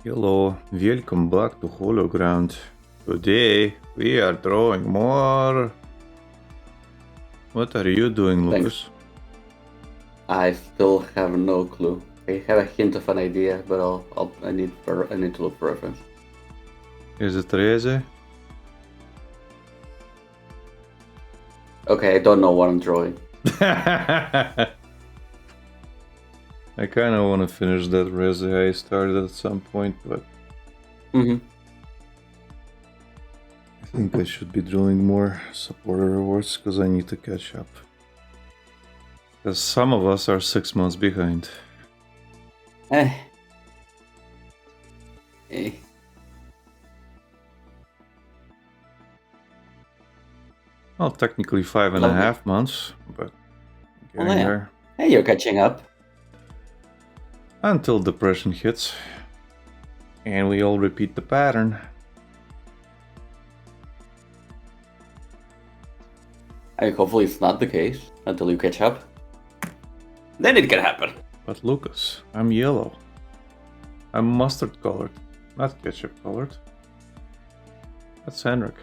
Hello, welcome back to Hologround. Today we are drawing more. What are you doing, Lucas? I still have no clue. I have a hint of an idea, but I need to look for reference. Is it Reze? Okay, I don't know what I'm drawing. I kind of want to finish that Reze I started at some point, but I think I should be drawing more supporter awards because I need to catch up. Because some of us are 6 months behind. Eh. Well, technically 5.5 months, but getting there. Hey, you're catching up. Until depression hits. And we all repeat the pattern. I mean, hopefully it's not the case until you catch up. Then it can happen. But Lucas, I'm yellow. I'm mustard colored, not ketchup colored. That's Henrik.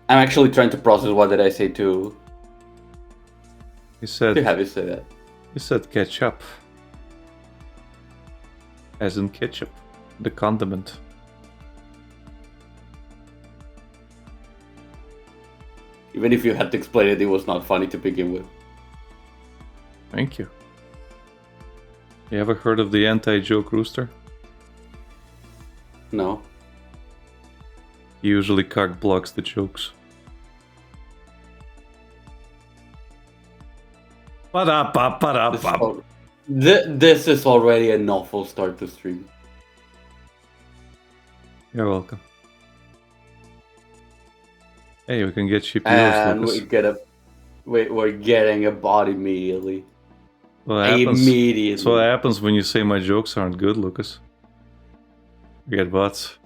I'm actually trying to process what did I say to To have you say that. He said ketchup. As in ketchup, the condiment. Even if you had to explain it, it was not funny to begin with. Thank you. You ever heard of the anti-joke rooster? No. He usually cock blocks the jokes. This is already an awful start to stream. You're welcome. Hey, we can get cheap And Lucas. we're getting a bot immediately. Immediately. That's what happens when you say my jokes aren't good, Lucas. We get bots.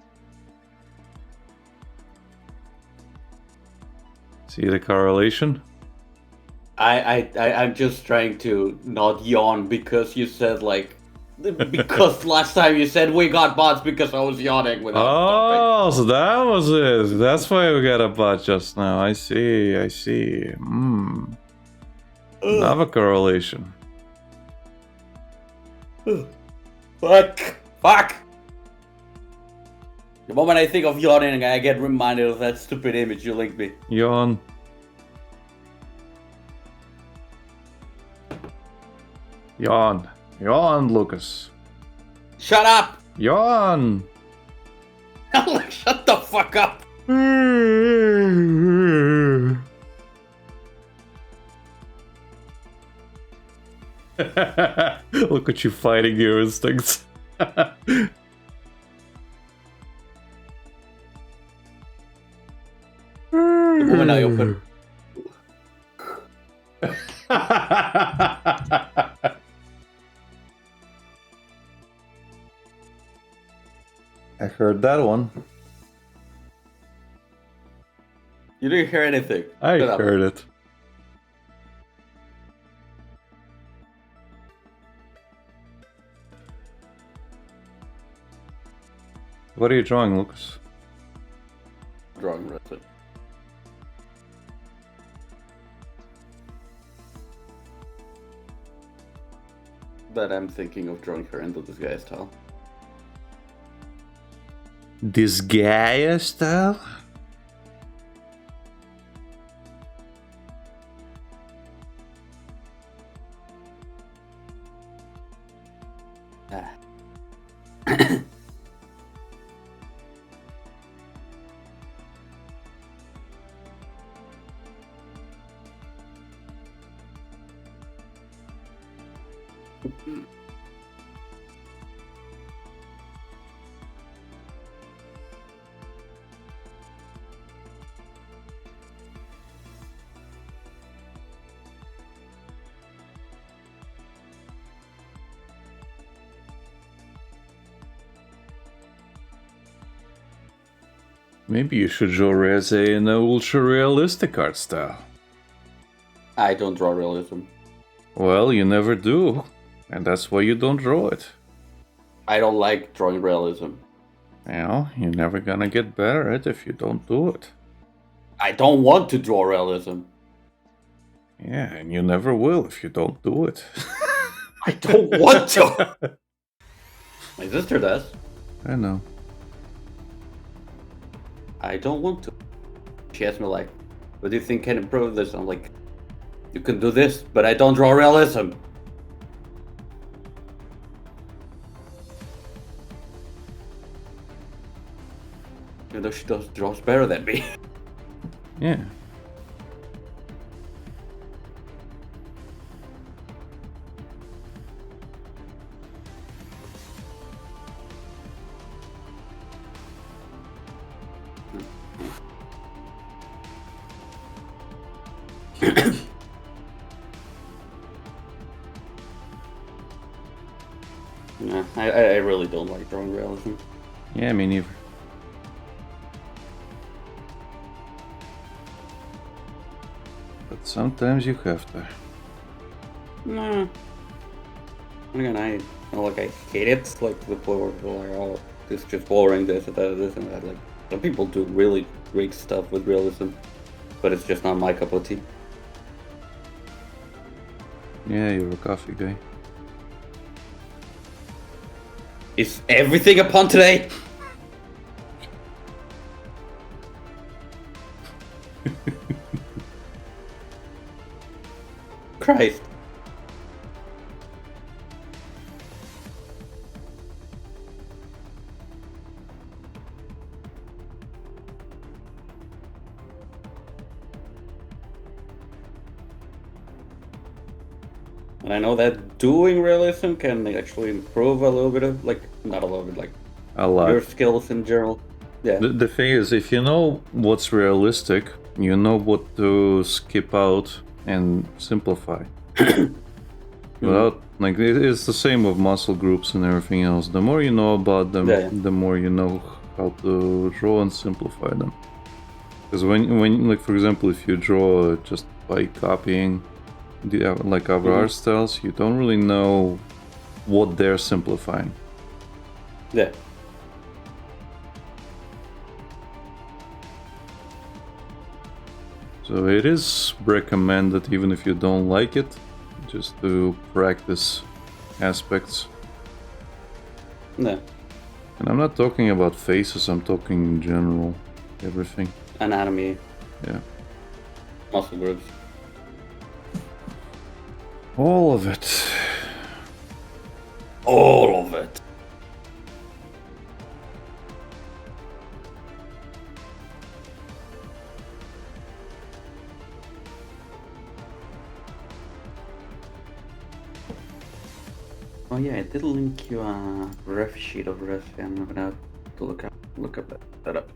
See the correlation? I'm just trying to not yawn because you said because last time you said we got bots because I was yawning without stopping. So that was it. That's why we got a bot just now. I see. Another correlation. Fuck! The moment I think of yawning, I get reminded of that stupid image you linked me. Yawn. Yawn, Lucas. Shut up! Yawn! Shut the fuck up! Look at you fighting your instincts. The moment I open. I heard that one. You didn't hear anything. I heard it. What are you drawing, Lucas? Drawing Reddit. But I'm thinking of drawing her into this guy style. This guy style? Maybe you should draw Reze in an ultra-realistic art style. I don't draw realism. Well, you never do. And that's why you don't draw it. I don't like drawing realism. Well, you're never gonna get better at it if you don't do it. I don't want to draw realism. Yeah, and you never will if you don't do it. I don't want to. My sister does. I know. I don't want to. She asked me like, what do you think can improve this? I'm like, you can do this, but I don't draw realism. Even though she draws better than me. Yeah. Yeah, I really don't like drawing realism. Yeah, me neither. But sometimes you have to. Nah. Again, I hate it. Like the point where people are like, oh, this is just boring, this and that, this and that. Like some people do really great stuff with realism, but it's just not my cup of tea. Yeah, you're a coffee guy. Is everything upon today? Christ. And I know that doing realism can actually improve a little bit of, like, not a little bit, like, A lot. your skills in general. Yeah. The thing is, if you know what's realistic, you know what to skip out and simplify. Without, like, it's the same with muscle groups and everything else. The more you know about them, Yeah. the more you know how to draw and simplify them. Because when, like, for example, if you draw just by copying the like other art styles, you don't really know what they're simplifying. Yeah. So it is recommended, even if you don't like it, just to practice aspects. Yeah. And I'm not talking about faces, I'm talking in general, everything. Anatomy, Yeah. muscle groups. All of it. All of it. Oh yeah, I did link you a ref sheet of Resi. I'm gonna have to look up that up.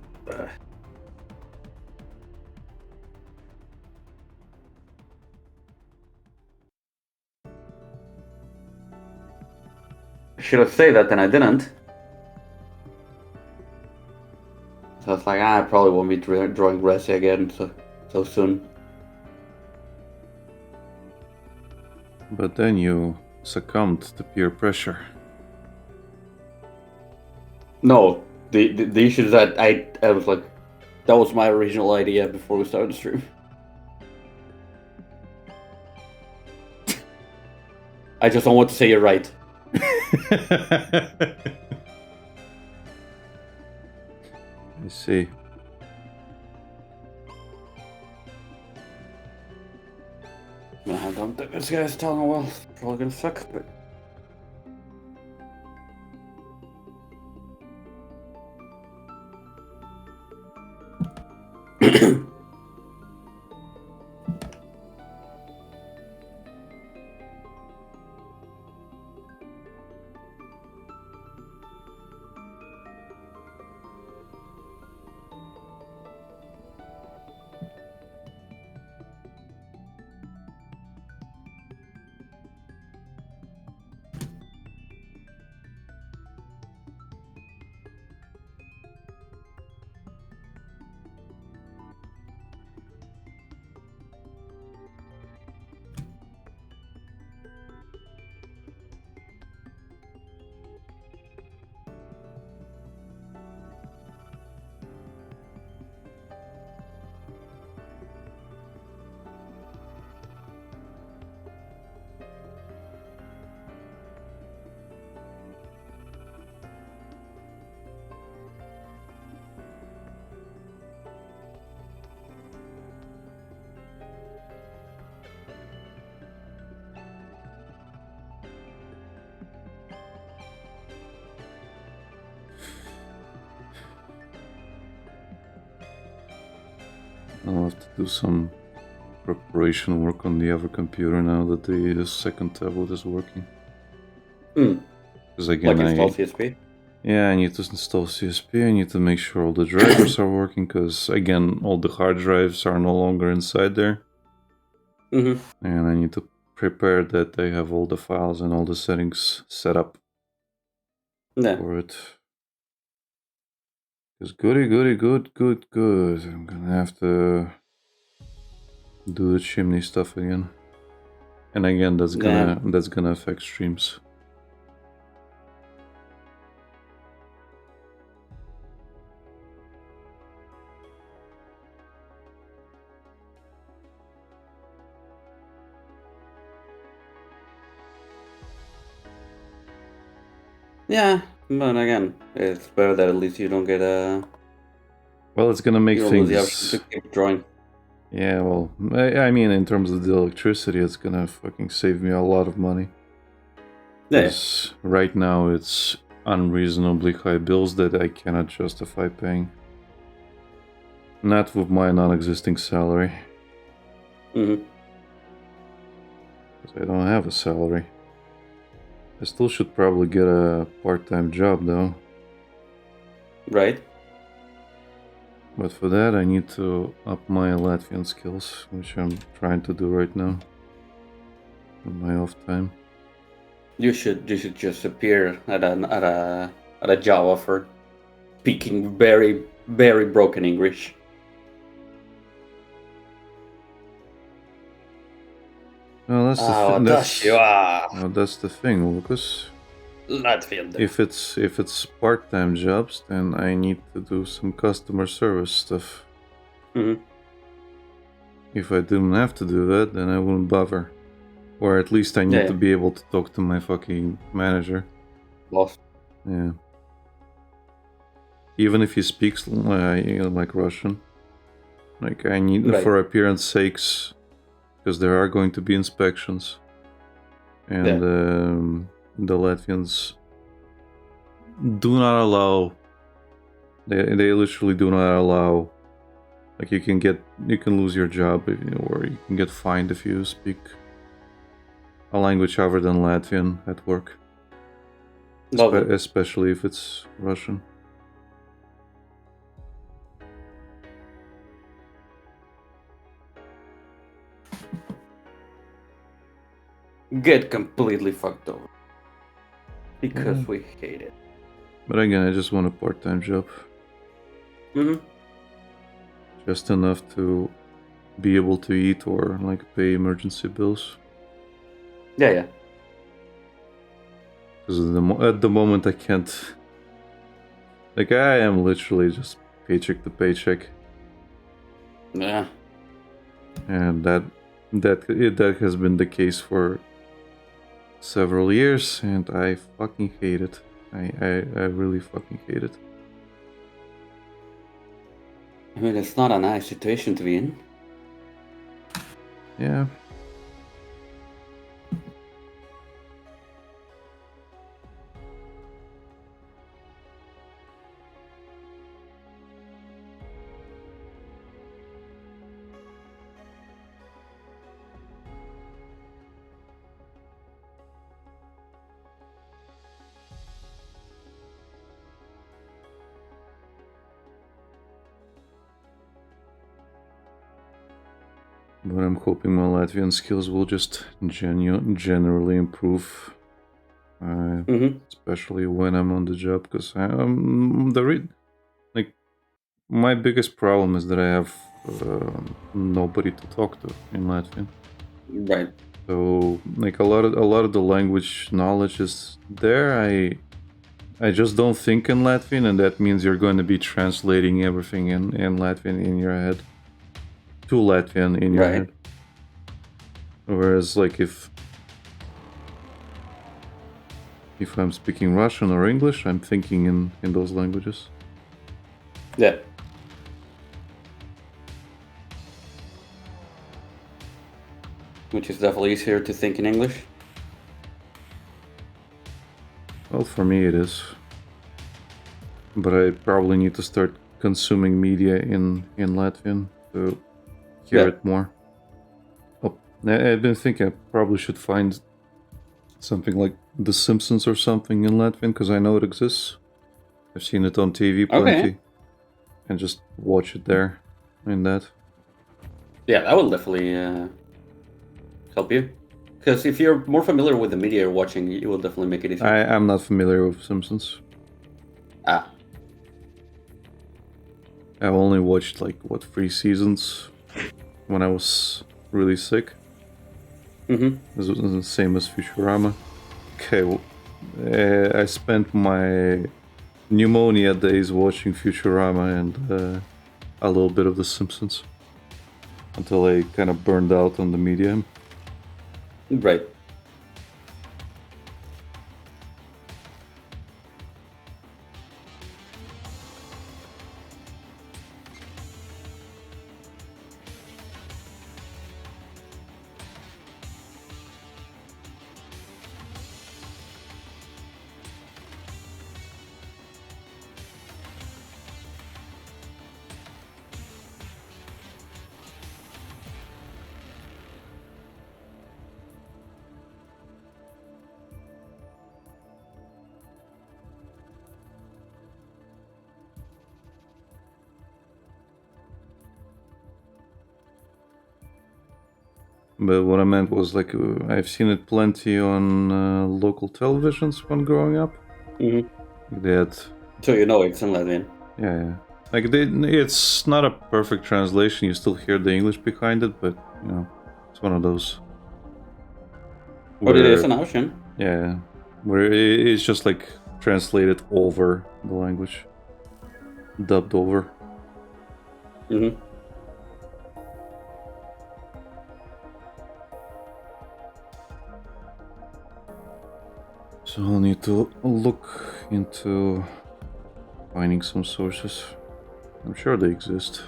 I should have said that, and I didn't. So it's like, I probably won't be drawing Resi again so soon. But then you succumbed to peer pressure. No, the issue is that I was like, that was my original idea before we started the stream. I just don't want to say you're right. I see. I don't think this guy's telling well. It's probably gonna suck, but. I'll have to do some preparation work on the other computer now that the second tablet is working. Because again, Like install CSP? yeah, I need to install CSP. I need to make sure all the drivers are working. Because again, all the hard drives are no longer inside there. Mm-hmm. And I need to prepare that they have all the files and all the settings set up Yeah. for it. Because good. I'm gonna have to do the chimney stuff again. And again, that's gonna affect streams. Yeah, but again, it's better that at least you don't get a. Well, it's gonna make You don't lose the option things. to keep drawing. Yeah, well, I mean, in terms of the electricity, it's gonna fucking save me a lot of money. Yeah. Because right now it's unreasonably high bills that I cannot justify paying. Not with my non-existing salary. Mm-hmm. Because I don't have a salary. I still should probably get a part-time job though. Right. But for that I need to up my Latvian skills, which I'm trying to do right now. On my off time. You should just appear at a job offer, speaking very broken English. Well, that's That's the thing, Lucas. Latvian. If it's part-time jobs, then I need to do some customer service stuff. Mm-hmm. If I didn't have to do that, then I wouldn't bother. Or at least I need to be able to talk to my fucking manager. Boss. Yeah. Even if he speaks like Russian. Like I need, for appearance sakes, because there are going to be inspections. And the Latvians do not allow. They literally do not allow. Like you can lose your job, or you can get fined if you speak a language other than Latvian at work. Especially if it's Russian. Get completely fucked over. Because we hate it. But again, I just want a part-time job. Mm-hmm. Just enough to be able to eat or like pay emergency bills. Yeah. Because at the moment I can't. Like I am literally just paycheck to paycheck. Yeah. And that has been the case for several years, and I fucking hate it. I really fucking hate it. I mean, it's not a nice situation to be in. Yeah. But I'm hoping my Latvian skills will just generally improve, especially when I'm on the job. Because my biggest problem is that I have nobody to talk to in Latvian. Right. So like a lot of the language knowledge is there. I just don't think in Latvian, and that means you're going to be translating everything in Latvian in your head. To Latvian in your head. Whereas like if I'm speaking Russian or English, I'm thinking in those languages. Yeah. Which is definitely easier to think in English. Well, for me it is. But I probably need to start consuming media in Latvian to hear Yeah. it more. Oh, I've been thinking I probably should find something like The Simpsons or something in Latvian, because I know it exists. I've seen it on TV plenty. Okay. And just watch it there in that. Yeah, that will definitely help you. Because if you're more familiar with the media you're watching, it will definitely make it easier. I'm not familiar with Simpsons. Ah. I've only watched like 3 seasons when I was really sick. Mm-hmm. This was the same as Futurama. Okay, well, I spent my pneumonia days watching Futurama and a little bit of The Simpsons until I kind of burned out on the medium. Right. But what I meant was like I've seen it plenty on local televisions when growing up. Mm-hmm. They had, So you know it's in Latvian. yeah. Like it's not a perfect translation. You still hear the English behind it, but you know, it's one of those. But it is where- an option. Yeah, where it's just like translated over the language, dubbed over. Mm-hmm. So I'll need to look into finding some sources. I'm sure they exist.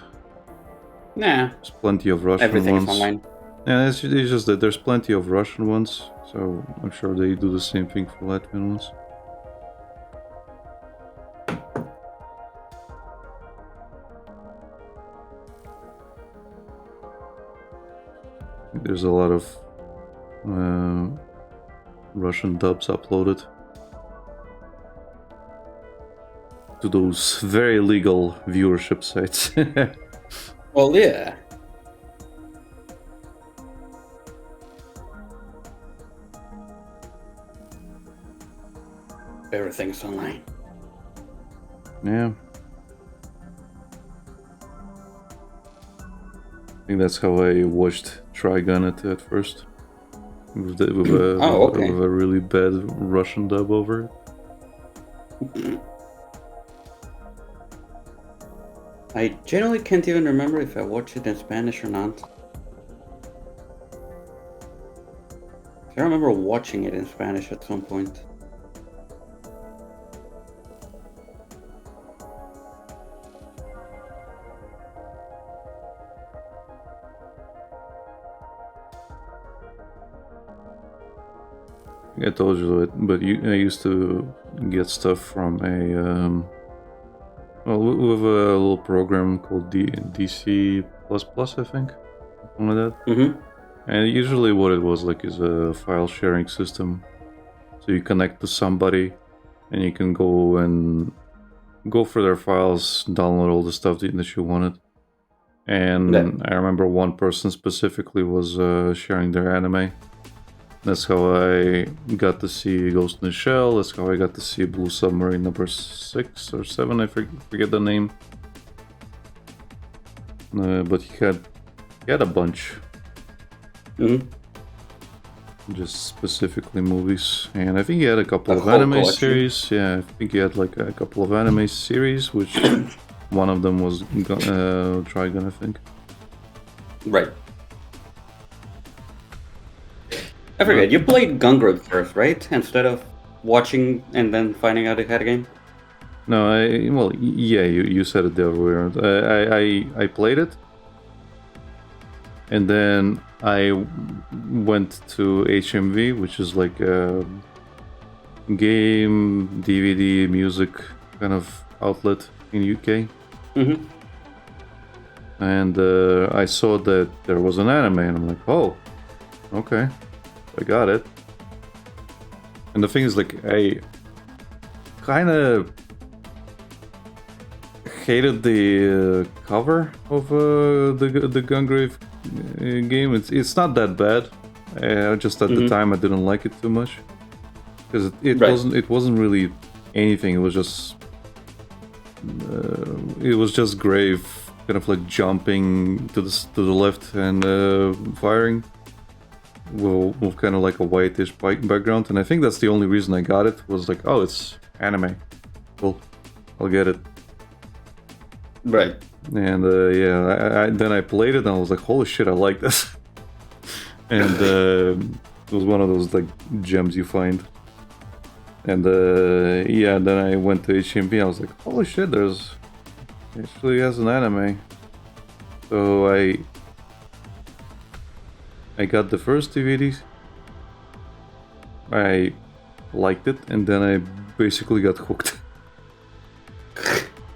Nah, There's plenty of Russian everything ones. is online. Yeah, it's just that there's plenty of Russian ones, so I'm sure they do the same thing for Latvian ones. There's a lot of Russian dubs uploaded to those very legal viewership sites. Well, yeah. Everything's online. Yeah. I think that's how I watched Trigun at first. With a, Oh, okay. with a really bad Russian dub over it. I generally can't even remember if I watched it in Spanish or not. I remember watching it in Spanish at some point. I told you that, but I used to get stuff from a with a little program called DC++, I think, something like that. Mm-hmm. And usually, what it was like is a file sharing system. So you connect to somebody, and you can go for their files, download all the stuff that you wanted. And Yeah. I remember one person specifically was sharing their anime. That's how I got to see Ghost in the Shell. That's how I got to see Blue Submarine number 6 or 7. I forget the name. But he had a bunch, Mm-hmm. just specifically movies, and I think he had a couple A of whole anime collection. series. Yeah, I think he had like a couple of anime series, which one of them was Trigun, I think. Right. I forget, you played Gungrave first, right? Instead of watching and then finding out it had a game? No, yeah, you said it the other way around. I played it, and then I went to HMV, which is like a game, DVD, music kind of outlet in UK. Mm-hmm. and I saw that there was an anime, and I'm like, oh, okay, I got it. And the thing is, like, I kind of hated the cover of the Gungrave game. It's not that bad. Just at the time I didn't like it too much because it wasn't really anything. It was just Grave kind of like jumping to the left and firing with kind of like a whitish background. And I think that's the only reason I got it, was like, oh, it's anime. Cool, I'll get it. Right. And then I played it and I was like, holy shit, I like this. And it was one of those like gems you find. And then I went to HMV. I was like, holy shit, it actually has an anime. So I got the first DVDs. I liked it, and then I basically got hooked.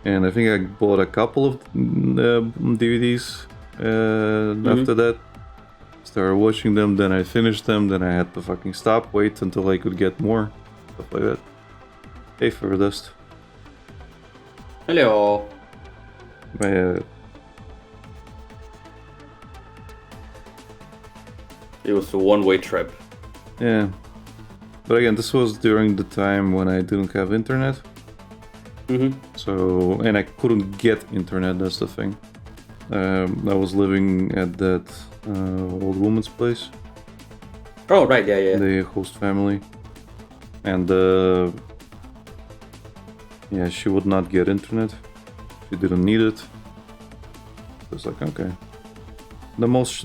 And I think I bought a couple of DVDs after that. Started watching them, then I finished them, then I had to fucking stop, wait until I could get more. Stuff like that. Hey, Furthest. Hello. It was a one-way trip. Yeah. But again, this was during the time when I didn't have internet. So, and I couldn't get internet, that's the thing. I was living at that old woman's place. Oh, right, yeah. The host family. And she would not get internet. She didn't need it. I was like, okay. The most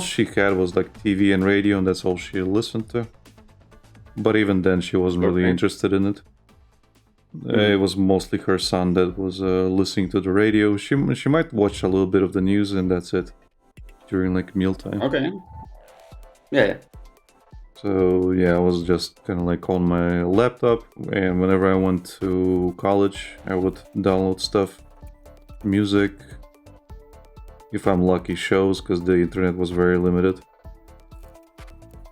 she had was like TV and radio, and that's all she listened to. But even then, she wasn't really interested in it. It was mostly her son that was listening to the radio. She might watch a little bit of the news, and that's it, during like mealtime. Okay. Yeah. So yeah, I was just kind of like on my laptop, and whenever I went to college, I would download stuff, music, if I'm lucky, shows, because the internet was very limited.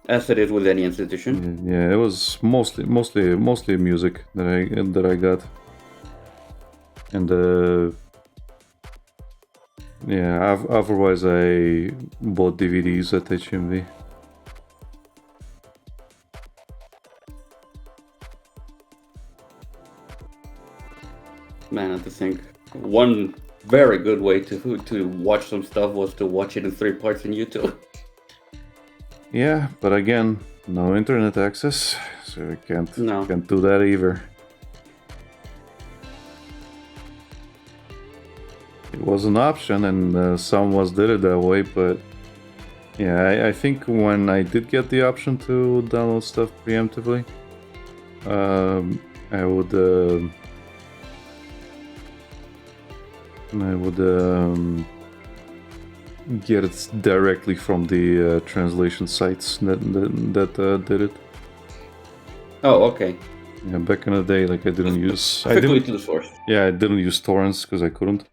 As it is with any institution. Yeah, it was mostly music that I got, and otherwise I bought DVDs at HMV. Man, I think one very good way to watch some stuff was to watch it in 3 parts on YouTube. Yeah, but again, no internet access, so I can't do that either. It was an option, and some of us did it that way, but yeah, I think when I did get the option to download stuff preemptively, I would get it directly from the translation sites that did it. Oh, okay. Yeah, back in the day, like I didn't use. Quickly to the source. Yeah, I didn't use torrents because I couldn't.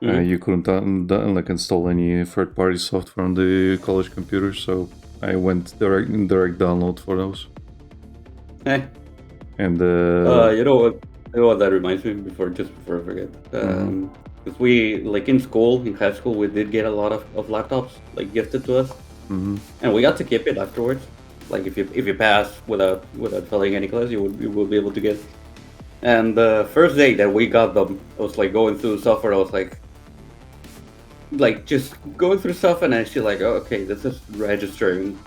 You couldn't like install any third-party software on the college computer, so I went direct download for those. Hey. And you know what that reminds me before I forget. Because we, like in high school, we did get a lot of laptops like gifted to us, and we got to keep it afterwards. Like if you pass without failing any class, you will be able to get. And the first day that we got them, I was like going through the software. I was like just going through stuff, and I see like, oh, okay, this is registering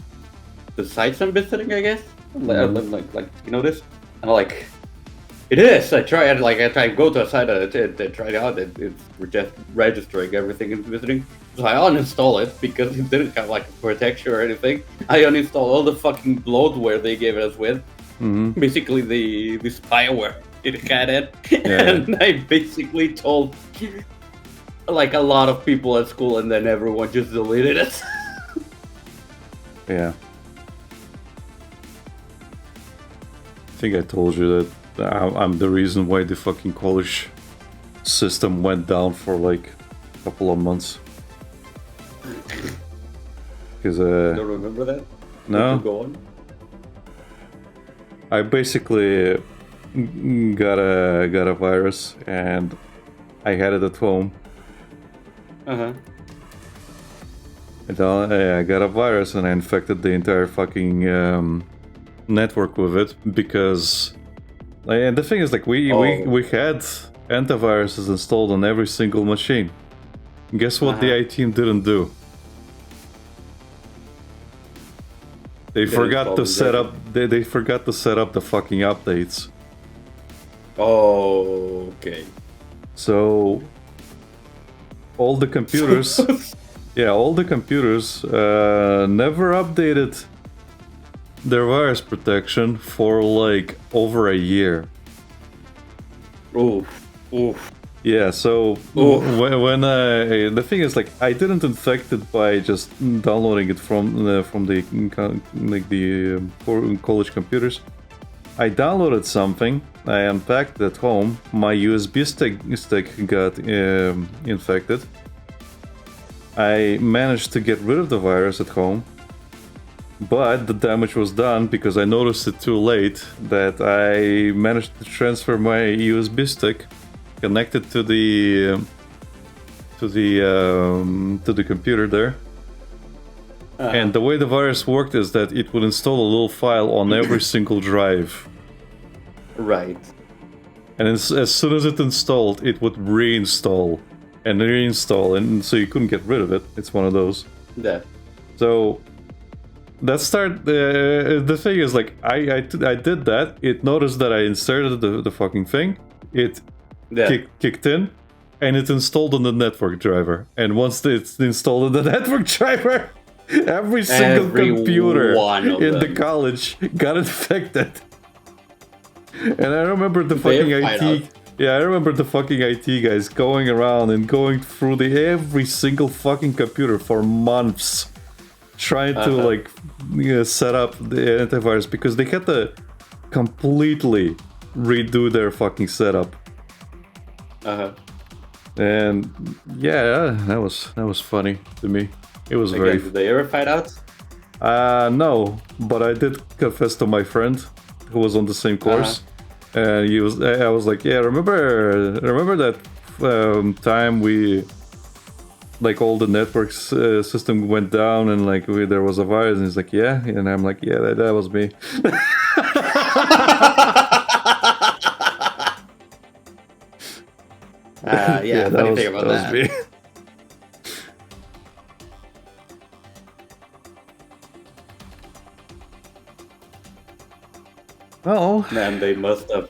the sites I'm visiting, I guess. Like you know this, and I'm like. It is. I try to go to a site to try it out. It's just registering everything it's visiting. So I uninstall it because it didn't have like protection or anything. I uninstall all the fucking bloatware they gave us with. Basically the spyware it had it, and I basically told like a lot of people at school, and then everyone just deleted it. Yeah. I think I told you that. I'm the reason why the fucking college system went down for like couple of months. Because Don't remember that? no, Go on. I basically got a virus and I had it at home. Uh-huh. And I got a virus and I infected the entire fucking network with it because, and the thing is, like, we had antiviruses installed on every single machine. Guess what the IT team didn't do? They forgot to set up. They forgot to set up the fucking updates. Oh, okay. So all the computers, all the computers never updated their virus protection for like over a year. Oof. Oof. Yeah, so when the thing is, like, I didn't infect it by just downloading it from the college computers. I downloaded something, I unpacked it at home, my USB stick got infected. I managed to get rid of the virus at home, but the damage was done because I noticed it too late that I managed to transfer my USB stick, connect it to the computer there. And the way the virus worked is that it would install a little file on every single drive. Right. And as soon as it installed, it would reinstall and reinstall, and so you couldn't get rid of it. It's one of those. Yeah. So that start. The thing is, like, I did that. It noticed that I inserted the fucking thing. It kicked in, and it installed on the network driver. And once it's installed on the network driver, every single computer in the college got infected. And I remember the fucking IT. Yeah, I remember the fucking IT guys going around and going through every single fucking computer for months, trying to like set up the antivirus because they had to completely redo their fucking setup. And yeah, that was funny to me. It was very. Did they ever find out? No, but I did confess to my friend who was on the same course. And I was like, yeah, remember that time we, like, all the network system went down and like there was a virus, and he's like, yeah, and I'm like, yeah, that was me. Yeah, funny thing about that. Was me. Oh man, they must have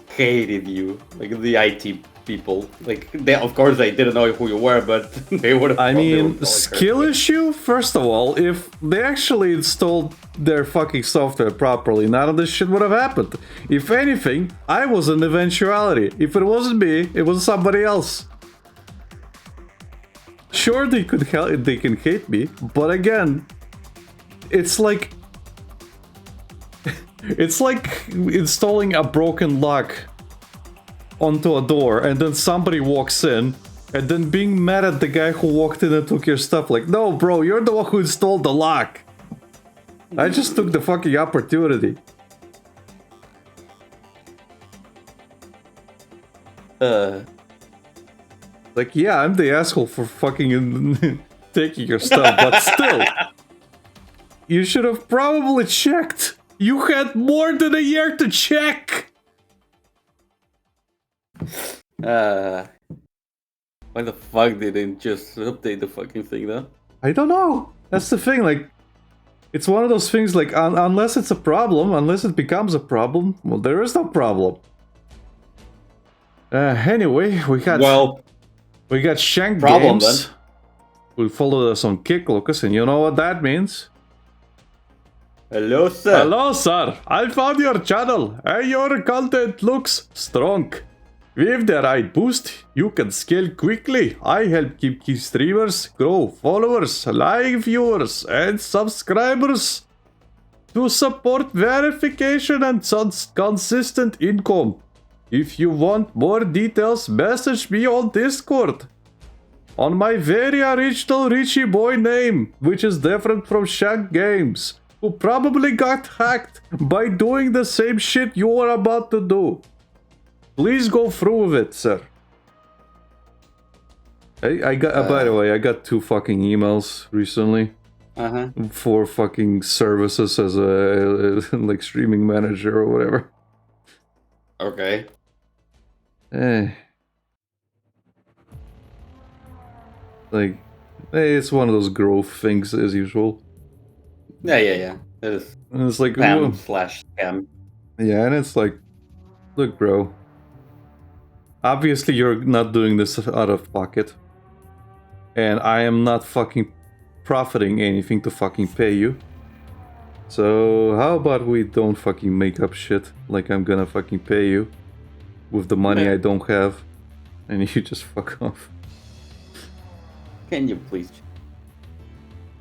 hated you, like the IT people. Like, of course they didn't know who you were, but they would have. I mean, skill issue. First of all, if they actually installed their fucking software properly, none of this shit would have happened. If anything, I was an eventuality. If it wasn't me, it was somebody else. Sure, they can hate me, but again, it's like. It's like installing a broken lock onto a door and then somebody walks in and then being mad at the guy who walked in and took your stuff. Like, no, bro, you're the one who installed the lock. I just took the fucking opportunity. Like, yeah, I'm the asshole for fucking taking your stuff, but still. You should have probably checked. You had more than a year to check! Why the fuck did they just update the fucking thing, though? I don't know. That's the thing, like... It's one of those things, like, unless it's a problem, unless it becomes a problem, well, there is no problem. Anyway, we got Shank problem, Games, who followed us on Kick, Lucas, and you know what that means. Hello, sir. Hello, sir. I found your channel, and your content looks strong. With the right boost, you can scale quickly. I help keep key streamers grow followers, live viewers, and subscribers. To support verification and consistent income. If you want more details, message me on Discord. on my very original Richie Boy name, which is different from Shank Games, who probably got hacked by doing the same shit you are about to do. Please go through with it, sir. I got, by the way, I got 2 fucking emails recently. For fucking services as a like streaming manager or whatever. Okay. Like, it's one of those growth things as usual. Yeah. It is. And it's like Spam/scam. Yeah, and it's like, look, bro. Obviously, you're not doing this out of pocket, and I am not fucking profiting anything to fucking pay you. So how about we don't fucking make up shit like I'm gonna fucking pay you with the money I don't have, and you just fuck off. Can you please?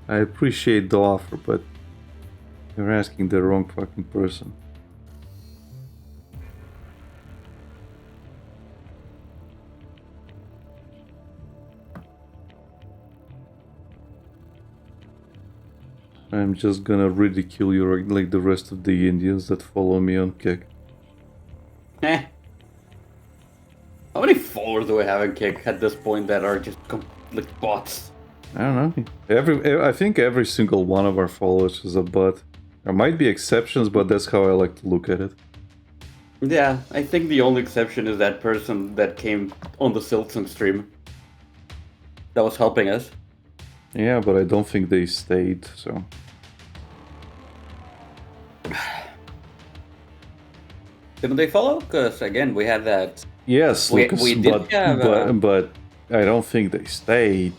I appreciate the offer, but you're asking the wrong fucking person. I'm just gonna ridicule you like the rest of the Indians that follow me on Kick. How many followers do I have on Kick at this point that are just like bots? I don't know. I think every single one of our followers is a bot. There might be exceptions, but that's how I like to look at it. Yeah, I think the only exception is that person that came on the Silksong stream. That was helping us. Yeah, but I don't think they stayed, so... Didn't they follow? Because, again, we had that... Yes, Lucas, we did have, but I don't think they stayed.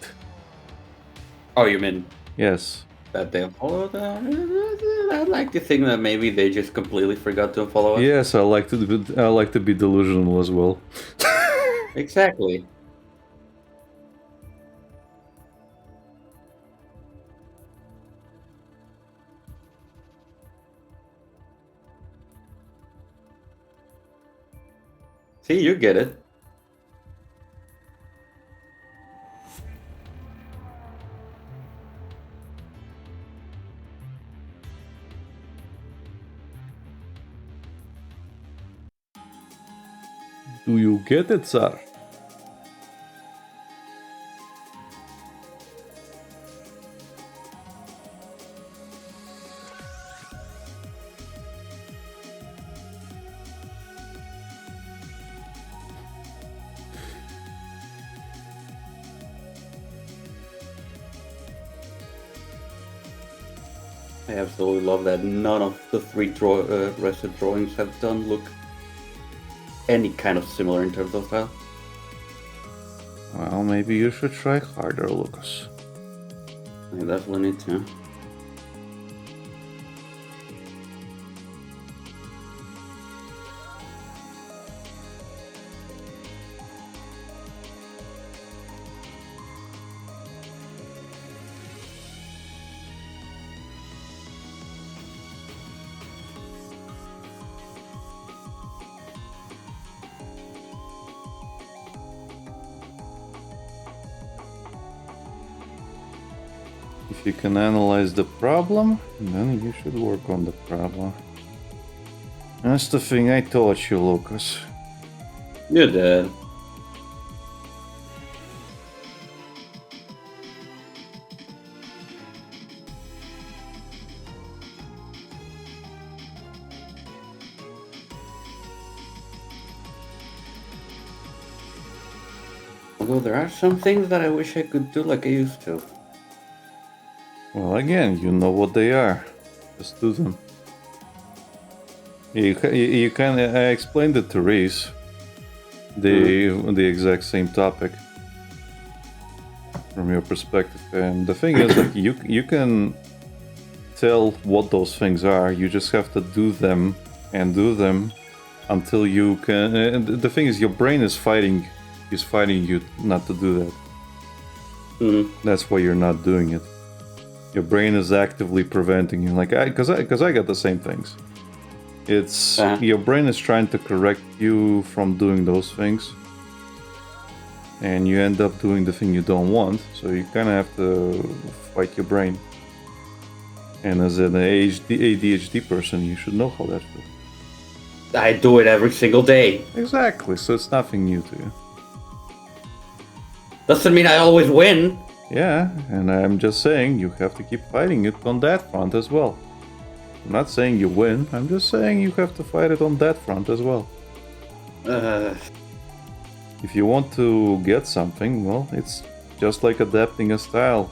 Oh, you mean... Yes. That they followed? I'd like to think that maybe they just completely forgot to follow us. Yes, I like to be delusional as well. Exactly. See, you get it. Do you get it, sir? I absolutely love that none of the 3 rested drawings have done look any kind of similar in terms of style. Well, maybe you should try harder, Lucas. I definitely need to. If you can analyze the problem, then you should work on the problem. That's the thing I taught you, Lucas. You did. Although there are some things that I wish I could do like I used to. Well, again, you know what they are. Just do them. You can. I explained it to Reese. The exact same topic from your perspective, and the thing is, like, you can tell what those things are. You just have to do them and do them until you can. And the thing is, your brain is fighting you not to do that. That's why you're not doing it. Your brain is actively preventing you, like because I got the same things. It's your brain is trying to correct you from doing those things, and you end up doing the thing you don't want, so you kind of have to fight your brain. And as an ADHD person, you should know how that feels. I do it every single day. Exactly, so it's nothing new to you. Doesn't mean I always win. Yeah, and I'm just saying you have to keep fighting it on that front as well. I'm not saying you win, I'm just saying you have to fight it on that front as well. If you want to get something, well, it's just like adapting a style.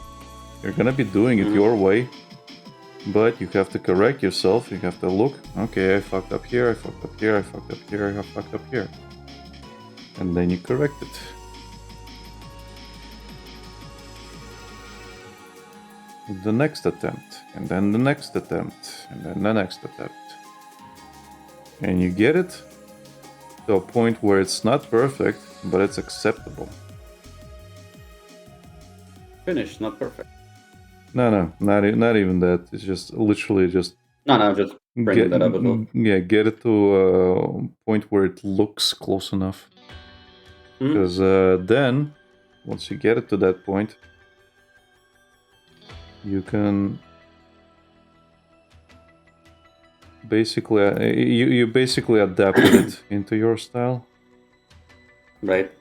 You're gonna be doing it your way, but you have to correct yourself. You have to look, okay, I fucked up here, I fucked up here, I fucked up here, I fucked up here. And then you correct it. The next attempt, and then the next attempt, and then the next attempt. And you get it to a point where it's not perfect, but it's acceptable. Finished, not perfect. No, not even that. It's just literally just No, just bringing that up as well. Yeah, get it to a point where it looks close enough. Because then, once you get it to that point, you can basically you basically adapted it into your style, right?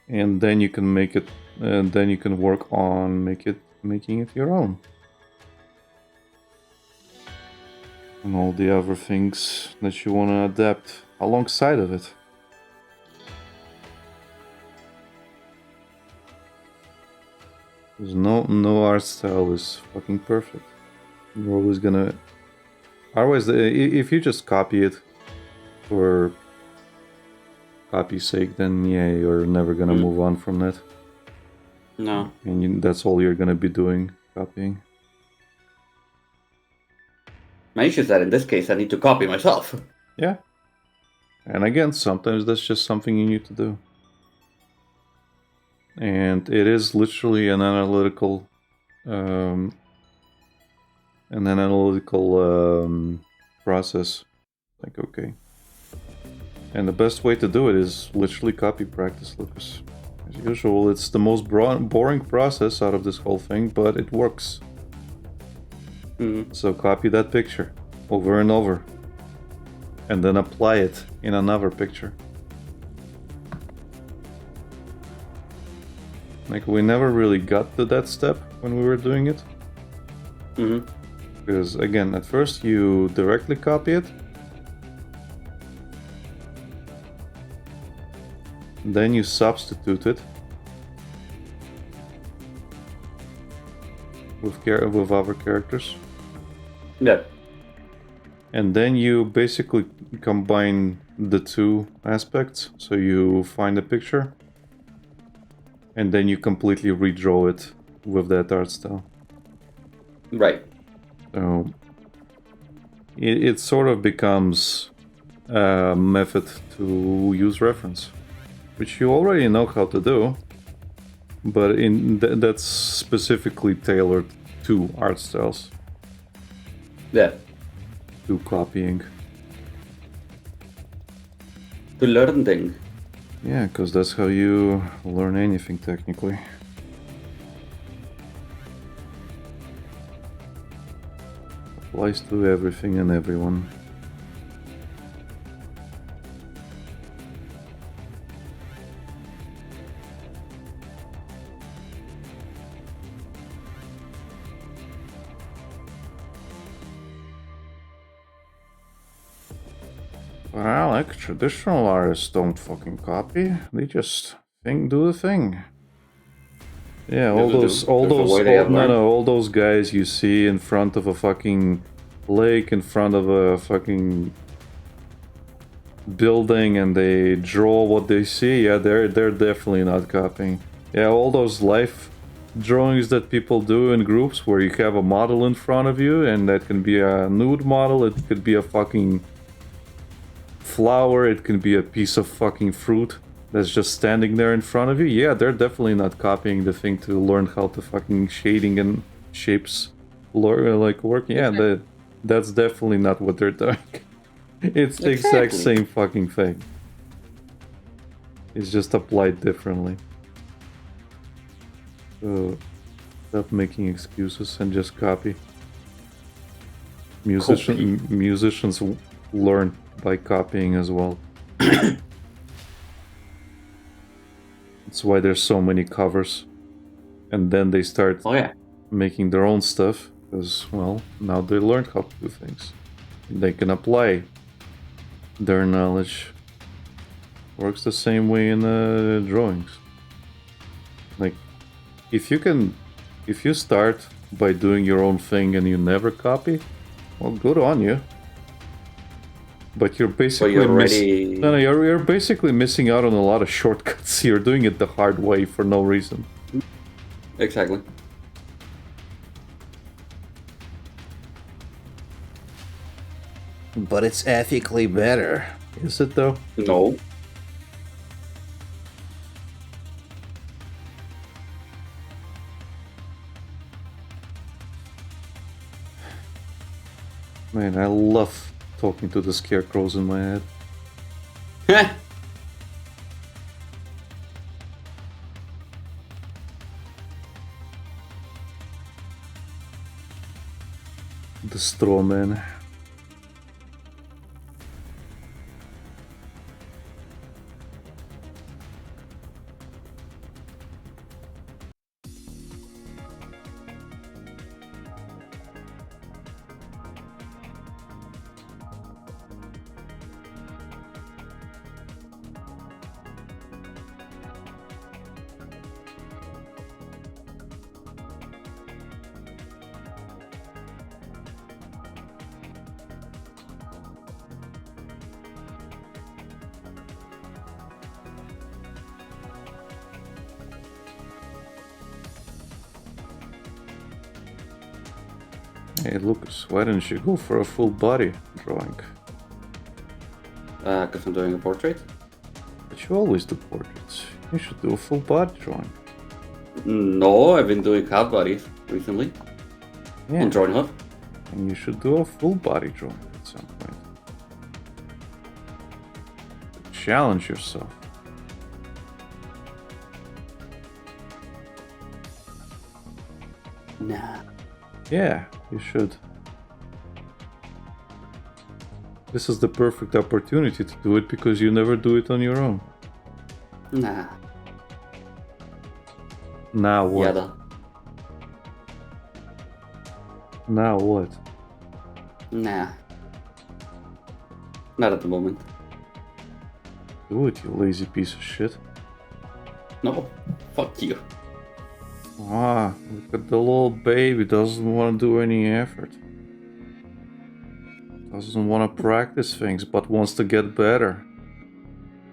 And then you can make it, and then you can work on making it your own, and all the other things that you want to adapt alongside of it. Because no art style is fucking perfect. You're always gonna... Otherwise, if you just copy it for copy's sake, then yeah, you're never gonna move on from that. No. And that's all you're gonna be doing, copying. My issue is that in this case, I need to copy myself. Yeah. And again, sometimes that's just something you need to do. And it is literally an analytical process. Like, okay. And the best way to do it is literally copy practice, Lucas. As usual, it's the most boring process out of this whole thing, but it works. So copy that picture over and over, and then apply it in another picture. Like, we never really got to that step when we were doing it. Because, again, at first you directly copy it. Then you substitute it with other characters. Yeah. And then you basically combine the two aspects. So you find a picture, and then you completely redraw it with that art style. Right. So it sort of becomes a method to use reference, which you already know how to do, but that's specifically tailored to art styles. Yeah. To copying. To learn things. Yeah, because that's how you learn anything, technically. Applies to everything and everyone. Well, like, traditional artists don't fucking copy. They just do the thing. Yeah, all those guys you see in front of a fucking lake, in front of a fucking building, and they draw what they see. Yeah, they're definitely not copying. Yeah, all those life drawings that people do in groups where you have a model in front of you, and that can be a nude model, it could be a fucking flower, it can be a piece of fucking fruit that's just standing there in front of you. Yeah, they're definitely not copying the thing to learn how to fucking shading and shapes like work. Yeah, that's definitely not what they're doing. It's the exact same fucking thing. It's just applied differently. So stop making excuses and just copy. Musicians learn by copying as well. That's why there's so many covers. And then they start Oh yeah. making their own stuff, because, well, now they learned how to do things. They can apply their knowledge. Works the same way in the drawings. Like, if you start by doing your own thing and you never copy, well, good on you. But you're basically you're basically missing out on a lot of shortcuts. You're doing it the hard way for no reason. Exactly. But it's ethically better. Is it though? No. Man, I love talking to the scarecrows in my head. The straw man. Hey Lucas, why didn't you go for a full body drawing? Because I'm doing a portrait? But you always do portraits. You should do a full body drawing. No, I've been doing half bodies recently. Yeah. On Drawing Hub. And you should do a full body drawing at some point. Challenge yourself. Nah. Yeah, you should. This is the perfect opportunity to do it because you never do it on your own. Nah. Now what? Yada. Now what? Nah. Not at the moment. Do it, you lazy piece of shit. No. Fuck you. Ah, look at the little baby, doesn't want to do any effort. Doesn't want to practice things, but wants to get better.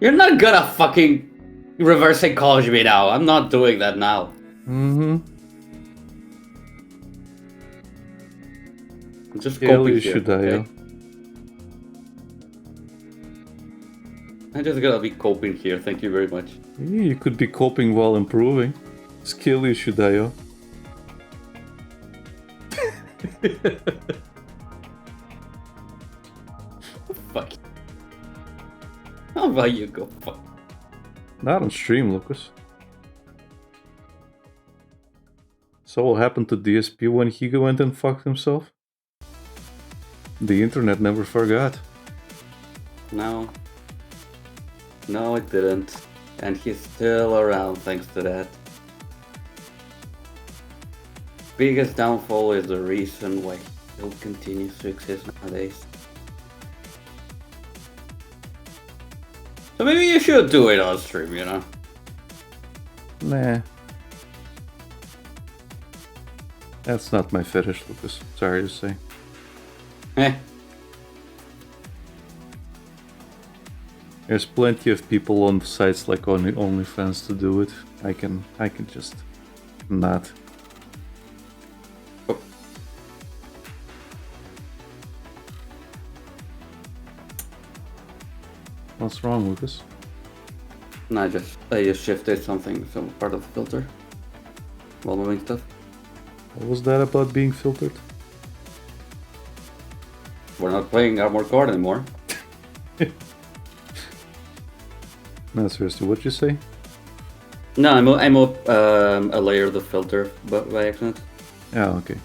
You're not gonna fucking reverse psychology me now. I'm not doing that now. Mm-hmm. I'm just Hell, coping you here, should, okay? yeah. I'm just gonna be coping here, thank you very much. Yeah, you could be coping while improving. Skill issue, Dio. Fuck. How about you go fuck? Not on stream, Lucas. So what happened to DSP when he went and fucked himself? The internet never forgot. No. No, it didn't. And he's still around thanks to that. Biggest downfall is the reason why he still continues to exist nowadays. So maybe you should do it on stream, you know? Nah. That's not my fetish, Lucas. Sorry to say. Eh. There's plenty of people on sites like OnlyFans to do it. I can just not. Oh. What's wrong, Lucas? No, I just shifted something, some part of the filter while moving stuff. What was that about being filtered? We're not playing Armored Core anymore. No, seriously, what'd you say? No, I moved a layer of the filter by accident. Yeah, okay.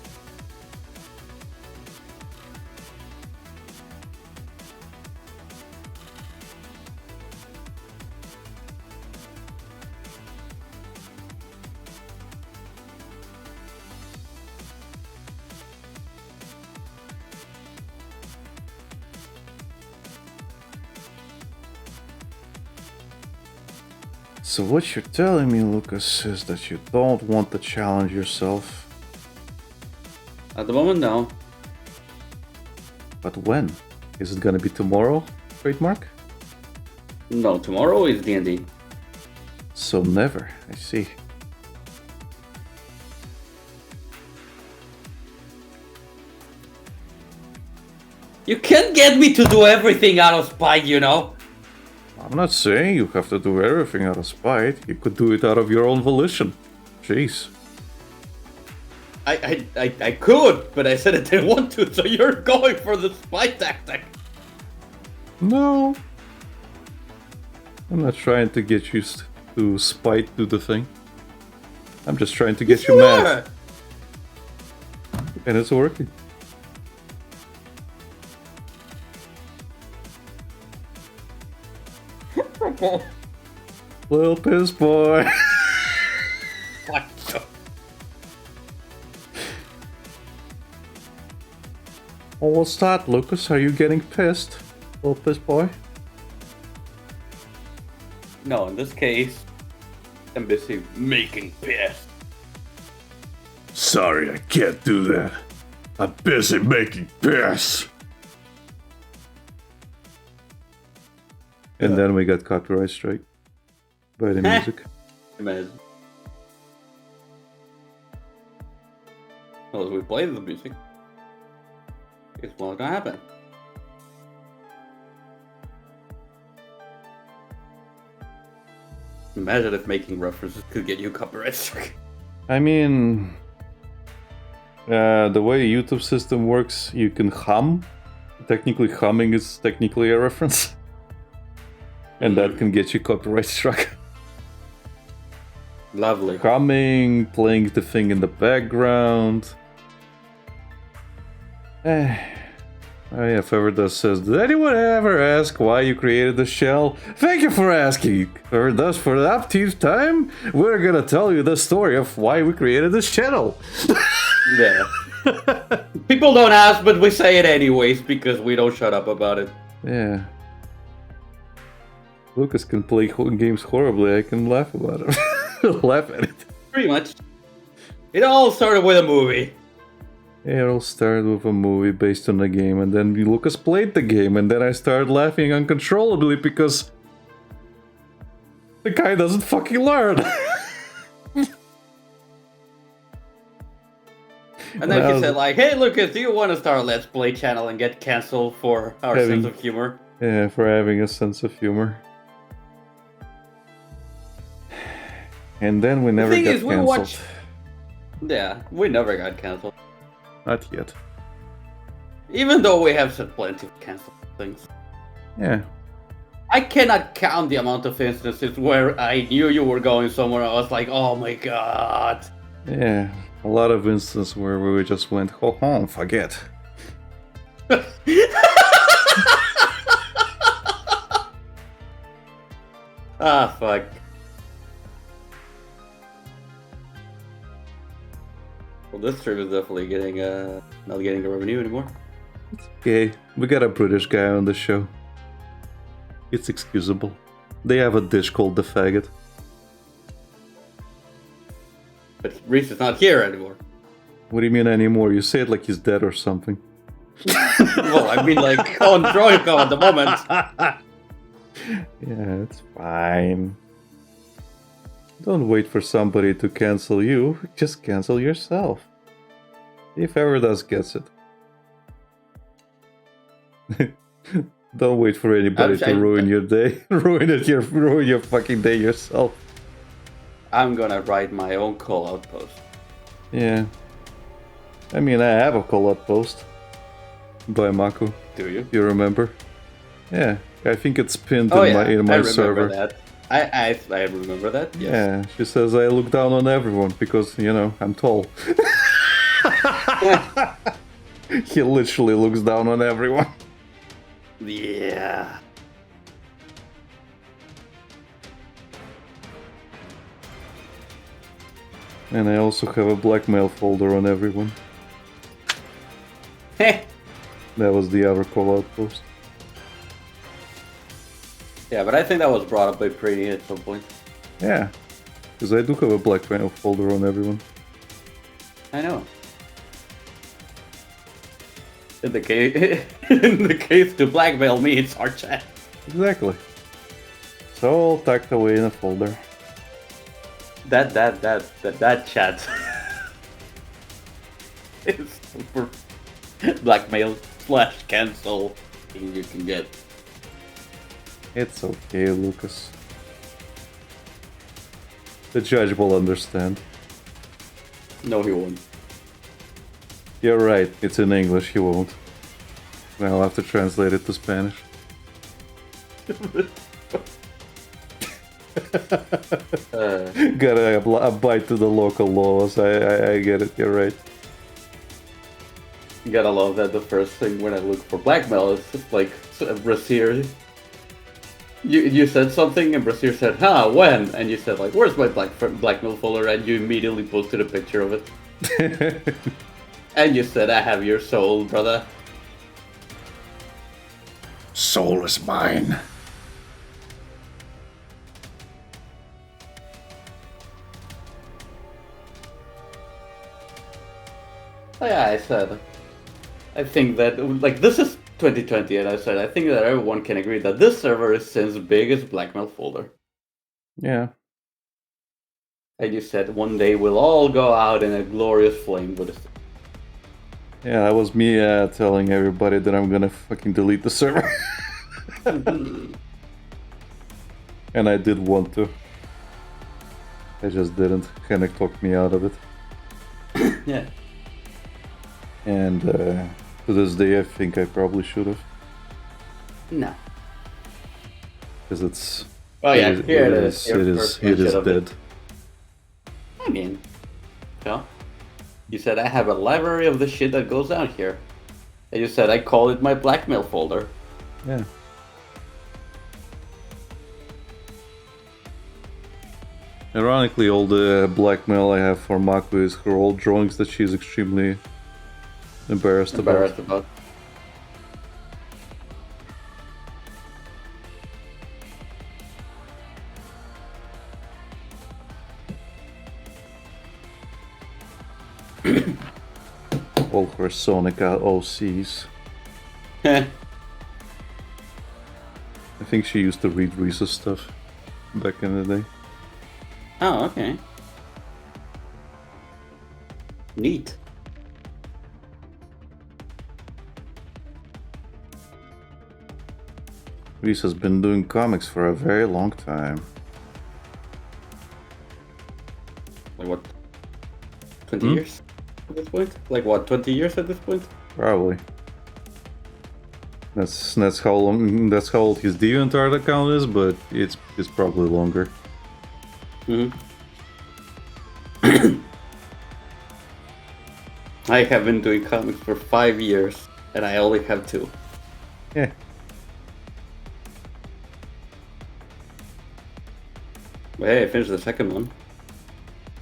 So what you're telling me, Lucas, is that you don't want to challenge yourself. At the moment, no. But when? Is it gonna be tomorrow, trademark? No, tomorrow is D&D. So never, I see. You can't get me to do everything out of spite, you know? I'm not saying you have to do everything out of spite. You could do it out of your own volition. Jeez. I could, but I said I didn't want to, so you're going for the spite tactic. No. I'm not trying to get you to spite do the thing. I'm just trying to get you mad. And it's working. Little piss boy. What? Oh, what's that, Lucas? Are you getting pissed? Little piss boy? No, in this case, I'm busy making piss. Sorry, I can't do that. I'm busy making piss. And then we got copyright strike by the music. Imagine. Well, as we play the music, it's not gonna happen. Imagine if making references could get you copyright strike. I mean, the way YouTube system works, you can hum. Technically, humming is technically a reference. And that can get you copyright struck. Lovely. Humming, playing the thing in the background. If ever does says, did anyone ever ask why you created the shell? Thank you for asking. Ever does for the upkeep time, we're gonna tell you the story of why we created this channel. Yeah. People don't ask, but we say it anyways because we don't shut up about it. Yeah. Lucas can play games horribly, I can laugh about it. Laugh at it. Pretty much. It all started with a movie. It all started with a movie based on the game, and then Lucas played the game, and then I started laughing uncontrollably because the guy doesn't fucking learn. And then he said like, hey Lucas, do you want to start a Let's Play channel and get cancelled for our sense of humor? Yeah, for having a sense of humor. And then we never got cancelled. Yeah, we never got cancelled. Not yet. Even though we have said plenty of cancelled things. Yeah. I cannot count the amount of instances where I knew you were going somewhere. I was like, oh my god. Yeah, a lot of instances where we just went, ho home, forget. Ah, fuck. Well, this stream is definitely getting not getting a revenue anymore. Okay, we got a British guy on the show. It's excusable. They have a dish called the faggot. But Reese is not here anymore. What do you mean anymore? You say it like he's dead or something. Well, I mean like on Droidcom at the moment. Yeah, it's fine. Don't wait for somebody to cancel you, just cancel yourself. If Everdoes gets it. Don't wait for anybody to ruin your day. ruin your fucking day yourself. I'm gonna write my own call-out post. Yeah. I mean, I have a call-out post by Mako. Do you? You remember? Yeah, I think it's pinned in my I remember server. that. I remember that. Yes. Yeah, she says I look down on everyone because, you know, I'm tall. He literally looks down on everyone. Yeah. And I also have a blackmail folder on everyone. Heh. That was the other call out post. Yeah, but I think that was brought up by Pretty at some point. Yeah, because I do have a blackmail folder on everyone. I know. In the case, in the case to blackmail me, it's our chat. Exactly. It's all tucked away in a folder. That chat is super blackmail / cancel thing you can get. It's okay, Lucas. The judge will understand. No, he won't. You're right, it's in English, he won't. I'll have to translate it to Spanish. Gotta abide to the local laws. I get it, you're right. You gotta love that the first thing when I look for blackmail is just like Brasir. You said something and Brasir said, "Huh, when?" And you said like, "Where's my blackmail folder?" And you immediately posted a picture of it. And you said, "I have your soul, brother." Soul is mine. Oh, yeah, I said, I think that, like, this is 2020, and I said, I think that everyone can agree that this server is Sin's biggest blackmail folder. Yeah. And you said, one day we'll all go out in a glorious flame with this. Yeah, that was me telling everybody that I'm gonna fucking delete the server. And I did want to. I just didn't. Henrik talked me out of it. Yeah. And to this day, I think I probably should have. No. Because it's... Oh yeah, here it is. It is dead. I mean, you said I have a library of the shit that goes down here. And you said I call it my blackmail folder. Yeah. Ironically, all the blackmail I have for Mako is her old drawings that she's extremely embarrassed about. All her Sonica OCs. I think she used to read Reese's stuff back in the day. Oh, okay. Neat. Reese has been doing comics for a very long time. Like what? 20 years at this point? Like what, 20 years at this point? Probably. That's how long. That's how old his DeviantArt account is, but it's probably longer. I have been doing comics for 5 years, and I only have 2. Yeah. But hey, I finished the second one.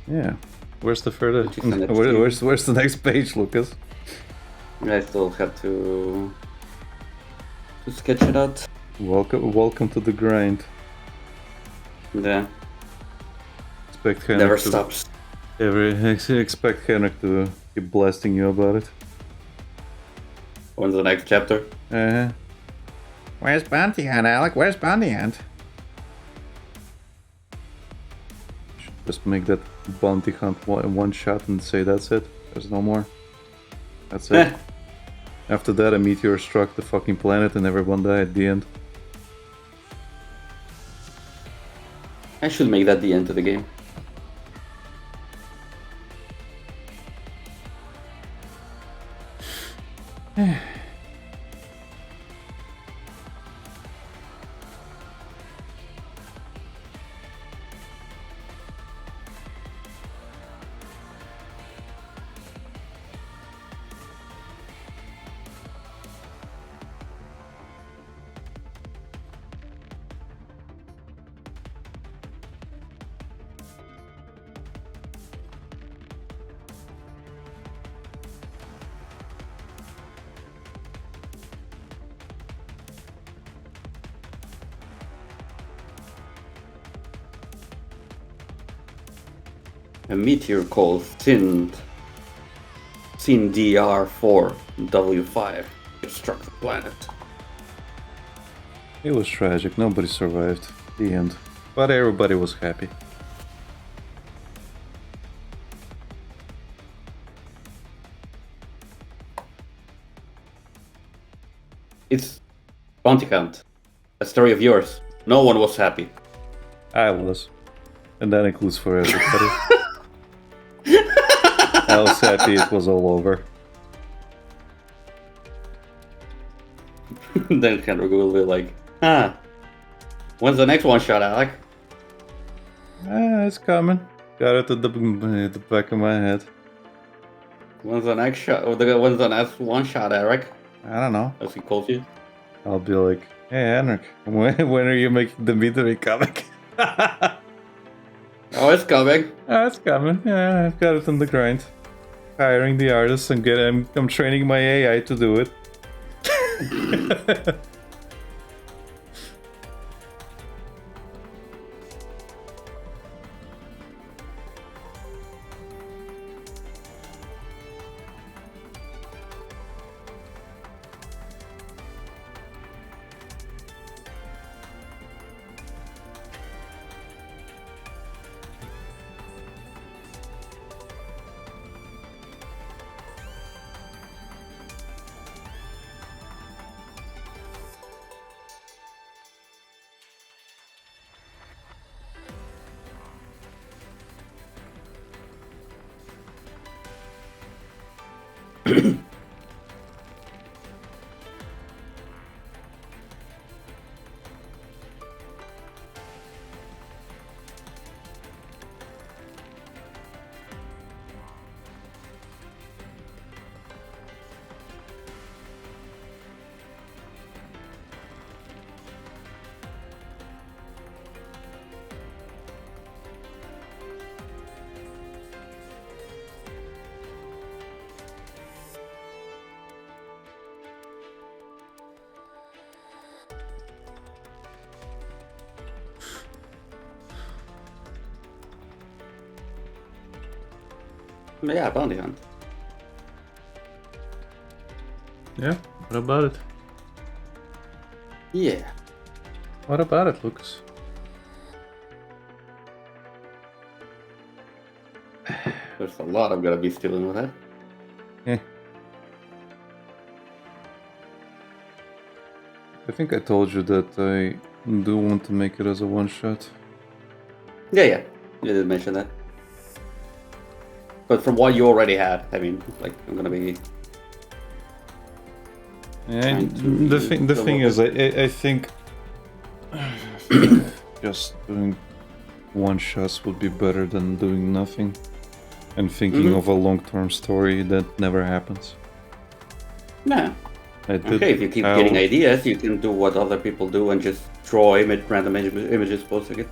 Yeah. Where's the further? Did you send it to me? Where's the next page, Lucas? I still have to sketch it out. Welcome to the grind. Yeah, Expect Henrik never to, stops. expect Henrik to keep blasting you about it. When's the next chapter? Where's Bounty Hunt, Alec? Where's Bounty Hunt? Should just make that Bounty Hunt one shot and say that's it. There's no more. That's it. After that, a meteor struck the fucking planet and everyone died at the end. I should make that the end of the game. a meteor called SIN-DR4W5. It struck the planet. It was tragic. Nobody survived. The end. But everybody was happy. It's Bounty Hunt. A story of yours. No one was happy. I was. And that includes for everybody. I was happy it was all over. Then Kendrick will be like, when's the next one shot, Alec? It's coming. Got it at the back of my head. When's the next shot? When's the next one shot, Eric? I don't know. As he calls you. I'll be like, hey, Henrik, when are you making the Midori comic? Oh, it's coming. It's coming. Yeah, I've got it on the grind. Hiring the artists and I'm training my AI to do it. Yeah, Bounty Hunt. Yeah, what about it? Yeah. What about it, Lucas? There's a lot I'm gonna be stealing with that. Yeah. I think I told you that I do want to make it as a one-shot. Yeah. You did mention that. But from what you already had, I mean, like, I'm gonna be... Yeah, trying to the thing come up is, I think just doing one-shots would be better than doing nothing. And thinking of a long-term story that never happens. Nah. I did, Okay, if you keep getting ideas, you can do what other people do and just draw random images posting it.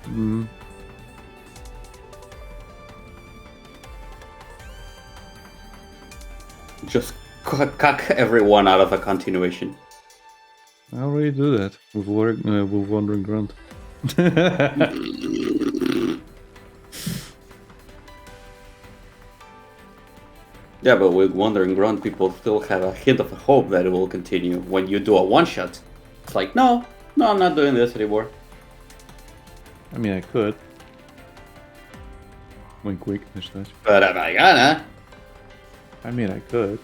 Mm. Just cuck everyone out of a continuation. I already do that with Wandering Grunt. Yeah, but with Wandering Grunt, people still have a hint of a hope that it will continue. When you do a one-shot, it's like, no, I'm not doing this anymore. I mean, I could. Wink, wink, nice, nice. But am I gonna? I mean, I could.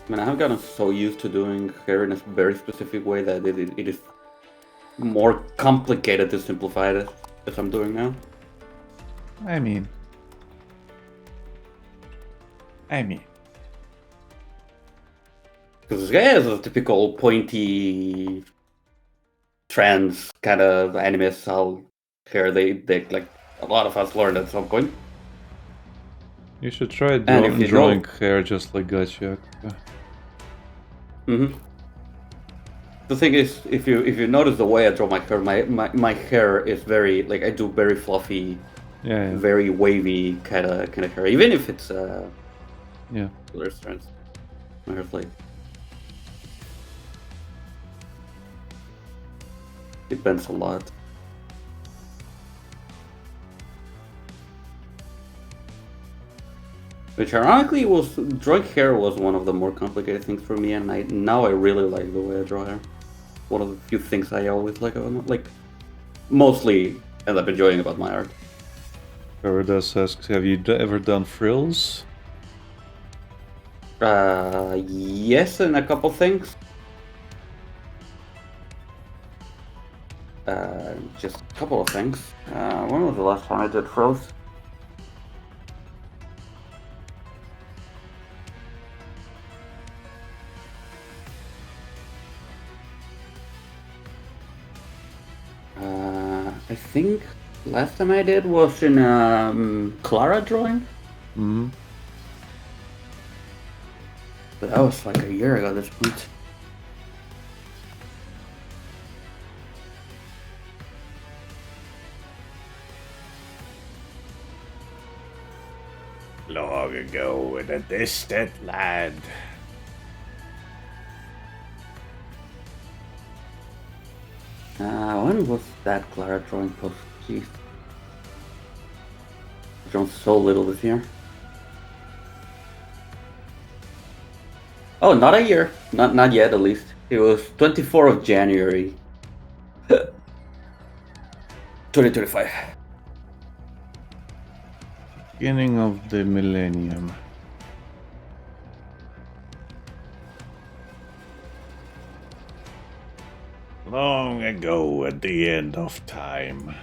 I mean, I have gotten so used to doing hair in a very specific way that it is more complicated to simplify it as I'm doing now. I mean. Because yeah, it's a typical pointy trans kind of anime style hair. They like a lot of us learned at some point. You should try if you drawing don't- hair just like Gachiak. Mm-hmm. The thing is, if you notice the way I draw my hair, my hair is very like I do very fluffy, Yeah. very wavy kind of hair. Even if it's Yeah. There's turns. There's like depends a lot. Which ironically was drawing hair was one of the more complicated things for me, and now I really like the way I draw hair. One of the few things I always like mostly end up enjoying about my art. Paradas asks, have you ever done frills? Yes, and a couple things. Just a couple of things. When was the last time I did frills? I think last time I did was in Clara drawing. Hmm. But that was like a year ago at this point. Long ago in a distant land. When was that Clara drawing post? Jeez. I've drawn so little this year. Oh, not a year. Not yet, at least. It was 24th of January. 2025. Beginning of the millennium. Long ago at the end of time.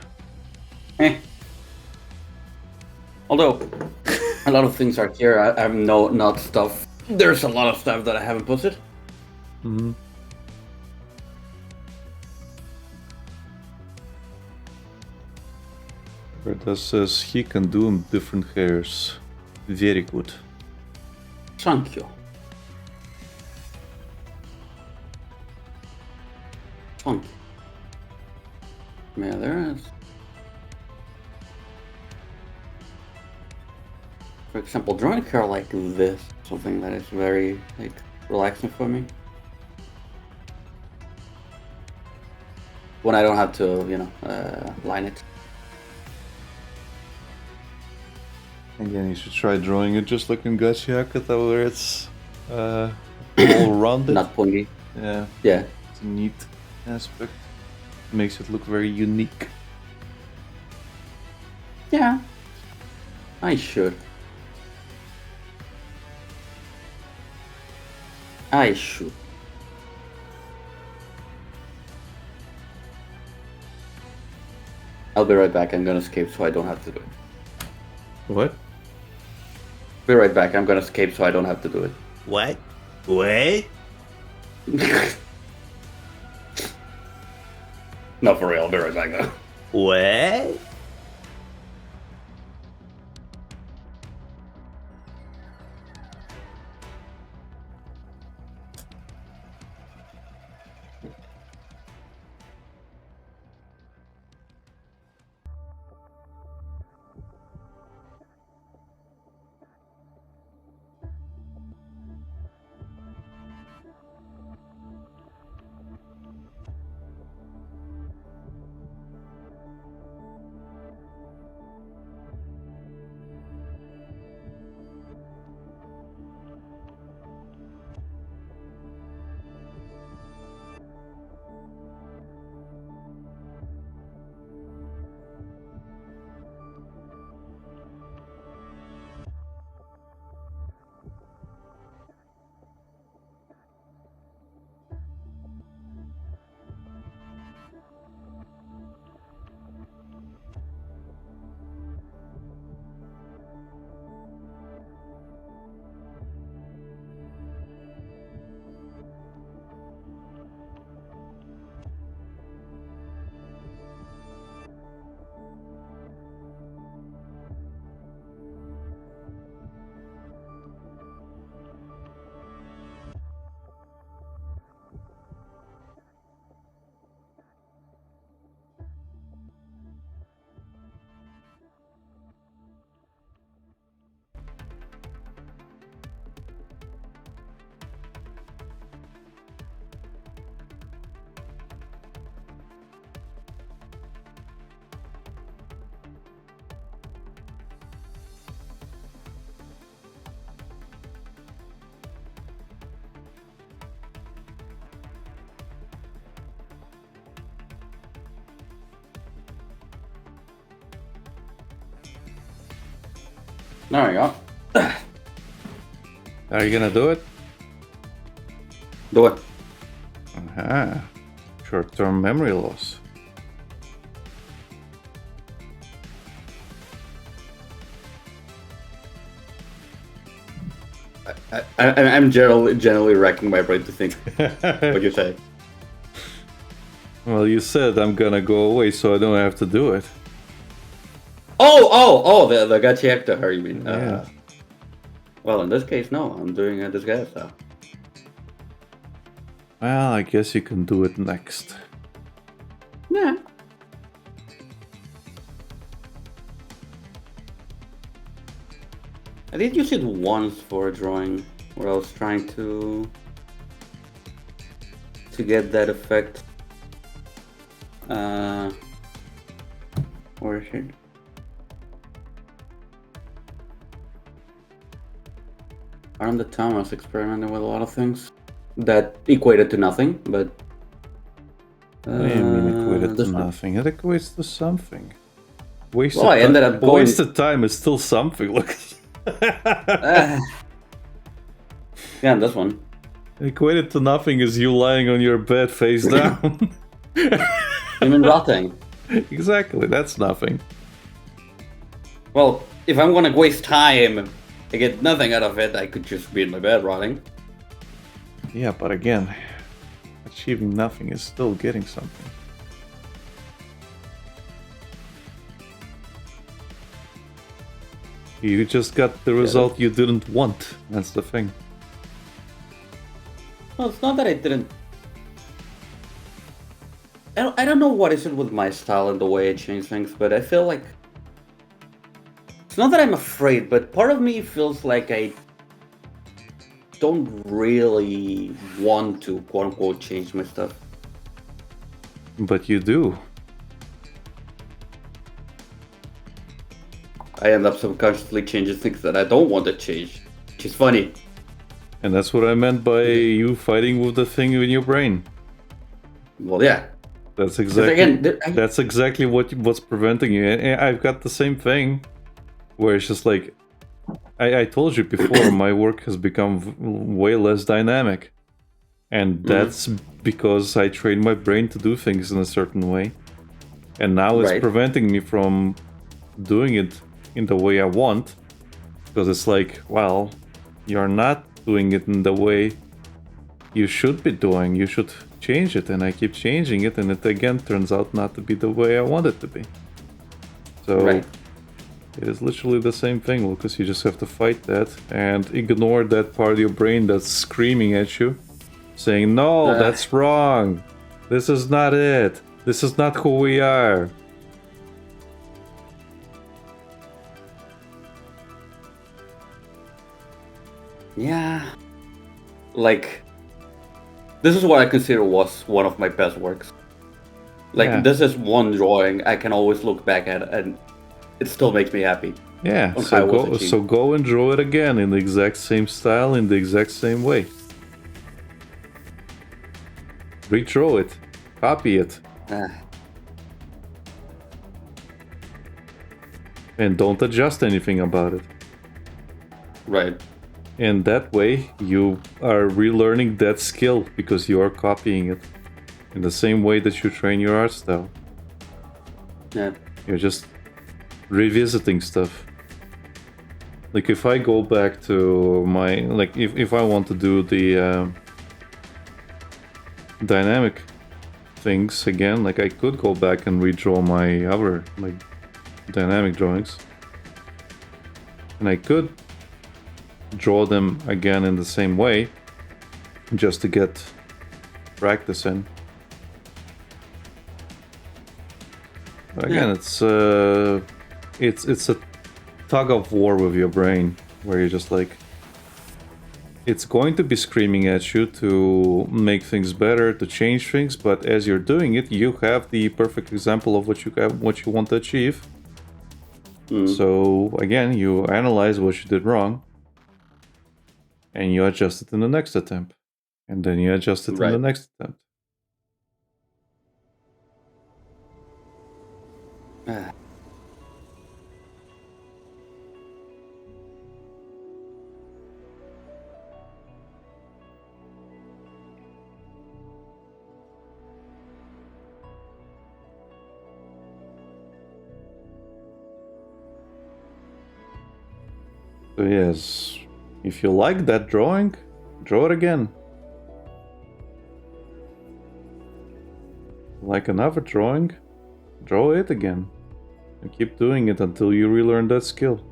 Eh. Although, a lot of things are here. I have not stuff. There's a lot of stuff that I haven't posted. Hmm. Paradas says he can do different hairs. Very good. Thank you. Thank you. Yeah, there is. For example, drawing hair like this, something that is very like relaxing for me. When I don't have to, line it. Again, you should try drawing it just like in Gacha Yakata, where it's all rounded. Not pointy. Yeah, Yeah. it's a neat aspect. Makes it look very unique. Yeah. I should. I should. I'll be right back. I'm gonna escape so I don't have to do it. What? Be right back. I'm gonna escape so I don't have to do it. What? What? No, for real. I'll be right back though. What? There we go. Are you gonna do it? Do it. Aha. Short-term memory loss. I'm generally racking my brain to think what you say. Well, you said I'm gonna go away, so I don't have to do it. Oh! The gachi actor, her, you mean? Yeah. Well, in this case, no. I'm doing a disguise now. Well, I guess you can do it next. Yeah. I did use it once for a drawing where I was trying to get that effect. Where is it? Around the time I was experimenting with a lot of things that equated to nothing, but What do you mean equated to this one. nothing? It equates to something. Wasted Well, I ended up going. wasted time is still something. Look. Yeah, this one. Equated to nothing is you lying on your bed face down. You mean rotting? Exactly, that's nothing. Well, if I'm gonna waste time to get nothing out of it, I could just be in my bed rotting. Yeah, but again, achieving nothing is still getting something. You just got the result you didn't want. That's the thing. Well, it's not that I didn't. I don't know what is it with my style and the way I change things, but I feel like it's not that I'm afraid, but part of me feels like I don't really want to quote unquote change my stuff. But you do. I end up subconsciously changing things that I don't want to change, which is funny. And that's what I meant by you fighting with the thing in your brain. Well, yeah. That's exactly Again, that's exactly what's preventing you. And I've got the same thing, where it's just like I told you before, my work has become way less dynamic, and that's because I train my brain to do things in a certain way, and now it's Right. preventing me from doing it in the way I want, because it's like, well, you're not doing it in the way you should be doing. You should change it, and I keep changing it, and it again turns out not to be the way I want it to be. So Right. it is literally the same thing, Lucas. You just have to fight that and ignore that part of your brain that's screaming at you, saying, no, that's wrong. This is not it. This is not who we are. Yeah. Like, this is what I consider was one of my best works. Like, Yeah. this is one drawing I can always look back at, and it still makes me happy. Yeah, Okay, I was achieved. so go and draw it again in the exact same style, in the exact same way. Redraw it. Copy it. Ah, And don't adjust anything about it. right. And that way, you are relearning that skill because you are copying it in the same way that you train your art style. Yeah. You're just revisiting stuff. Like if I go back to my, like if I want to do the dynamic things again, like I could go back and redraw my other like dynamic drawings, and I could draw them again in the same way just to get practice in. But again, Yeah. it's a tug of war with your brain where you're just like, it's going to be screaming at you to make things better, to change things, but as you're doing it, you have the perfect example of what you want to achieve. So again, you analyze what you did wrong, and you adjust it in the next attempt, and then you adjust it in the Right. next attempt. Ah. So yes, if you like that drawing, draw it again. Like another drawing, draw it again. And keep doing it until you relearn that skill.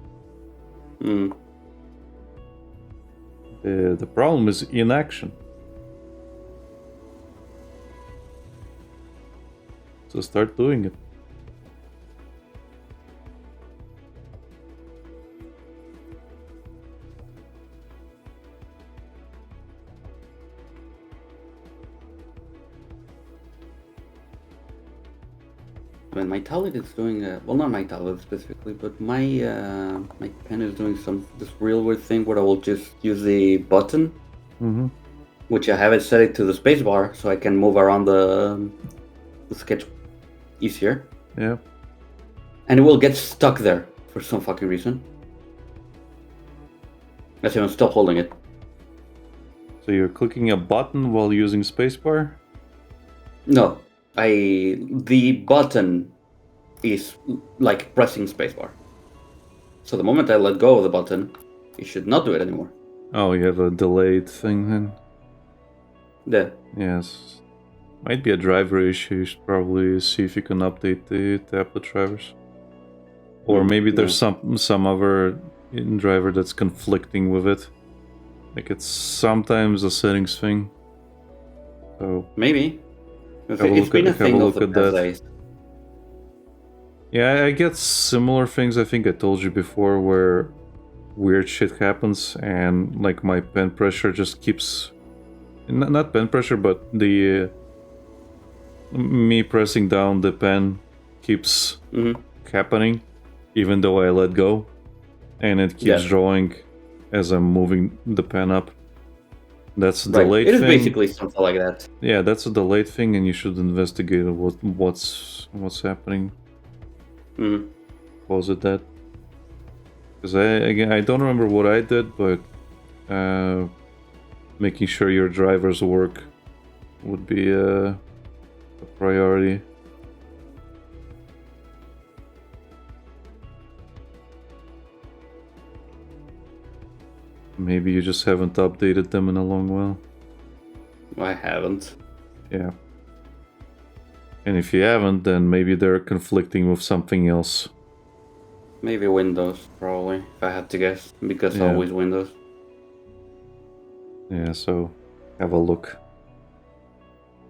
Hmm. The problem is inaction. So start doing it. When my tablet is doing well, not my tablet specifically, but my pen is doing this real weird thing where I will just use the button, Mm-hmm. which I have it set it to the spacebar, so I can move around the sketch easier, Yeah. and it will get stuck there for some fucking reason. Let's even stop holding it. So you're clicking a button while using spacebar? No, the button is like pressing spacebar. So the moment I let go of the button, it should not do it anymore. Oh, you have a delayed thing then? There. Yes. Might be a driver issue. You should probably see if you can update the tablet drivers. Or maybe there's some other driver that's conflicting with it. Like it's sometimes a settings thing. So Maybe. Have a It's look been at- a have a thing look of the at past that. days. yeah, I get similar things. I think I told you before where weird shit happens and like my pen pressure just keeps not pen pressure but the me pressing down the pen keeps Mhm. happening even though I let go, and it keeps Yeah. drawing as I'm moving the pen up. That's a Right. delayed It is thing. basically something like that. Yeah, that's a delayed thing, and you should investigate what's happening. Mhm. Was it that? Because I don't remember what I did, but making sure your drivers work would be a priority. Maybe you just haven't updated them in a long while. I haven't. Yeah. And if you haven't, then maybe they're conflicting with something else. Maybe Windows, probably, if I had to guess. Because Yeah. always Windows. Yeah, so have a look.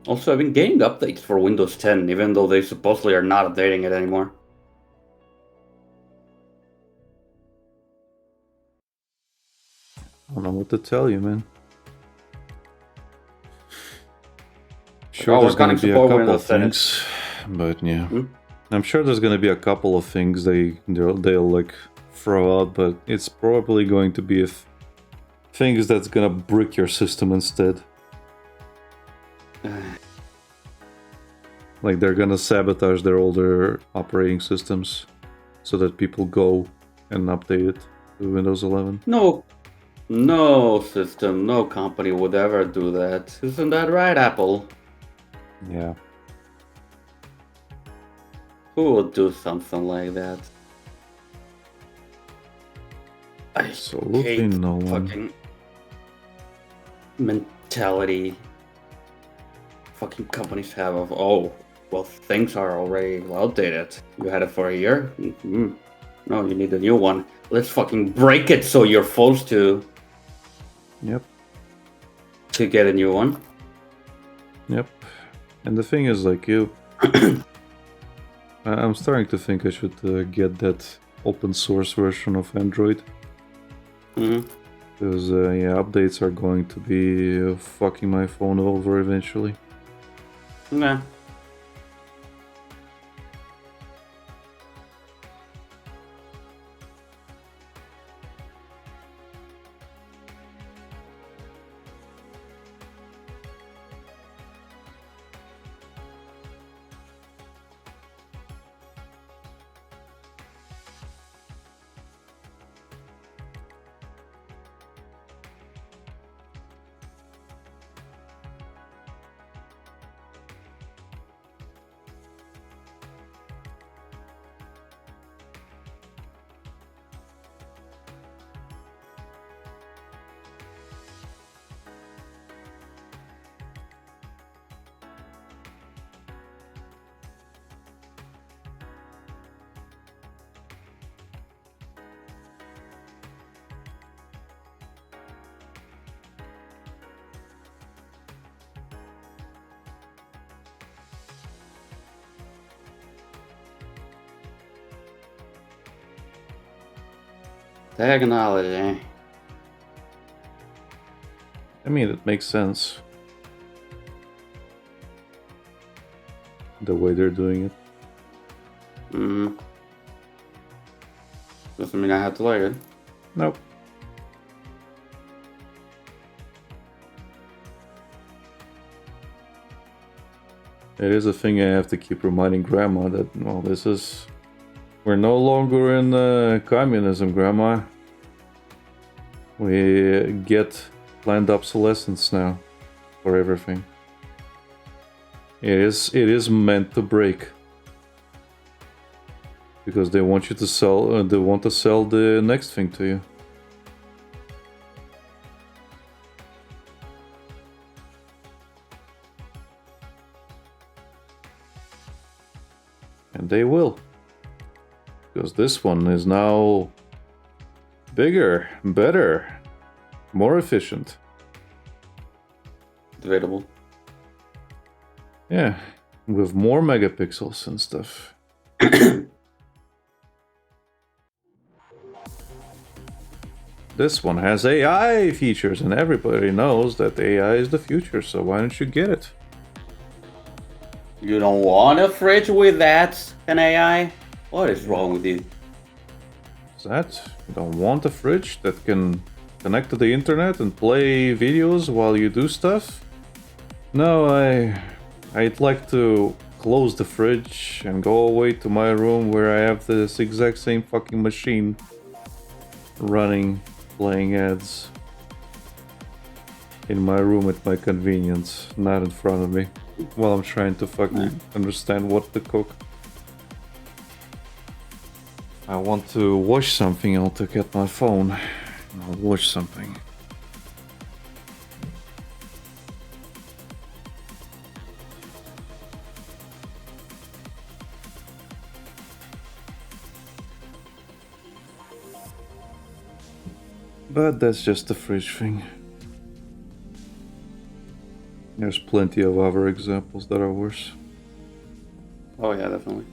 Also, I've been getting updates for Windows 10, even though they supposedly are not updating it anymore. I don't know what to tell you, man. Sure, oh, there's we're gonna cutting be a support couple Windows of 10. things, but yeah, Hmm? I'm sure there's gonna be a couple of things they'll like throw out, but it's probably going to be things that's gonna brick your system instead. Like they're gonna sabotage their older operating systems so that people go and update it to Windows 11. No system, no company would ever do that. Isn't that right, Apple? Yeah. Who would do something like that? I Absolutely hate no one. fucking mentality fucking companies have of, oh, well, things are already outdated. You had it for a year? Mm-hmm. No, you need a new one. Let's fucking break it so you're forced to Yep. get a new one. Yep. And the thing is, like, I'm starting to think I should get that open source version of Android. Hmm. Because, yeah, updates are going to be fucking my phone over eventually. Nah. Technology. I mean, it makes sense. The way they're doing it. Mm-hmm. Doesn't mean I have to like it. Nope. It is a thing I have to keep reminding Grandma that, well, this is... We're no longer in communism, Grandma. We get planned obsolescence now for everything. It is meant to break. Because they want you to sell, they want to sell the next thing to you. And they will. Because this one is now bigger, better, more efficient. Debatable. Yeah, with more megapixels and stuff. This one has AI features, and everybody knows that AI is the future, so why don't you get it? You don't want a fridge with that an AI? What is wrong with you? Is that? You don't want a fridge that can connect to the internet and play videos while you do stuff? No, I'd like to close the fridge and go away to my room where I have this exact same fucking machine running, playing ads in my room at my convenience, not in front of me, while I'm trying to fucking understand what to cook. I want to watch something, I'll take out my phone and I'll watch something. But that's just the fridge thing. There's plenty of other examples that are worse. Oh yeah, definitely.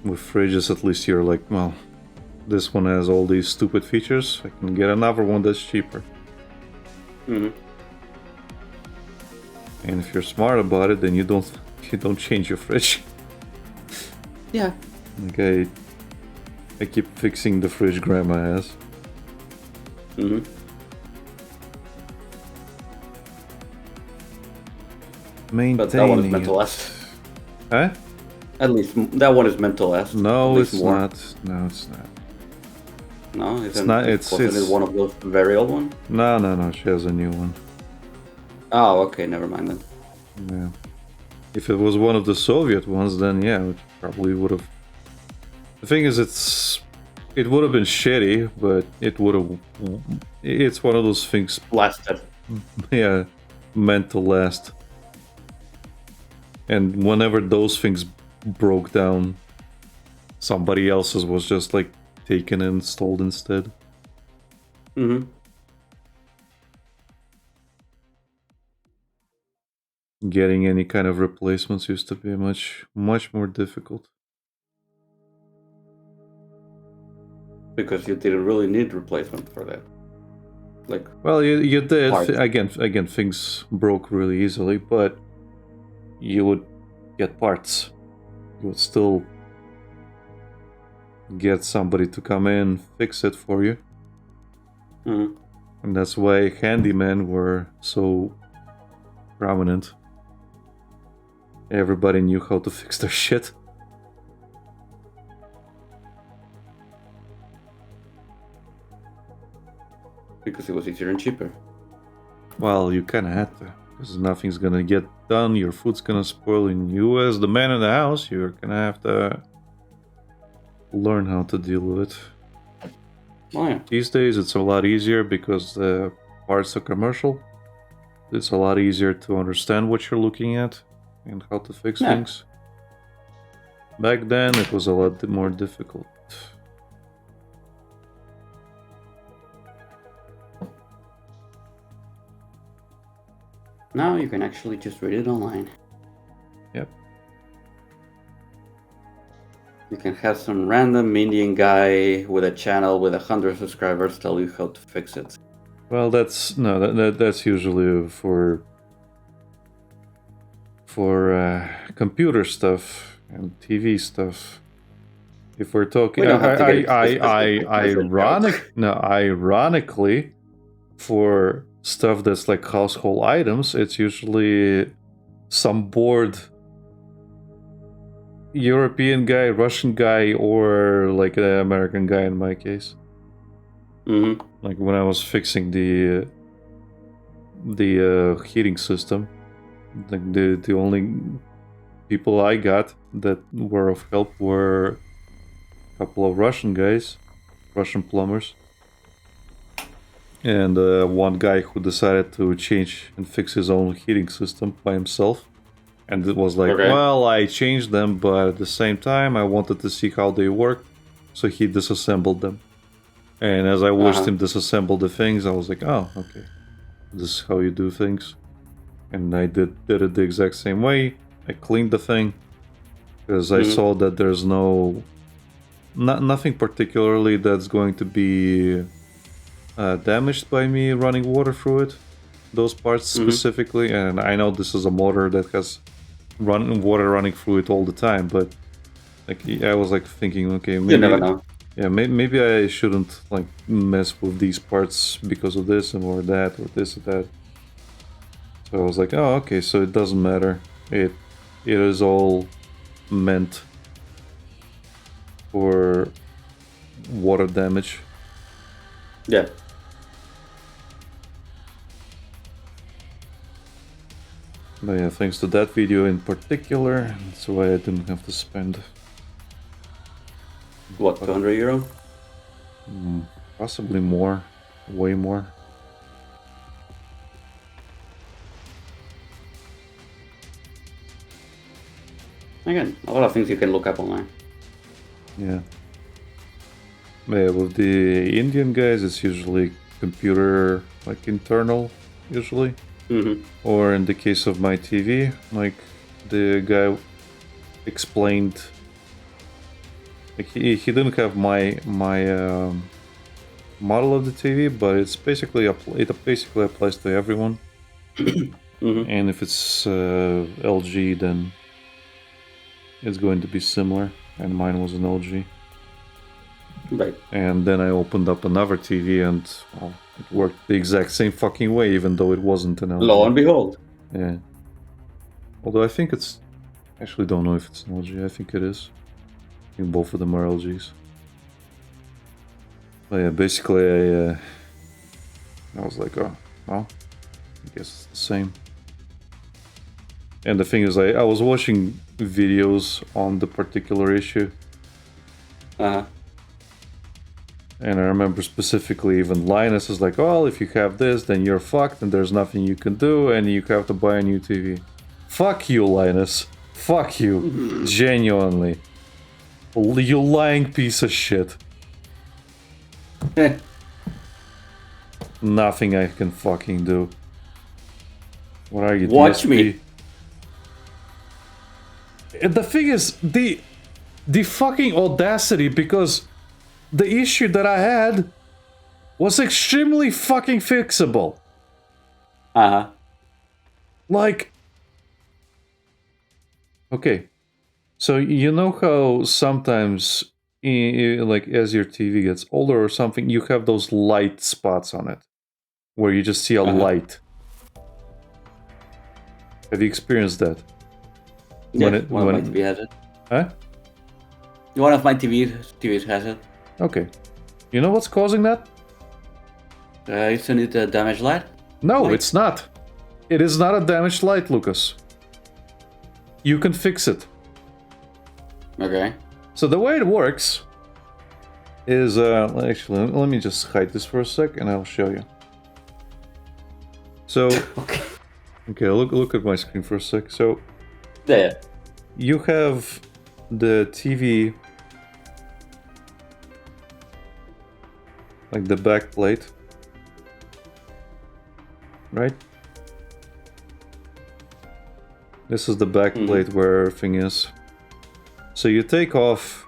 With fridges, at least you're like, well, this one has all these stupid features. I can get another one that's cheaper. Mm-hmm. And if you're smart about it, then you don't change your fridge. Yeah. Like I keep fixing the fridge Grandma has. Mm-hmm. Maintaining But that one is it. meant to last. Huh? At least that one is meant to last. No, At it's least more. not. No, it's not. No, It's not. Wasn't It's it one of those very old ones? no. She has a new one. Oh, okay, never mind then. Yeah. If it was one of the Soviet ones, then yeah, it probably would have. The thing is, it would have been shitty, but it would have. It's one of those things, Lasted. yeah, meant to last. And whenever those things broke down, somebody else's was just like taken and installed instead. Mm-hmm. Getting any kind of replacements used to be much more difficult. Because you didn't really need replacement for that. Like, Well, you did. Parts. Again, things broke really easily, but you would get parts. You would still get somebody to come in, fix it for you. mm-hmm. And that's why handymen were so prominent. Everybody knew how to fix their shit. Because it was easier and cheaper. Well, you kinda had to, because nothing's gonna get done, your food's gonna spoil, and you as the man in the house, you're gonna have to learn how to deal with it. Oh yeah. These days it's a lot easier because the parts are commercial. It's a lot easier to understand what you're looking at and how to fix Yeah. things. Back then it was a lot more difficult. Now you can actually just read it online. Yep. You can have some random Indian guy with a channel with 100 subscribers tell you how to fix it. Well, that's usually for computer stuff and TV stuff. If we're talking, We don't have to get specific. ironically, for stuff that's like household items, it's usually some bored European guy, Russian guy, or like an American guy in my case. Mm-hmm. Like when I was fixing the heating system, like the only people I got that were of help were a couple of Russian guys, Russian plumbers, and one guy who decided to change and fix his own heating system by himself. And it was like, Okay. well, I changed them, but at the same time, I wanted to see how they work, so he disassembled them. And as I watched him disassemble the things, I was like, oh, okay, this is how you do things. And I did it the exact same way. I cleaned the thing because I saw that there's nothing particularly that's going to be damaged by me running water through it. Those parts specifically, and I know this is a motor that has water running through it all the time, but like I was like thinking, okay, maybe, You never know. yeah, maybe I shouldn't like mess with these parts because of this or that or this or that. So I was like, oh, okay, so it doesn't matter. It is all meant for water damage. Yeah. But yeah, thanks to that video in particular, that's why I didn't have to spend What, 200 euro? possibly more, way more. Again, a lot of things you can look up online. Yeah. Yeah, with the Indian guys, it's usually computer, like internal, usually. Mm-hmm. Or in the case of my TV, like the guy explained, like he didn't have my model of the TV, but it's basically it basically applies to everyone. And if it's LG, then it's going to be similar. And mine was an LG. Right. And then I opened up another TV, and well, it worked the exact same fucking way, even though it wasn't an LG. Lo and behold. Yeah. Although I think it's... Actually don't know if it's an LG. I think it is. I think both of them are LGs. But yeah, basically I was like, oh, well, I guess it's the same. And the thing is, I was watching videos on the particular issue. Uh-huh. And I remember specifically even Linus is like, well, if you have this, then you're fucked and there's nothing you can do and you have to buy a new TV. Fuck you, Linus. Fuck you. Genuinely. You lying piece of shit. Nothing I can fucking do. What are you, Watch DSP? me. The thing is, the fucking audacity, because the issue that I had was extremely fucking fixable. Uh-huh. Like, okay, so you know how sometimes, like as your TV gets older or something, you have those light spots on it, where you just see a light. Have you experienced that? Yeah, one of my TV has it. Huh? One of my TVs has it. Okay. You know what's causing that? Isn't it a damaged light? No, Light? it's not. It is not a damaged light, Lucas. You can fix it. Okay. So the way it works is, actually, let me just hide this for a sec and I'll show you. So, okay, look at my screen for a sec. So, There. you have the TV, like the back plate, right? This is the back plate where everything is. So you take off.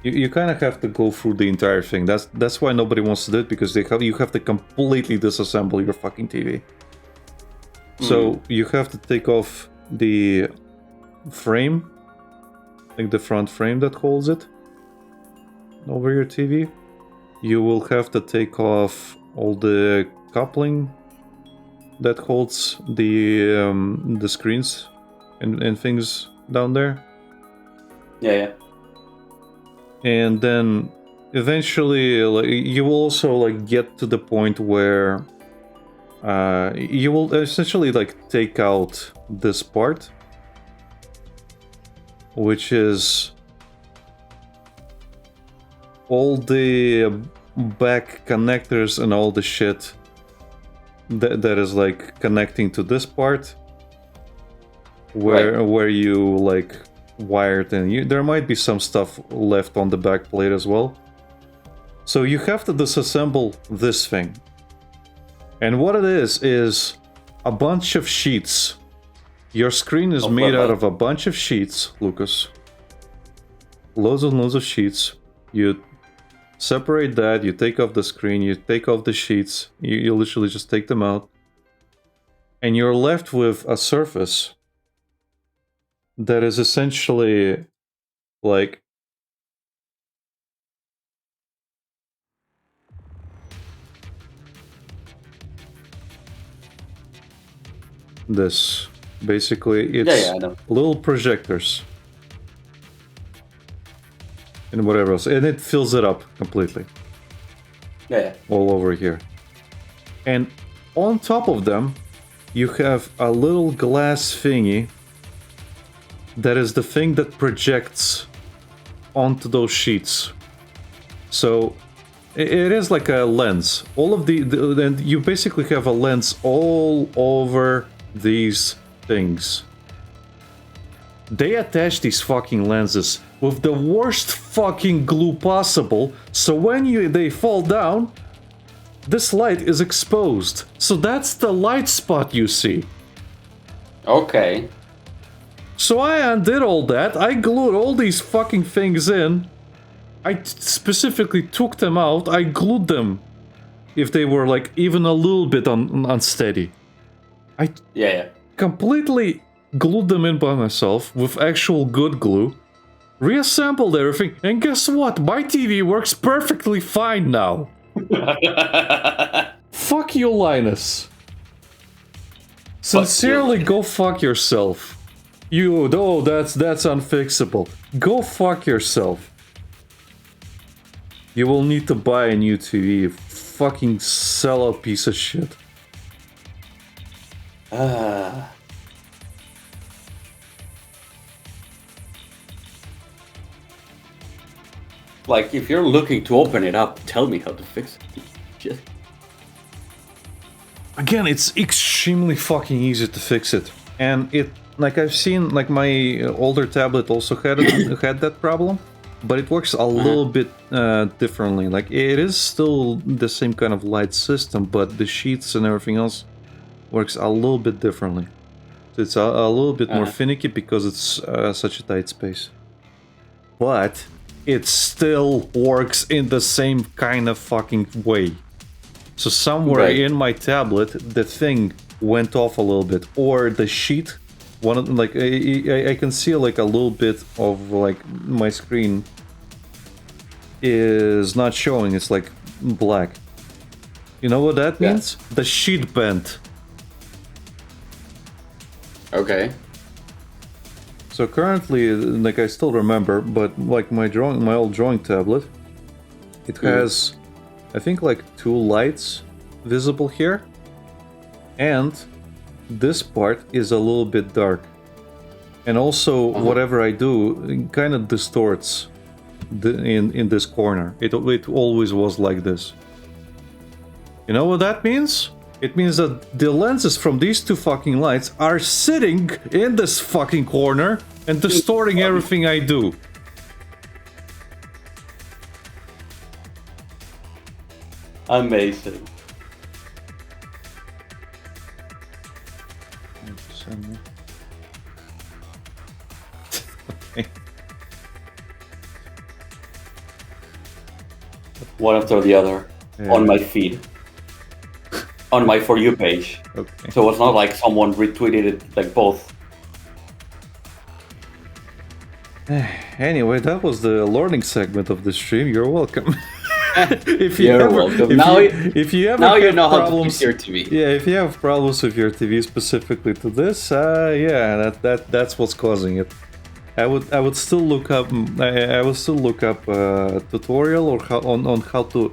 You kind of have to go through the entire thing. That's why nobody wants to do it, because you have to completely disassemble your fucking TV. So you have to take off the frame, like the front frame that holds it over your TV. You will have to take off all the coupling that holds the screens and things down there. Yeah. And then eventually, like, you will also like get to the point where you will essentially like take out this part, which is all the back connectors and all the shit that is like connecting to this part, where you like wired in. There might be some stuff left on the back plate as well. So you have to disassemble this thing. And what it is a bunch of sheets. Your screen is made out of a bunch of sheets, Lucas. Loads and loads of sheets. You separate that, you take off the screen, you take off the sheets, you literally just take them out. And you're left with a surface that is essentially like this. Basically, it's I know. little projectors and whatever else, and it fills it up completely. Yeah. All over here. And on top of them, you have a little glass thingy that is the thing that projects onto those sheets. So it is like a lens. All of and you basically have a lens all over these things. They attach these fucking lenses with the worst fucking glue possible, so when they fall down, this light is exposed. So that's the light spot you see. Okay. So I undid all that, I glued all these fucking things in, I specifically took them out, I glued them if they were like even a little bit unsteady. Yeah. Completely glued them in by myself with actual good glue, reassembled everything, and guess what? My TV works perfectly fine now. Fuck you, Linus. Sincerely, go fuck yourself. That's unfixable. Go fuck yourself. You will need to buy a new TV, you fucking sellout piece of shit. Like, if you're looking to open it up, tell me how to fix it. Just... Again, it's extremely fucking easy to fix it. And it, like I've seen, like my older tablet also had that problem, but it works a little bit differently. Like, it is still the same kind of light system, but the sheets and everything else works a little bit differently. So it's a little bit more finicky because it's such a tight space. But it still works in the same kind of fucking way. So somewhere in my tablet, the thing went off a little bit, or the sheet, I can see like a little bit of like my screen is not showing. It's like black. You know what that means? The sheet bent. Okay. So currently, like I still remember, but like my old drawing tablet, it has, I think, like 2 lights visible here, and this part is a little bit dark. And also, whatever I do, it kind of distorts in this corner. It always was like this. You know what that means? It means that the lenses from these 2 fucking lights are sitting in this fucking corner and distorting everything I do. Amazing. Okay. One after the other Yeah. on my feed, on my For You page. Okay. So it's not like someone retweeted it, like both. Anyway, that was the learning segment of the stream. You're welcome. if You're welcome. If you ever Now you have know how to problems, fix your TV. yeah, if you have problems with your TV specifically to this, yeah, that's what's causing it. I would still look up I would still look up a tutorial or on how to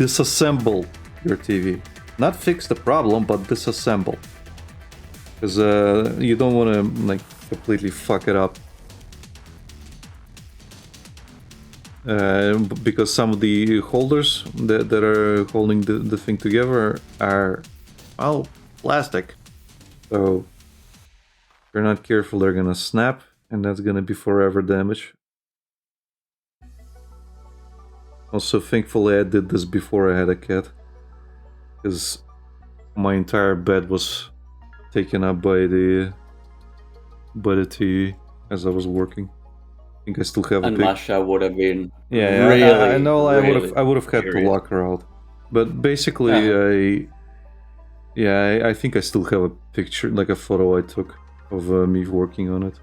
disassemble your TV. Not fix the problem, but disassemble. Because you don't want to like completely fuck it up. Because some of the holders that are holding the thing together are, well, plastic. So if you're not careful, they're gonna snap, and that's gonna be forever damage. Also, thankfully, I did this before I had a cat, because my entire bed was taken up by the TV as I was working. I think I still have And a pic. Masha would have been Yeah, really, I know. really I would have had to curious. lock her out, but basically, I think I still have a picture, like a photo I took of me working on it,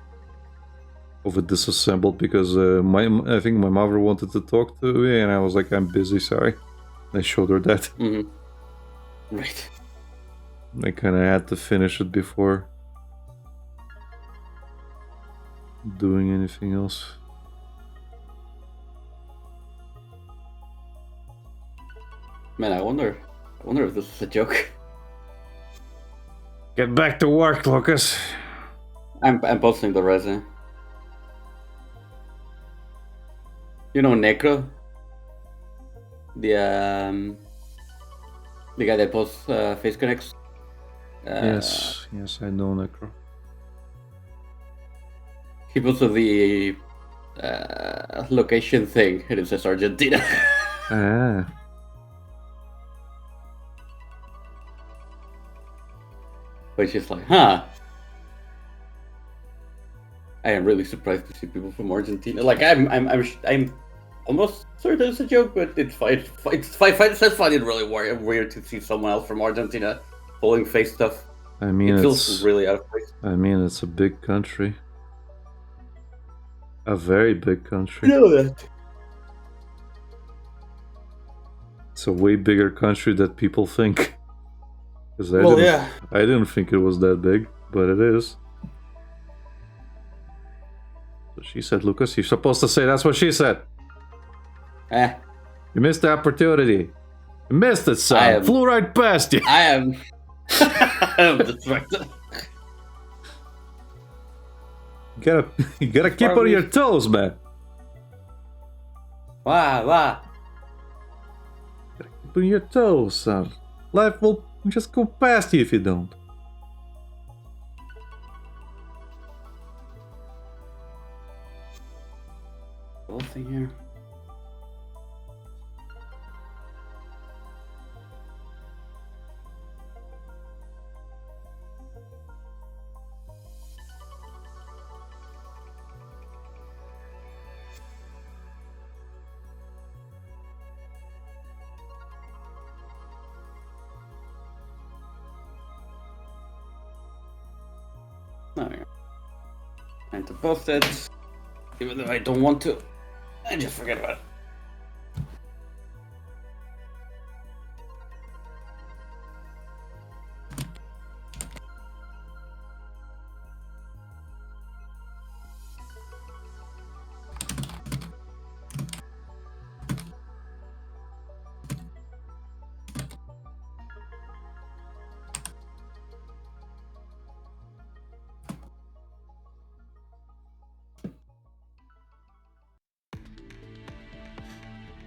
of it disassembled, because I think my mother wanted to talk to me, and I was like, I'm busy, sorry. I showed her that. Mm-hmm. Right. I kind of had to finish it before doing anything else. Man, I wonder if this is a joke. Get back to work, Lucas. I'm posting the resin. You know Necro? The guy that posts face connects? Yes, I know Necro. He posted the location thing, and it says Argentina. Ah. Which is like, huh? I am really surprised to see people from Argentina. Like, I'm almost certain it's a joke, but it's fine. I find it really weird to see someone else from Argentina pulling face stuff. I mean, It feels really out of place. I mean, it's a big country. A very big country. I know that. It's a way bigger country than people think. 'Cause Yeah. I didn't think it was that big, but it is. So she said, Lucas, you're supposed to say that's what she said. You missed the opportunity. You missed it, son. Flew right past you. I am. I am distracted. You gotta keep on your toes, man. Wow. Keep on your toes, son. Life will just go past you if you don't. Whole thing here. And to post it, even though I don't want to, I just forget about it.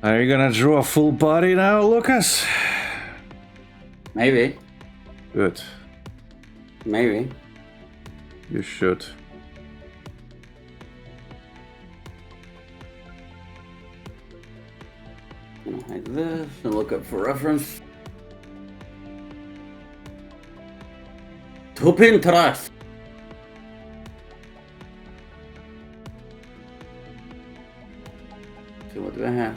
Are you gonna draw a full body now, Lucas? Maybe. Good. Maybe. You should. I'm gonna hide this and look up for reference. To Pinterest. Uh-huh.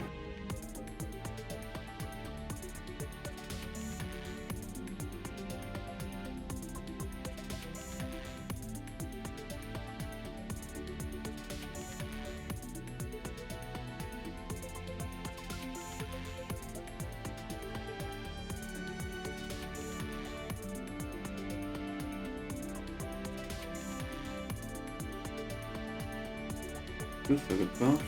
This is a good boss.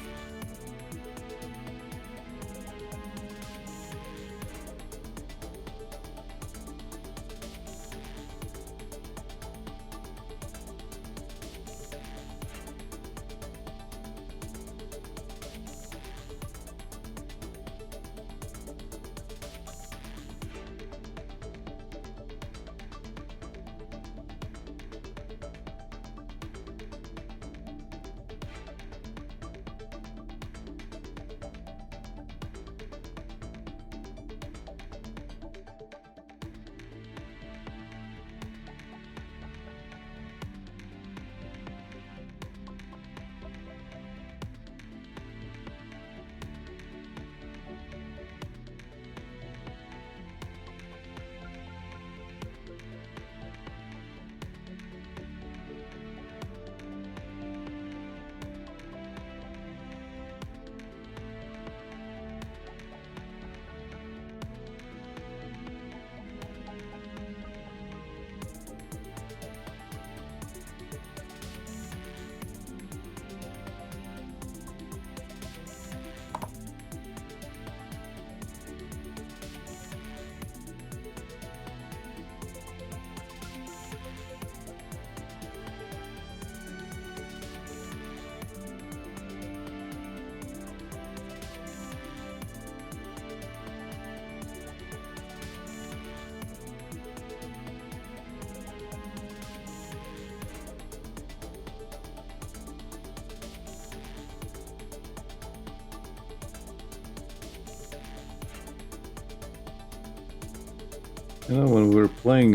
You know, when we were playing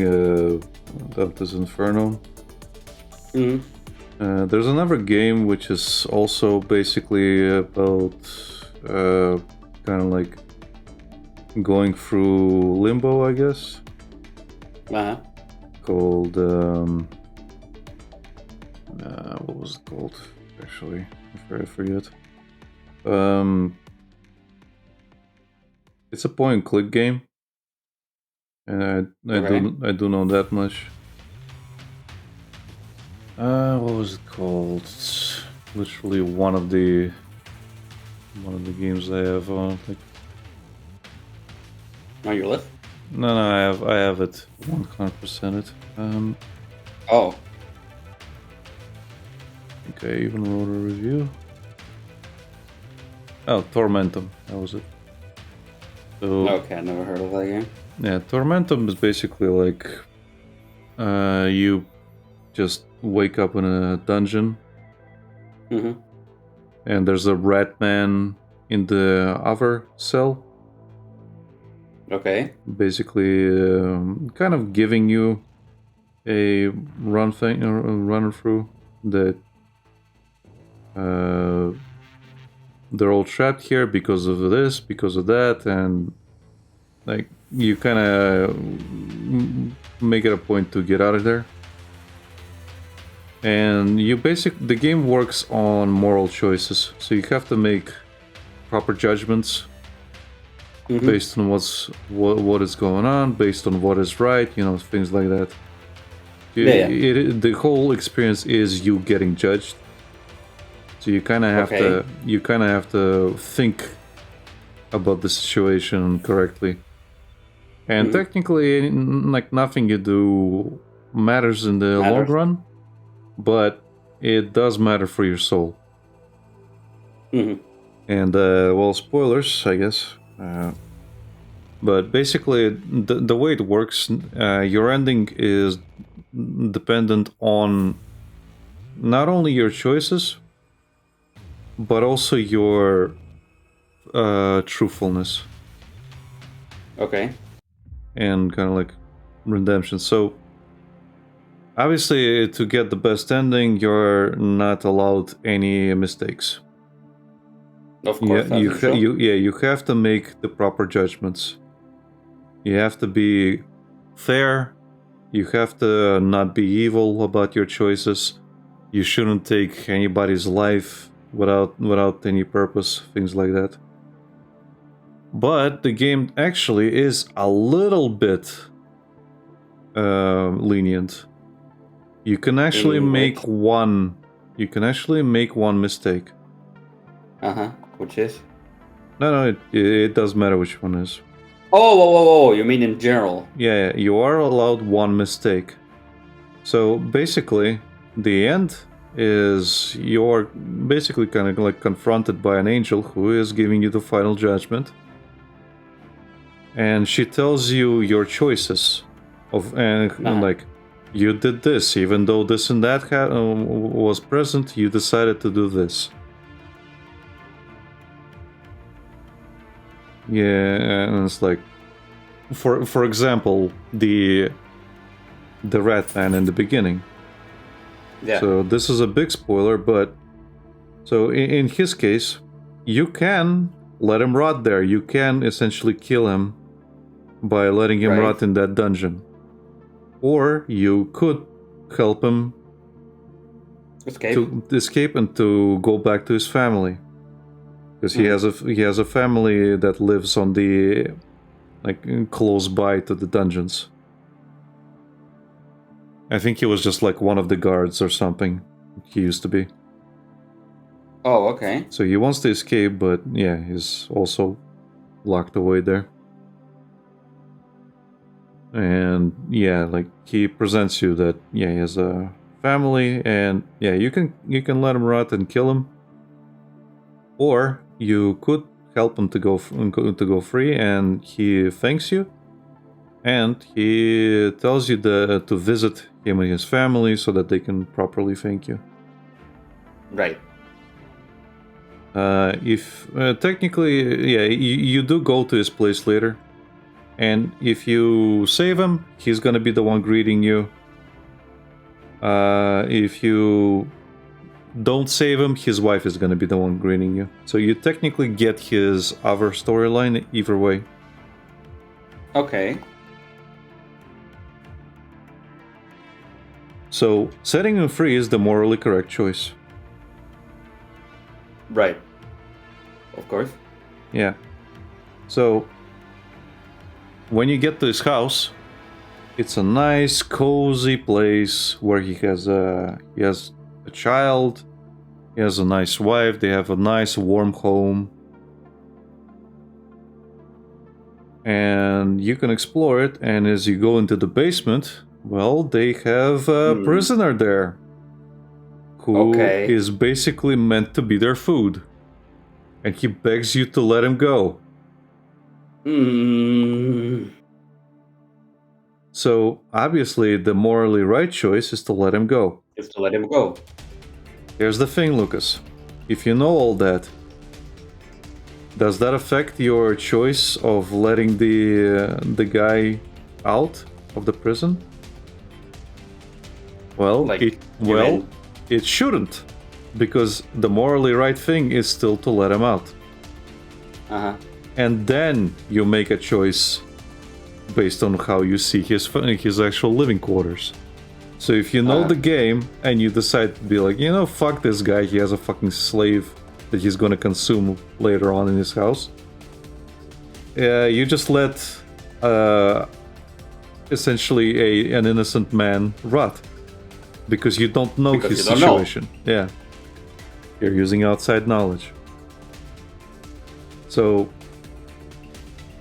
Dante's Inferno, Mm-hmm. there's another game which is also basically about kind of like going through limbo, I guess, Uh-huh. called what was it called? Actually, I forget. It's a point-and-click game, and I do know that much. What was it called? It's literally one of the games I have on. Like, On your list? no, I have it 100%. It. Oh. Okay, I even wrote a review. Oh, Tormentum. That was it. So Okay, I never heard of that game. yeah, Tormentum is basically like you just wake up in a dungeon, Mm-hmm. and there's a rat man in the other cell, Okay. basically kind of giving you a run through that they're all trapped here because of this, because of that, and like you kind of make it a point to get out of there. And the game works on moral choices, so you have to make proper judgments Mm-hmm. based on what is going on, based on what is right, things like that. Yeah. The whole experience is you getting judged, so you kind of have to think about the situation correctly. And Mhm. technically, like nothing you do matters in the long run, but it does matter for your soul. Mm-hmm. And well, spoilers, I guess. But basically, the way it works, your ending is dependent on not only your choices, but also your truthfulness Okay. and kind of like redemption. So obviously, to get the best ending, you're not allowed any mistakes. Of course, Yeah, you have to make the proper judgments. You have to be fair. You have to not be evil about your choices. You shouldn't take anybody's life without any purpose, things like that. But the game actually is a little bit lenient. You can actually make one. You can actually make one mistake. Which is? No, it doesn't matter which one is. Oh, whoa! You mean in general? Yeah, you are allowed one mistake. So basically, the end is you're basically kind of like confronted by an angel who is giving you the final judgment. And she tells you your choices like you did this, even though this and that was present, you decided to do this. Yeah, and it's like, for example, the rat man in the beginning. Yeah. So this is a big spoiler, but so in his case, you can let him rot there. You can essentially kill him by letting him rot in that dungeon. Or you could help him to escape and to go back to his family. Because he has a family that lives on the close by to the dungeons. I think he was just like one of the guards or something. He used to be. Oh, okay. So he wants to escape, but yeah, he's also locked away there. And yeah, like he presents you that he has a family, and yeah, you can let him rot and kill him, or you could help him to go free, and he thanks you, and he tells you to visit him and his family so that they can properly thank you. Right. If technically, yeah, you do go to his place later. And if you save him, he's gonna be the one greeting you. If you don't save him, his wife is gonna be the one greeting you. So you technically get his other storyline either way. Okay. So setting him free is the morally correct choice. Right. Of course. Yeah. So when you get to his house, it's a nice, cozy place where he has a child, he has a nice wife, they have a nice, warm home. And you can explore it, and as you go into the basement, well, they have a prisoner there who is basically meant to be their food. And he begs you to let him go. So, obviously, the morally right choice is to let him go. Here's the thing, Lucas. If you know all that, does that affect your choice of letting the guy out of the prison? Well, it shouldn't, because the morally right thing is still to let him out. And then you make a choice based on how you see his actual living quarters. So if you know the game and you decide to be like, fuck this guy, he has a fucking slave that he's gonna consume later on in his house. You just let essentially an innocent man rot. Because you don't know his situation. Yeah. You're using outside knowledge. So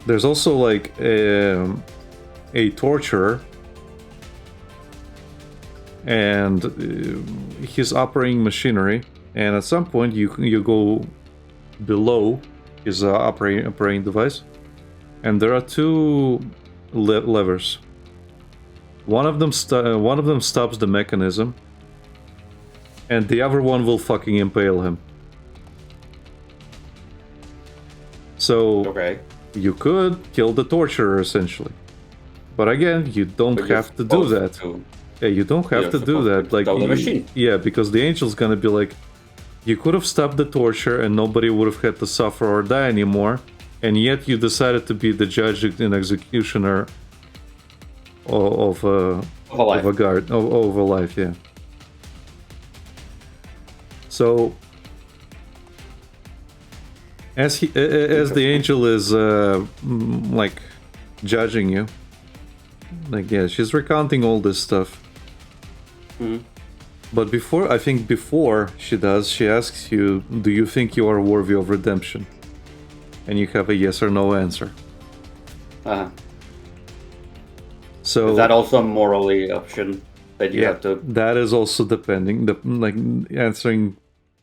there's also like a torturer, and he's operating machinery, and at some point you go below his operating device, and there are two levers. One of them stops the mechanism, and the other one will fucking impale him. So you could kill the torturer essentially, but again, you don't have to do that. Yeah, you don't have to do that. Like, the machine. Yeah, because the angel's gonna be like, You could have stopped the torture and nobody would have had to suffer or die anymore, and yet you decided to be the judge and executioner of a guard of a life, yeah. So as the angel is like judging you, like, yeah, she's recounting all this stuff. But before she does, she asks you, do you think you are worthy of redemption? And you have a yes or no answer. Uh-huh. So Is that also a morally option that you have to... That is also depending. Like, answering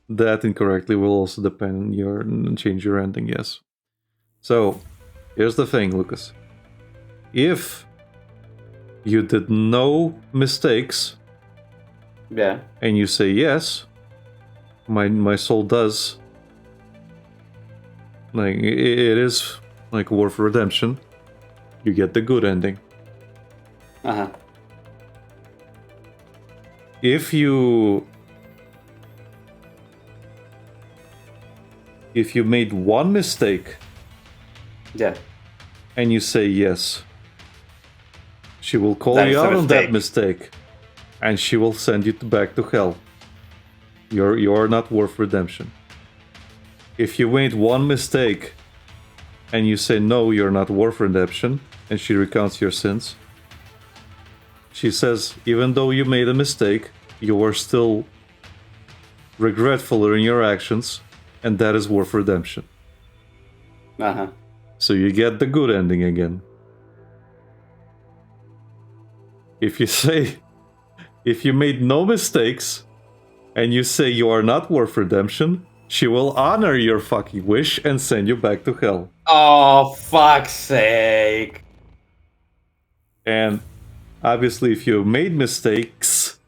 that incorrectly will also depend on change your ending, yes. So, here's the thing, Lucas. If you did no mistakes, Yeah. and you say yes, my soul does, like, it is like worth redemption, you get the good ending. Uh-huh. If you made one mistake, Yeah. and you say yes, she will call That you is a out on that mistake. mistake, and she will send you back to hell. You're not worth redemption. If you made one mistake, and you say no, you're not worth redemption, and she recounts your sins, she says, even though you made a mistake, you are still regretful in your actions, and that is worth redemption. Uh-huh. So you get the good ending again. If you made no mistakes, and you say you are not worth redemption, she will honor your fucking wish and send you back to hell. Oh, fuck's sake. And obviously, if you made mistakes,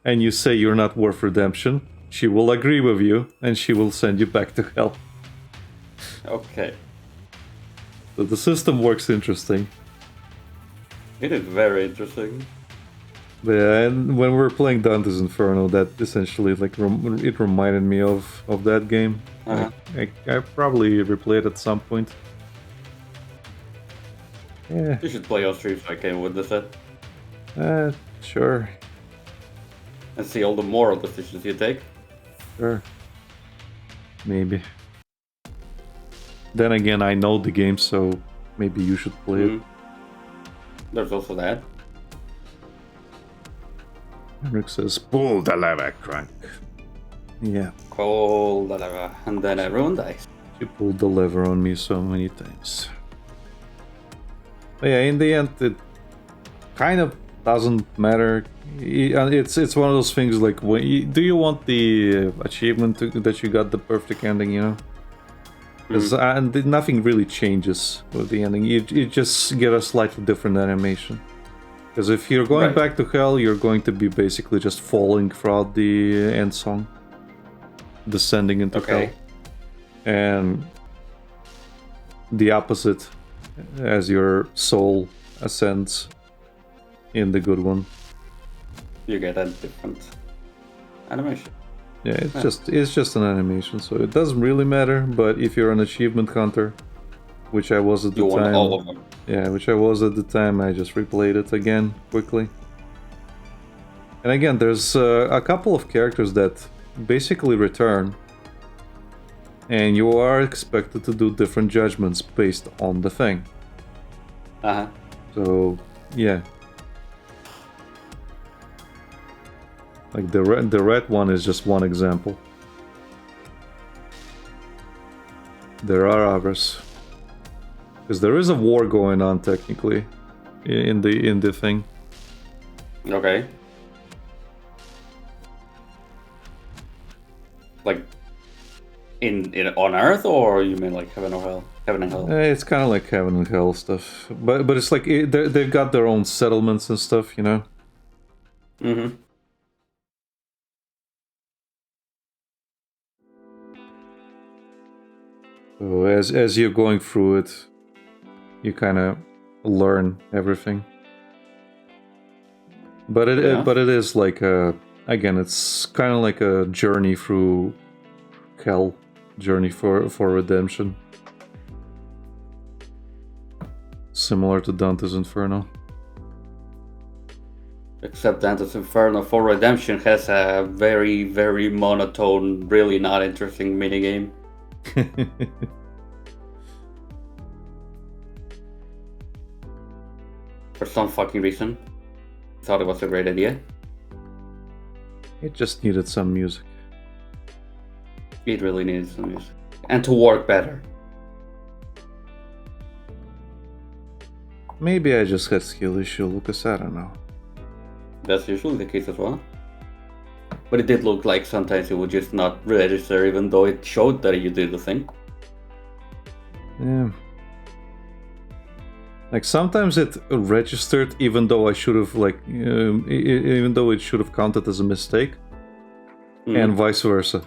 and you say you're not worth redemption, she will agree with you, and she will send you back to hell. Okay. So the system works interesting. It is very interesting. Yeah, and when we were playing Dante's Inferno, that essentially like it reminded me of that game. Uh-huh. I probably replayed at some point. Yeah, You should play your Street Fighter with this set sure, and see all the moral decisions you take. sure, maybe. Then again, I know the game, so maybe you should play it. There's also that. Henrik says, Pull the lever, Crank. yeah, Call the lever, and then everyone dies. you pulled the lever on me so many times. But yeah, in the end, it kind of doesn't matter. It's one of those things like, do you want the achievement that you got the perfect ending, you know? 'Cause, and nothing really changes with the ending. You just get a slightly different animation. Because if you're going Right. back to hell, you're going to be basically just falling throughout the end song, descending into hell. And the opposite, as your soul ascends in the good one. You get a different animation. Yeah, it's just an animation, so it doesn't really matter. But if you're an achievement hunter, which I was at the You want time, all of them. yeah, which I was at the time, I just replayed it again quickly. And again, there's a couple of characters that basically return, and you are expected to do different judgments based on the thing. Uh-huh. So yeah, like the red one is just one example. There are others, because there is a war going on technically in the thing. Okay. Like in on Earth, or you mean like heaven or hell? Heaven and hell. It's kind of like heaven and hell stuff, but it's like they've got their own settlements and stuff, you know. Mm-hmm. So as you're going through it, you kind of learn everything. But it is like again, it's kind of like a journey through hell journey for redemption. Similar to Dante's Inferno. Except Dante's Inferno for Redemption has a very, very monotone, really not interesting minigame. For some fucking reason. Thought it was a great idea. It just needed some music. It really needed some music. And to work better. Maybe I just had skill issue, Lucas, I don't know. That's usually the case as well. But it did look like sometimes it would just not register even though it showed that you did the thing. Yeah. Like sometimes it registered even though I should have even though it should have counted as a mistake. And vice versa.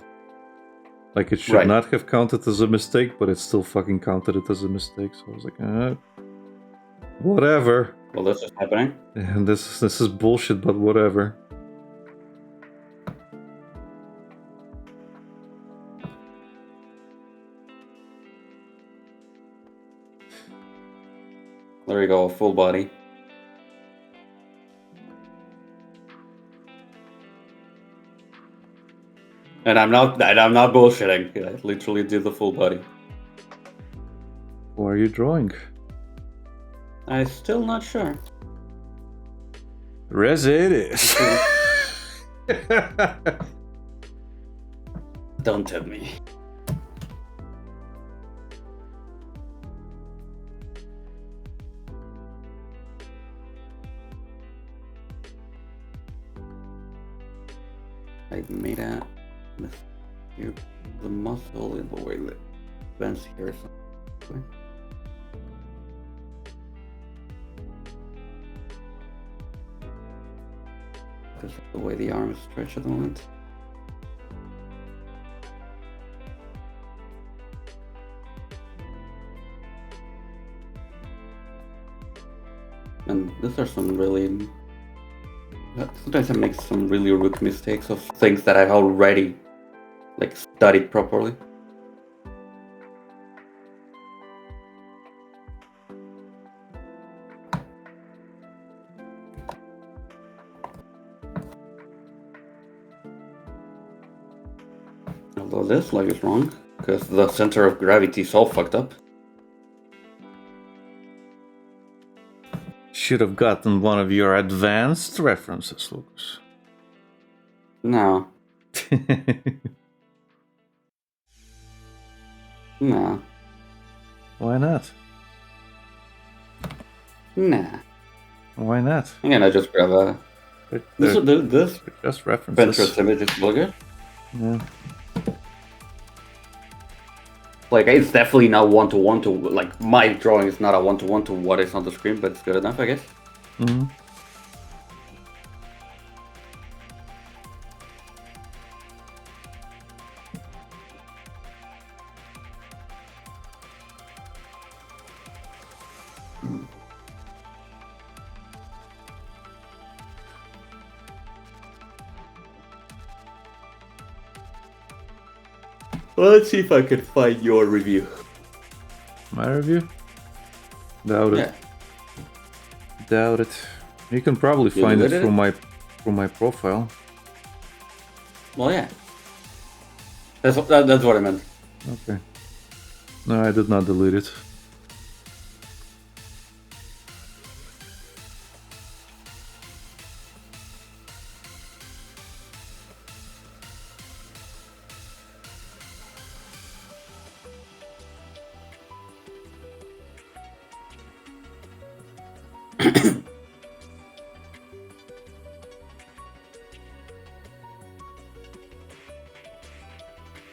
Like it should not have counted as a mistake, but it still fucking counted it as a mistake. So I was like, whatever. Well, this is happening. And this is bullshit, but whatever. There you go, full body. And I'm not bullshitting. I literally did the full body. What are you drawing? I'm still not sure. Reza it is. Don't tell me. I made a the muscle in the way that bends here. Something. Because of the way the arm is stretched at the moment. And these are some really... Sometimes I make some really root mistakes of things that I've already studied properly. Although this leg is wrong, because the center of gravity is all fucked up. Should have gotten one of your advanced references, Lucas. No. No. Why not? Nah. Why not? Again, I just grab a... This just references. Pinterest image is bigger. Yeah. Like, it's definitely not one-to-one to... Like, my drawing is not a one-to-one to what is on the screen, but it's good enough, I guess. Mm-hmm. Let's see if I can find your review. My review? Doubt it. Yeah. Doubt it. You can probably find it through my profile. Well, yeah. That's what I meant. Okay. No, I did not delete it.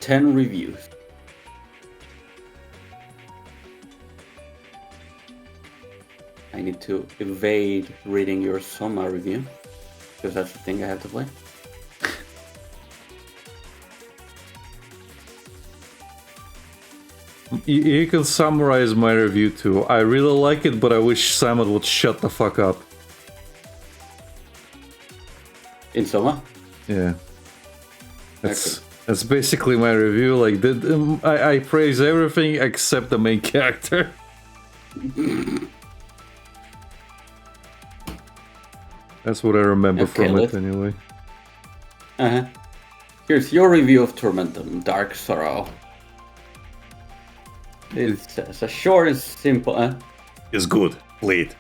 Ten reviews. I need to evade reading your Soma review, because that's the thing I have to play. You can summarize my review too. I really like it, but I wish Simon would shut the fuck up. In Soma? Yeah. It's That's basically my review. Like, I praise everything except the main character. That's what I remember Okay, from it let's- anyway. Uh-huh. Here's your review of Tormentum, Dark Sorrow. It's a short and simple. It's good. Play it.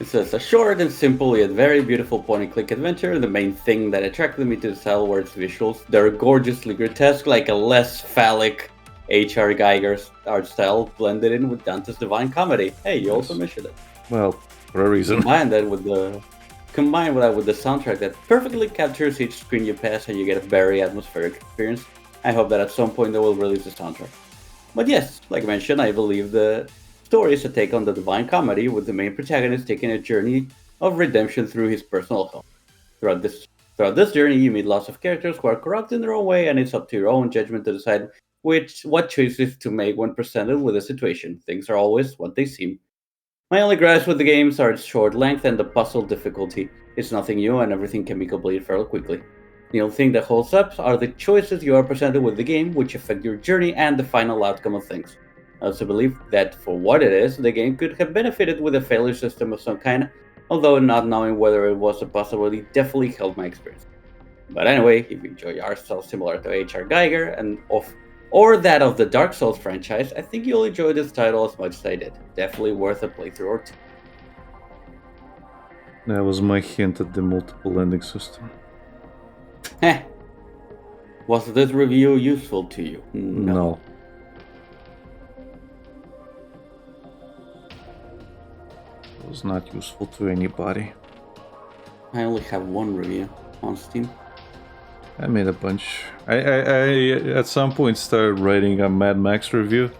It says a short and simple yet very beautiful point-and-click adventure. The main thing that attracted me to the style were its visuals. They're gorgeously grotesque, like a less phallic H.R. Geiger's art style blended in with Dante's Divine Comedy. Hey, you also mentioned it. Well, for a reason. Combine that with the soundtrack that perfectly captures each screen you pass, and you get a very atmospheric experience. I hope that at some point they will release the soundtrack. But yes, like mentioned, I believe the story is a take on the Divine Comedy, with the main protagonist taking a journey of redemption through his personal hell. Throughout this journey, you meet lots of characters who are corrupt in their own way, and it's up to your own judgment to decide what choices to make when presented with a situation. Things are always what they seem. My only gripes with the games are its short length and the puzzle difficulty. It's nothing new, and everything can be completed fairly quickly. The only thing that holds up are the choices you are presented with the game, which affect your journey and the final outcome of things. I also believe that, for what it is, the game could have benefited with a failure system of some kind, although not knowing whether it was a possibility definitely helped my experience. But anyway, if you enjoy art style similar to H.R. Geiger or that of the Dark Souls franchise, I think you'll enjoy this title as much as I did. Definitely worth a playthrough or two. That was my hint at the multiple ending system. Heh. Was this review useful to you? No. It was not useful to anybody. I only have one review on Steam. I made a bunch. I at some point started writing a Mad Max review,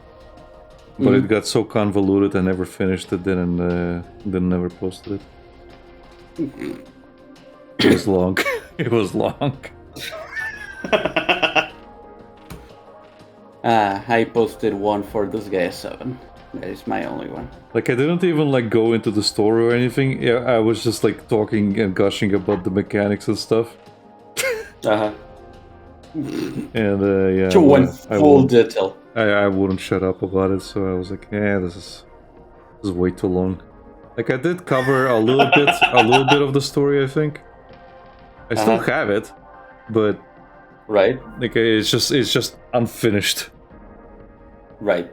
but it got so convoluted I never finished it. Then never posted it. It was long. It was long. I posted one for Disgaea 7. That is my only one. Like, I didn't even like go into the story or anything. Yeah, I was just like talking and gushing about the mechanics and stuff. Uh-huh. And yeah, To one full detail. I wouldn't shut up about it, so I was like, yeah, this is way too long. Like, I did cover a little bit of the story, I think. I still have it, but Right. like it's just unfinished. Right.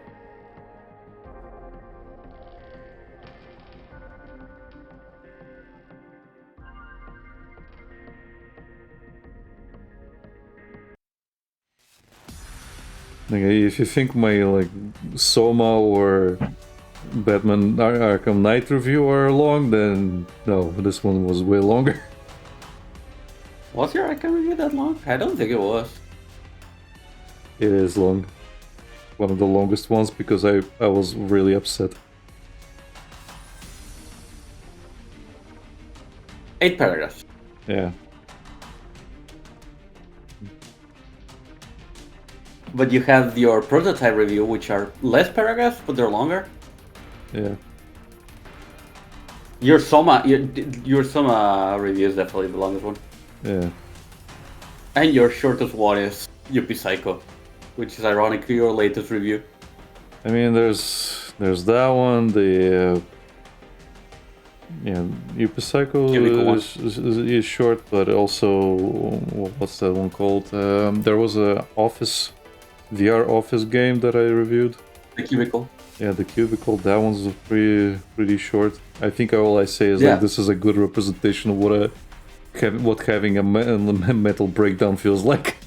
Like, if you think my like Soma or Batman Arkham Knight review are long, then no, this one was way longer. Was your Arkham review that long? I don't think it was. It is long. One of the longest ones because I was really upset. 8 paragraphs. Yeah. But you have your prototype review, which are less paragraphs, but they're longer. Yeah. Your Soma review is definitely the longest one. Yeah. And your shortest one is Yuppie Psycho, which is ironically your latest review. I mean, there's that one. The Yuppie Psycho is short, but also what's that one called? There was a VR Office game that I reviewed. The Cubicle. Yeah, the Cubicle. That one's pretty short. I think all I say is like this is a good representation of what having a metal breakdown feels like.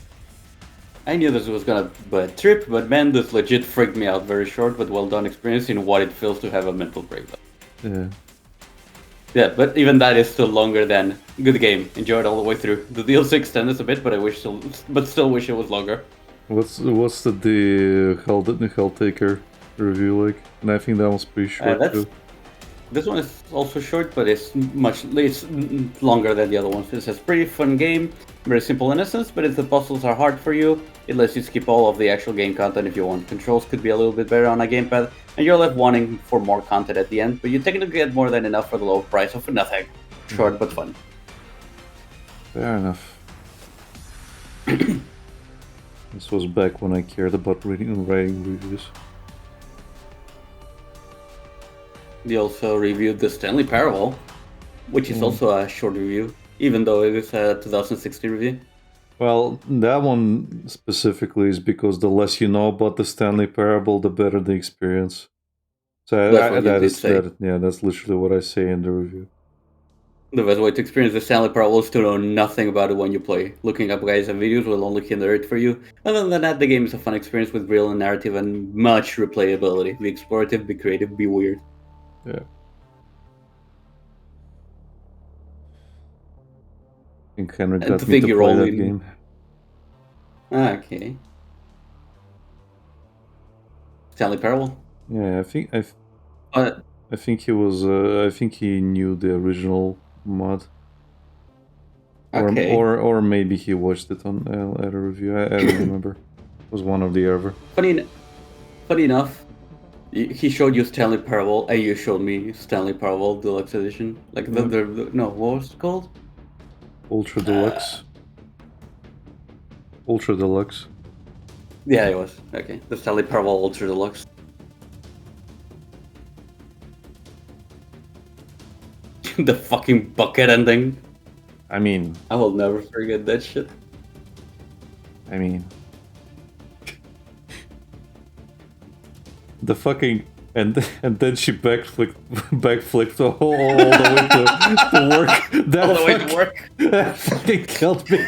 I knew this was gonna be a trip, but man, this legit freaked me out. Very short but well done experience in what it feels to have a mental breakdown. Yeah. Yeah, but even that is still longer than good game. Enjoyed all the way through. The DLC extended a bit, but still wish it was longer. What's the Helltaker review like? And I think that one's pretty short too. This one is also short, but it's longer than the other ones. It's a pretty fun game, very simple in essence, but if the puzzles are hard for you, it lets you skip all of the actual game content if you want. Controls could be a little bit better on a gamepad, and you're left wanting for more content at the end, but you technically get more than enough for the low price of nothing. Short but fun. Fair enough. This was back when I cared about reading and writing reviews. We also reviewed the Stanley Parable, which is also a short review, even though it is a 2016 review. Well, that one specifically is because the less you know about the Stanley Parable, the better the experience. So That's what you did say. that's literally what I say in the review. The best way to experience the Stanley Parable is to know nothing about it when you play. Looking up guides and videos will only hinder it for you. Other than that, the game is a fun experience with real narrative and much replayability. Be explorative, be creative, be weird. Yeah. I think Henry And got to me think to you're play all that in- game. Okay. Stanley Parable? Yeah, I think I Uh, think he was. I think he knew the original mod, okay. or maybe he watched it on at a review. I don't remember. It was one of the other. Funny enough, he showed you Stanley Parable, and you showed me Stanley Parable Deluxe Edition. Like no, what was it called? Ultra Deluxe. Ultra Deluxe. Yeah, it was. Okay, the Stanley Parable Ultra Deluxe. The fucking bucket ending. I mean, I will never forget that shit. The fucking and then she backflipped all the way to work. That All the way to work. That fucking killed me.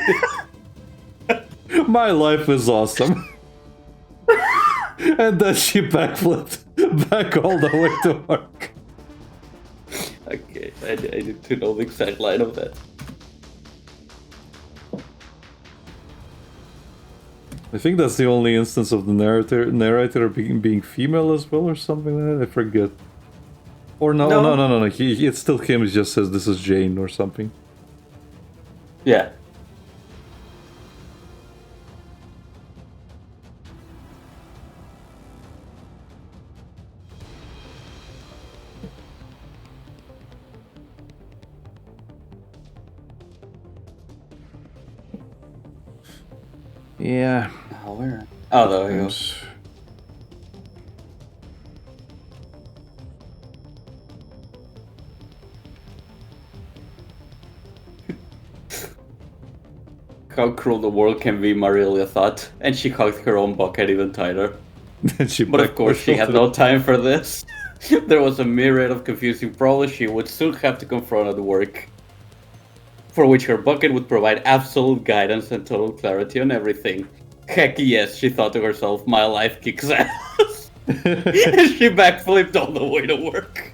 My life is awesome. And then she backflipped back all the way to work. Okay, I need to know the exact line of that. I think that's the only instance of the narrator being female as well, or something like that. I forget. Or no. It's still him. He just says this is Jane or something. Yeah. Yeah. Oh, where? Oh, there we go. Yes. How cruel the world can be, Marilia thought, and she hugged her own bucket even tighter. But of course, she had no time for this. There was a myriad of confusing problems she would soon have to confront at work, for which her bucket would provide absolute guidance and total clarity on everything. Heck yes, she thought to herself, my life kicks ass. And she backflipped all the way to work.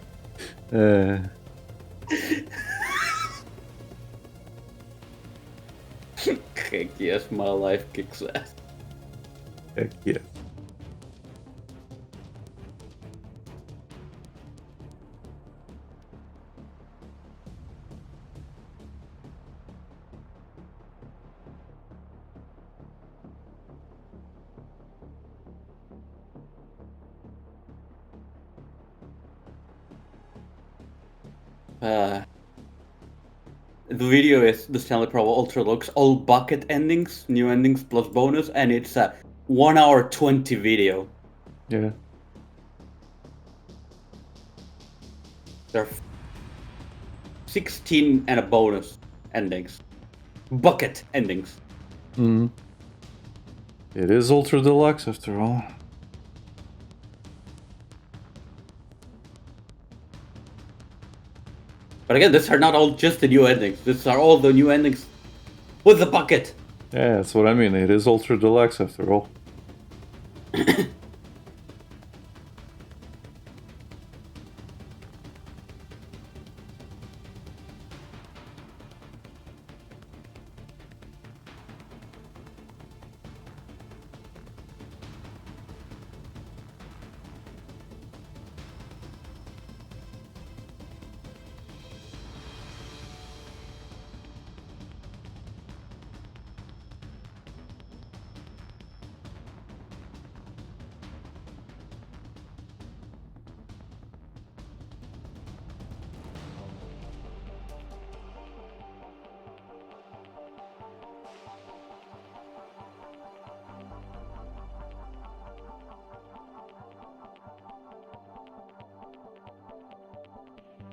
Heck yes, my life kicks ass. Heck yeah. The video is the Stanley Parable Ultra Deluxe, all bucket endings, new endings plus bonus, and it's a 1 hour 20 video. Yeah. There are 16 and a bonus endings. Bucket endings. Mm. It is Ultra Deluxe after all. But again, these are not all just the new endings. These are all the new endings with the bucket. Yeah, that's what I mean. It is Ultra Deluxe after all.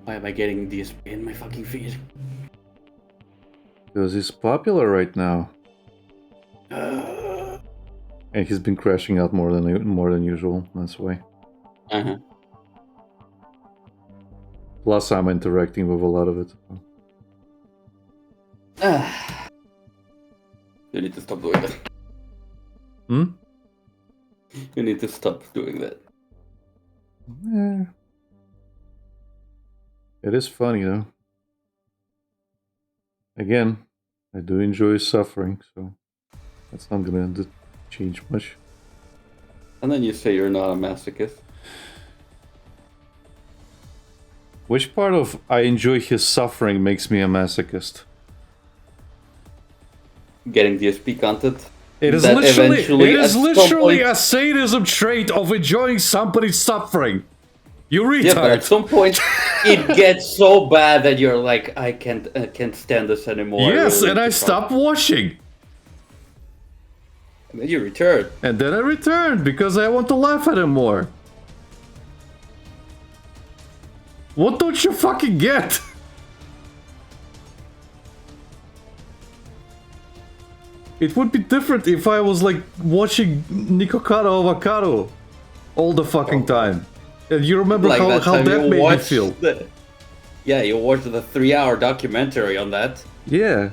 Why am I getting DSP in my fucking feed? Because he's popular right now. And he's been crashing out more than usual, that's why. Uh-huh. Plus I'm interacting with a lot of it. You need to stop doing that. Hmm? You need to stop doing that. Yeah. It is funny though. Again, I do enjoy suffering, so that's not gonna change much. And then you say you're not a masochist. Which part of I enjoy his suffering makes me a masochist? Getting DSP content. It is That literally, eventually, it is at some literally point- a sadism trait of enjoying somebody's suffering. You retard. Yeah, but at some point, it gets so bad that you're like, I can't stand this anymore. Yes, really and I need to stopped watching. And then you return. And then I returned because I want to laugh at him more. What don't you fucking get? It would be different if I was like watching Nikocado Avocado all the fucking time. And you remember Like how time that you made me watched feel. Yeah, you watched the 3-hour documentary on that, Yeah,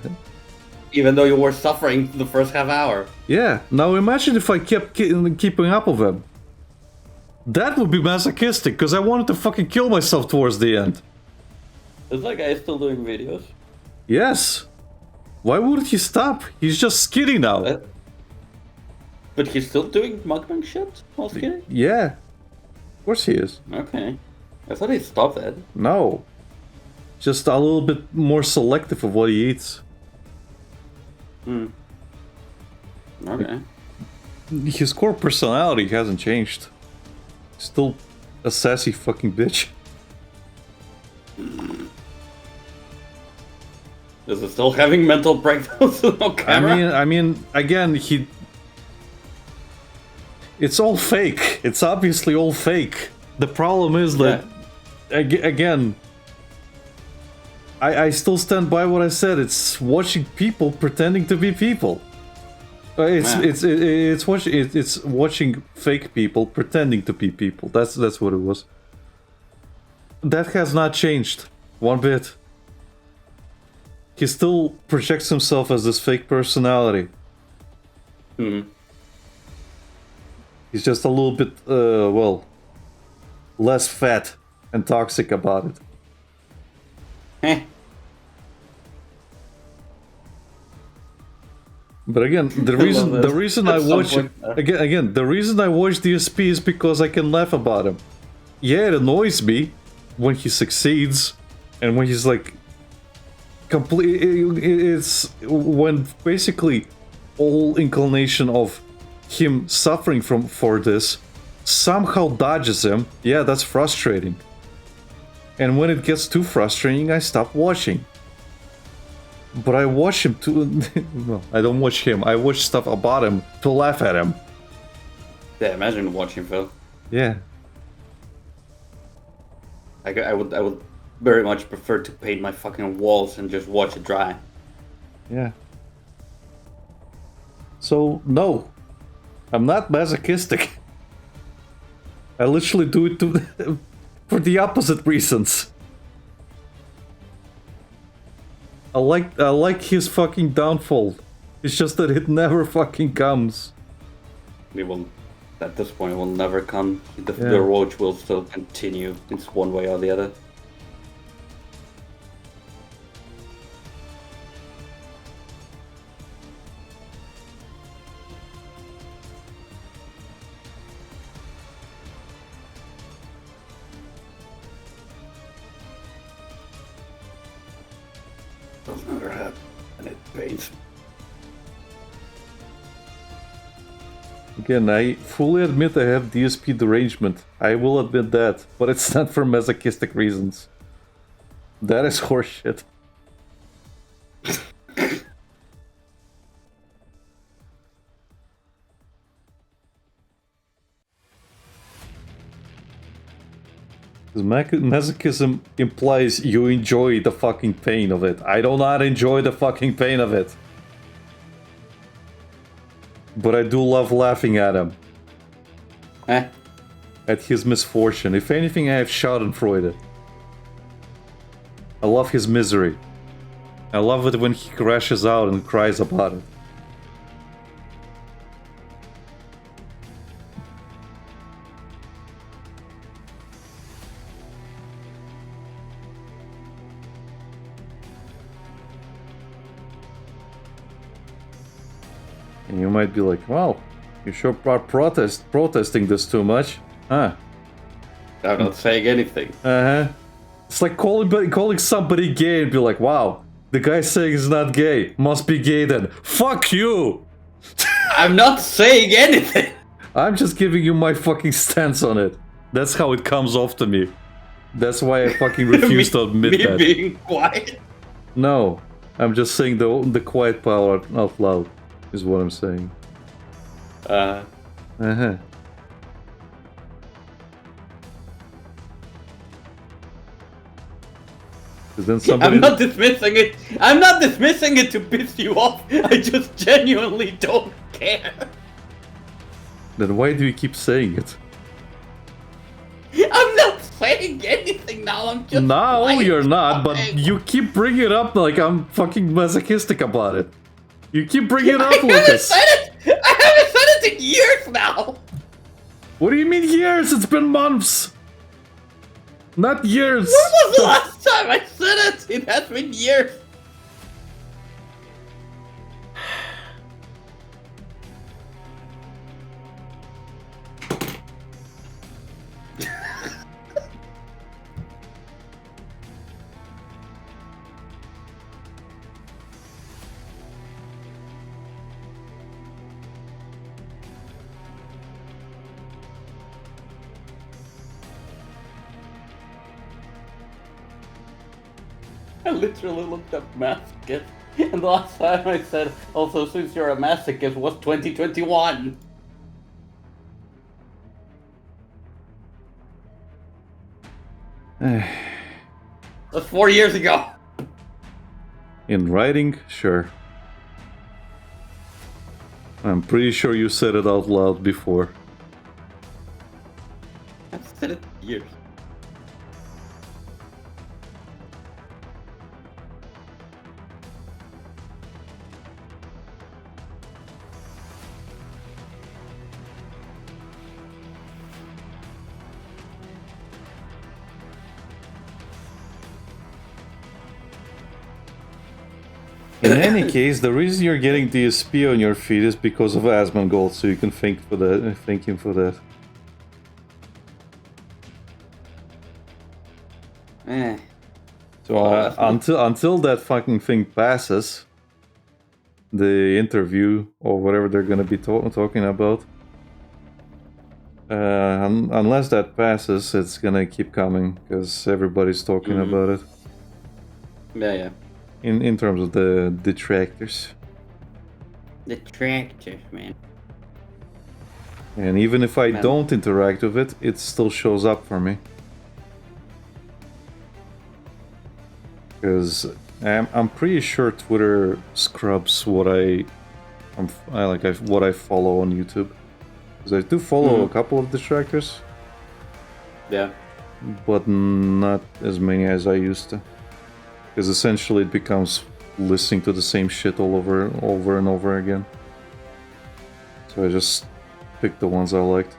even though you were suffering the first half hour. yeah. Now imagine if I kept keeping up with him. That would be masochistic, because I wanted to fucking kill myself towards the end. Is that guy still doing videos? Yes. Why wouldn't he stop? He's just skinny now. But he's still doing mukbang shit? While skinny? Yeah. Of course he is. Okay. I thought he stopped that. No. Just a little bit more selective of what he eats. Okay. His core personality hasn't changed. Still a sassy fucking bitch. Is he still having mental breakdowns on camera? I mean, again, it's all fake. It's obviously all fake. The problem is that, again, I still stand by what I said. It's watching people pretending to be people. It's watching fake people pretending to be people. That's what it was. That has not changed one bit. He still projects himself as this fake personality. He's just a little bit, less fat and toxic about it. But again, the reason I watch the reason I watch DSP is because I can laugh about him. Yeah, it annoys me when he succeeds and when he's like it's when basically all inclination of him suffering for this somehow dodges him. Yeah, that's frustrating. And when it gets too frustrating, I stop watching. But I watch him to... no, I don't watch him. I watch stuff about him to laugh at him. Yeah, imagine watching Phil. Yeah. I would very much prefer to paint my fucking walls and just watch it dry. Yeah. So, no. I'm not masochistic. I literally do it for the opposite reasons. I like his fucking downfall. It's just that it never fucking comes. It will, at this point, it will never come. The roach will still continue. It's one way or the other. Does never happen, and it pains me. Again, I fully admit I have DSP derangement. I will admit that, but it's not for masochistic reasons. That is horseshit. Because masochism implies you enjoy the fucking pain of it. I do not enjoy the fucking pain of it. But I do love laughing at him. Eh? At his misfortune. If anything, I have Schadenfreude. I love his misery. I love it when he crashes out and cries about it. And you might be like, well, you sure are protesting this too much. Huh. I'm not saying anything. Uh-huh. It's like calling somebody gay and be like, wow, the guy saying he's not gay. Must be gay then. Fuck you! I'm not saying anything! I'm just giving you my fucking stance on it. That's how it comes off to me. That's why I fucking refuse to admit me that. being quiet? No. I'm just saying the quiet power out loud is what I'm saying. Uh-huh. Then somebody... I'm not dismissing it. I'm not dismissing it to piss you off. I just genuinely don't care. Then why do you keep saying it? I'm not saying anything now. I'm just. No, quiet. you're not, but Okay. you keep bringing it up like I'm fucking masochistic about it. You keep bringing it I up, haven't Lucas. said it. I haven't said it in years now. What do you mean years? It's been months. Not years. When was the last time I said it? It has been years. I literally looked up masochist, and the last time I said, also since you're a masochist, was 2021. That's 4 years ago. In writing, sure. I'm pretty sure you said it out loud before. I've said it for years. In any case, the reason you're getting DSP on your feed is because of Asmongold, so you can thank him for that. Eh. So until that fucking thing passes, the interview or whatever they're gonna be talking about, unless that passes, it's gonna keep coming because everybody's talking about it. Yeah. In terms of the detractors, Detractors, man. and even if I Man. don't interact with it, it still shows up for me. Because I'm pretty sure Twitter scrubs what I follow on YouTube. Because I do follow a couple of detractors, Yeah. but not as many as I used to. Because essentially it becomes listening to the same shit over and over again. So I just picked the ones I liked.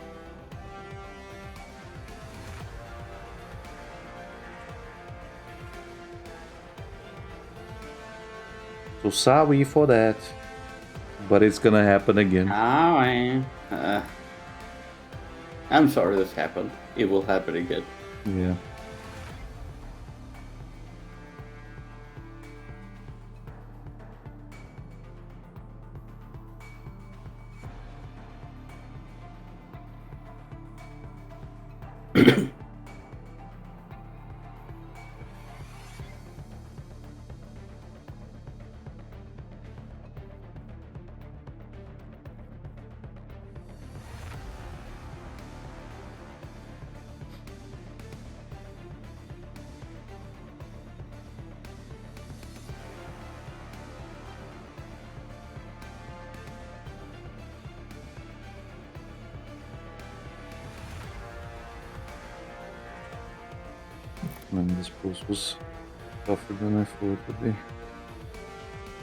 So sorry for that, but it's gonna happen again. Oh, man. I'm sorry this happened. It will happen again. Yeah. Man, this boss was tougher than I thought it would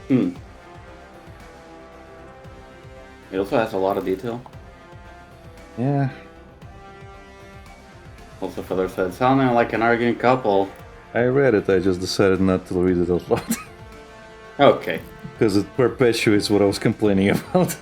be. It also has a lot of detail. Yeah. Also, Feather said, sounding like an arguing couple. I read it, I just decided not to read it out loud. Okay. Because it perpetuates what I was complaining about.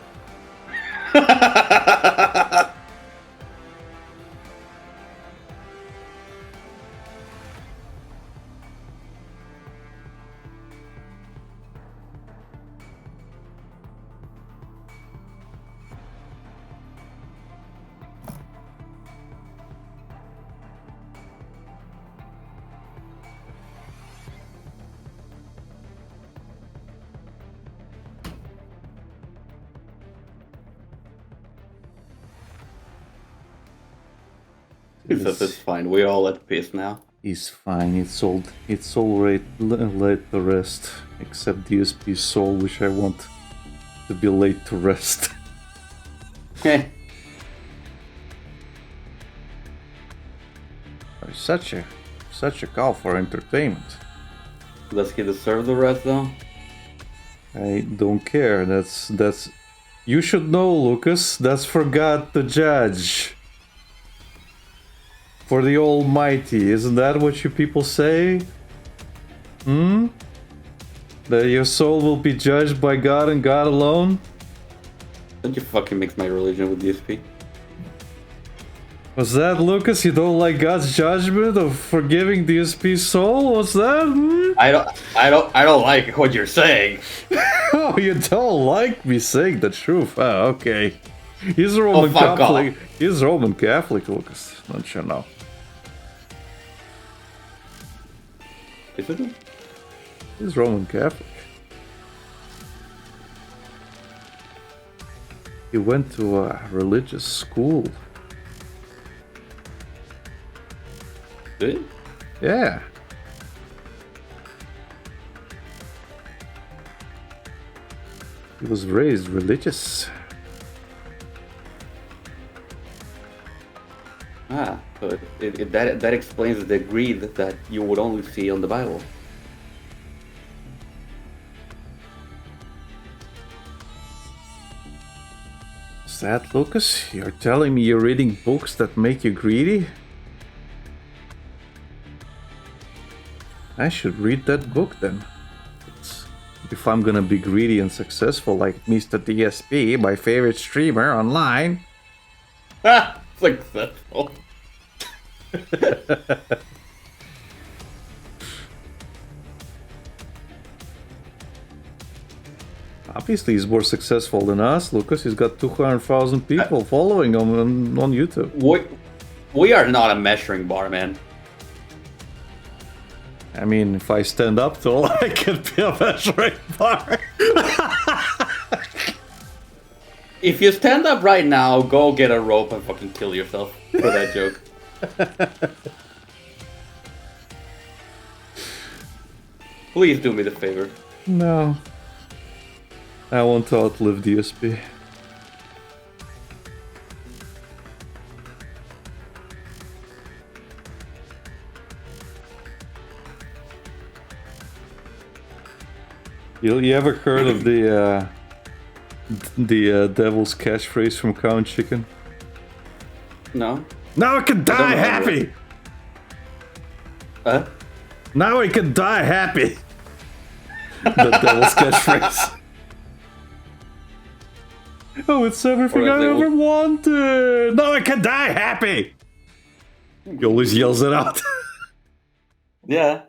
He says it's fine. We're all at peace now. He's fine, it's all right, laid to rest. Except DSP's soul, which I want to be laid to rest. Heh. Such a call for entertainment. Does he deserve the rest, though? I don't care. That's. You should know, Lucas. That's for God to judge. For the Almighty, isn't that what you people say? That your soul will be judged by God and God alone? Don't you fucking mix my religion with DSP? Was that, Lucas? You don't like God's judgment of forgiving DSP's soul? What's that? I don't like what you're saying. Oh, you don't like me saying the truth? Oh, okay. He's a Roman Catholic. He's Roman Catholic, Lucas. Don't you know? Isn't it? He's Roman Catholic. He went to a religious school. Did it? Yeah. He was raised religious. So that explains the greed that you would only see on the Bible. Is that, Lucas? You're telling me you're reading books that make you greedy? I should read that book then. If I'm gonna be greedy and successful like Mr. DSP, my favorite streamer online. Successful. Obviously, he's more successful than us, Lucas. He's got 200,000 people following him on YouTube. We are not a measuring bar, man. I mean, if I stand up tall, I could be a measuring bar. If you stand up right now, go get a rope and fucking kill yourself for that joke. Please do me the favor. No. I want to outlive DSP. You ever heard of the devil's catchphrase from Cow and Chicken? No? Now I can die happy! Huh? Now I can die happy! The devil's catchphrase. Oh, it's everything I ever wanted! Now I can die happy! He always yells it out. Yeah.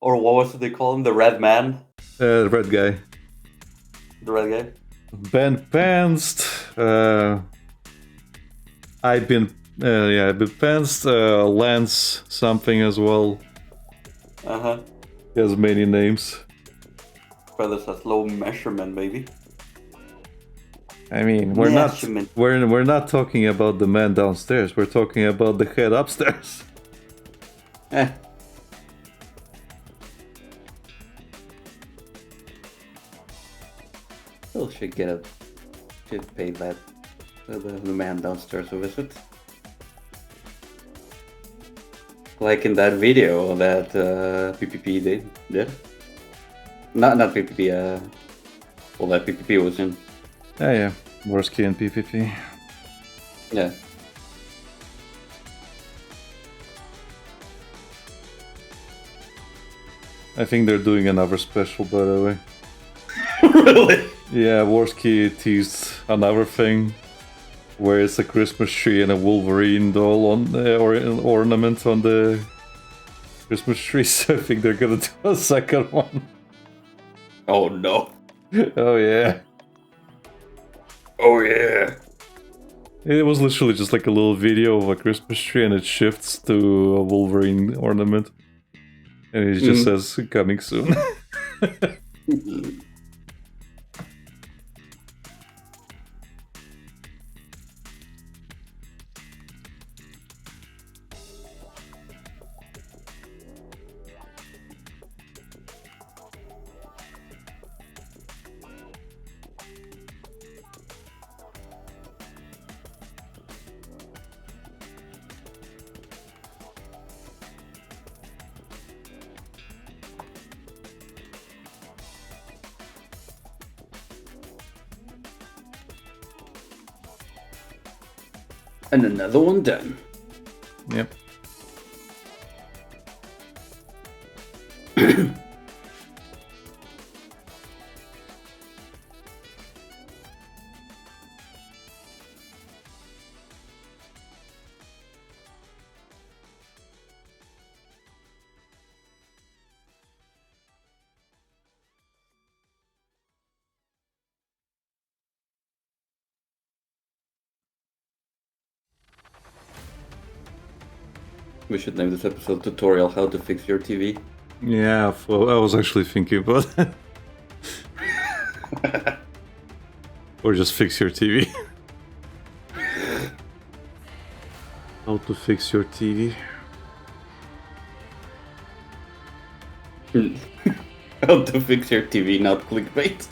Or what was it they call him? The Red Man? The red guy. The Red Guy? Ben Pantsed. I've been Pantsed. Lance something as well. Uh-huh. He has many names. Brothers has low measurement, maybe. I mean, we're not talking about the man downstairs. We're talking about the head upstairs. Still should pay that the man downstairs a visit. Like in that video that PPP did. Not PPP. Well, that PPP was in. Yeah. Worski and PPP. Yeah. I think they're doing another special, by the way. Really? Yeah, Worski teased another thing where it's a Christmas tree and a Wolverine doll on the ornament on the Christmas tree. So I think they're gonna do a second one. Oh no. Oh yeah. Oh yeah. It was literally just like a little video of a Christmas tree and it shifts to a Wolverine ornament. And it just says coming soon. And another one done. Yep. We should name this episode Tutorial How to Fix Your TV. Yeah, I was actually thinking about that. Or just fix your TV. How to fix your TV. How to fix your TV, not clickbait.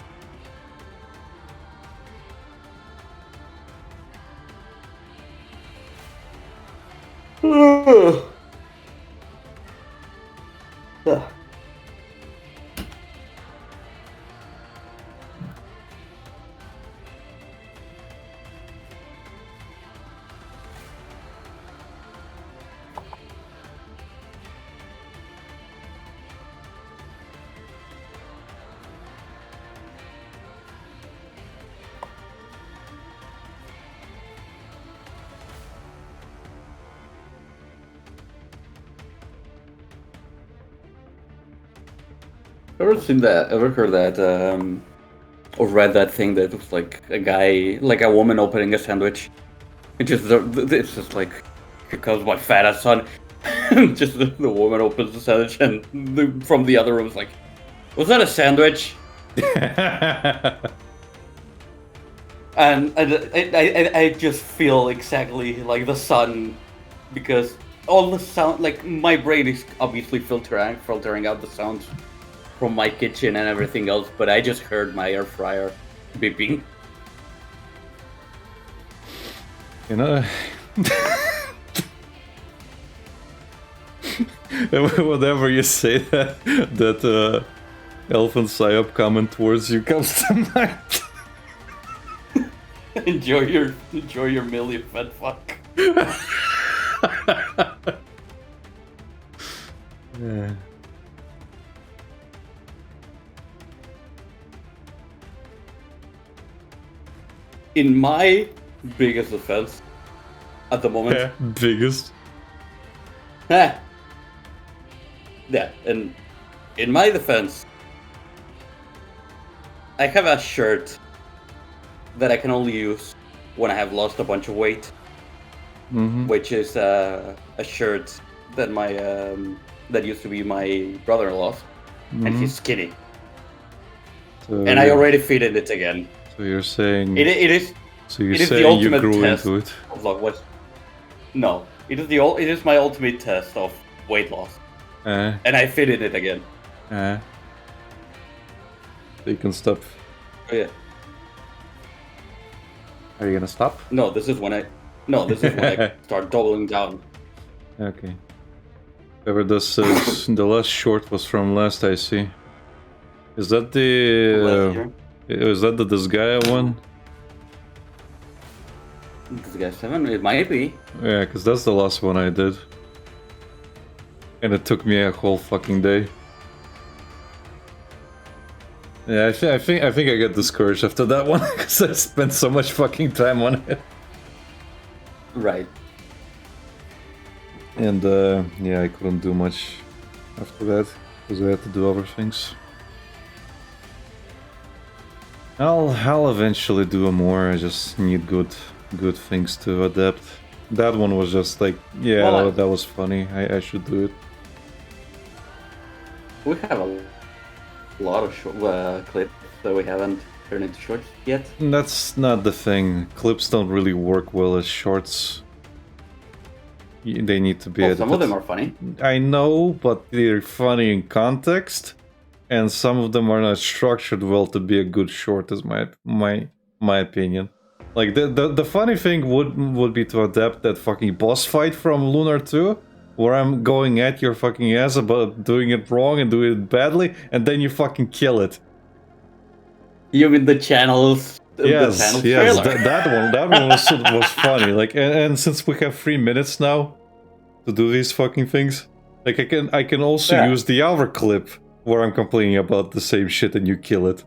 Ever heard that, or read that thing that was like a guy, like a woman opening a sandwich? It's just like, here comes my fat ass son. Just the woman opens the sandwich and from the other room is like, was that a sandwich? And I just feel exactly like the son, because all the sound, like my brain is obviously filtering out the sounds from my kitchen and everything else, but I just heard my air fryer beeping. You know, whenever you say that Elf and Psyop coming towards you comes to mind. enjoy your meal, you fat fuck. Yeah. In my biggest offense at the moment. Yeah, biggest. Yeah, and in my defense, I have a shirt that I can only use when I have lost a bunch of weight, which is a shirt that that used to be my brother-in-law's, and he's skinny, So and I already fitted it again. So you're saying It is. So you're it is the saying you ultimate grew test into it? of like what? No, it is my ultimate test of weight loss, and I fitted it again. So you can stop. Oh, yeah. Are you gonna stop? No, this is when I start doubling down. Okay. Whoever does says the last short was from last I see. Is that the is that the Disgaea one? This guy 7? It might be. Yeah, because that's the last one I did. And it took me a whole fucking day. Yeah, I think I got discouraged after that one because I spent so much fucking time on it. Right. And yeah, I couldn't do much after that because I had to do other things. I'll eventually do more. I just need good things to adapt. That one was just like, yeah, Well, that was funny. I should do it. We have a lot of clips that we haven't turned into shorts yet. That's not the thing. Clips don't really work well as shorts. They need to be Well, edited. some of them are funny. I know, but they're funny in context, and some of them are not structured well to be a good short, is my opinion. Like the funny thing would be to adapt that fucking boss fight from Lunar 2, where I'm going at your fucking ass about doing it wrong and doing it badly, and then you fucking kill it. You mean the channels? Yes, the channel yes, trailer. that one was funny. Like, and since we have 3 minutes now to do these fucking things, like I can also use the other clip where I'm complaining about the same shit and you kill it.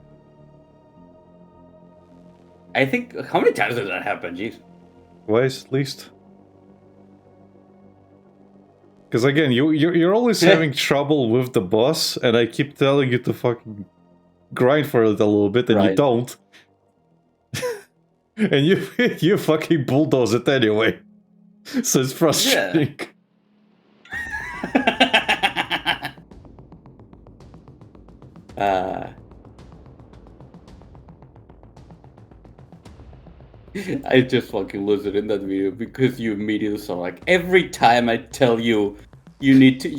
I think, how many times did that happen? Jeez. Twice at least. Because again, you're always having trouble with the boss, and I keep telling you to fucking grind for it a little bit, and you Right. don't. And you fucking bulldoze it anyway. So it's frustrating. I just fucking lose it in that video because you immediately saw like every time I tell you you need to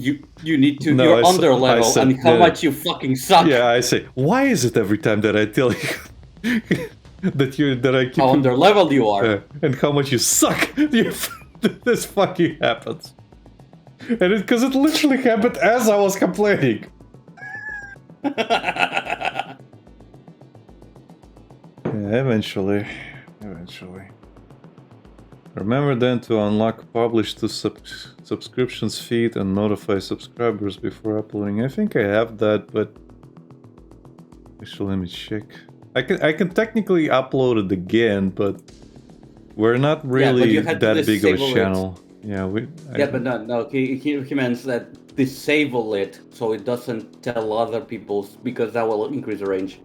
No, you're I under level said, and how yeah. much you fucking suck. Yeah, I say, why is it every time that I tell you that I keep How under level you are. and how much you suck? This fucking happens, and because it literally happened as I was complaining. Yeah, eventually. Remember then to unlock publish to subscriptions feed and notify subscribers before uploading. I think I have that, but actually let me check. I can technically upload it again, but we're not really you had to that big of a disable it. channel. Yeah, But no, he means that disable it so it doesn't tell other people because that will increase the range.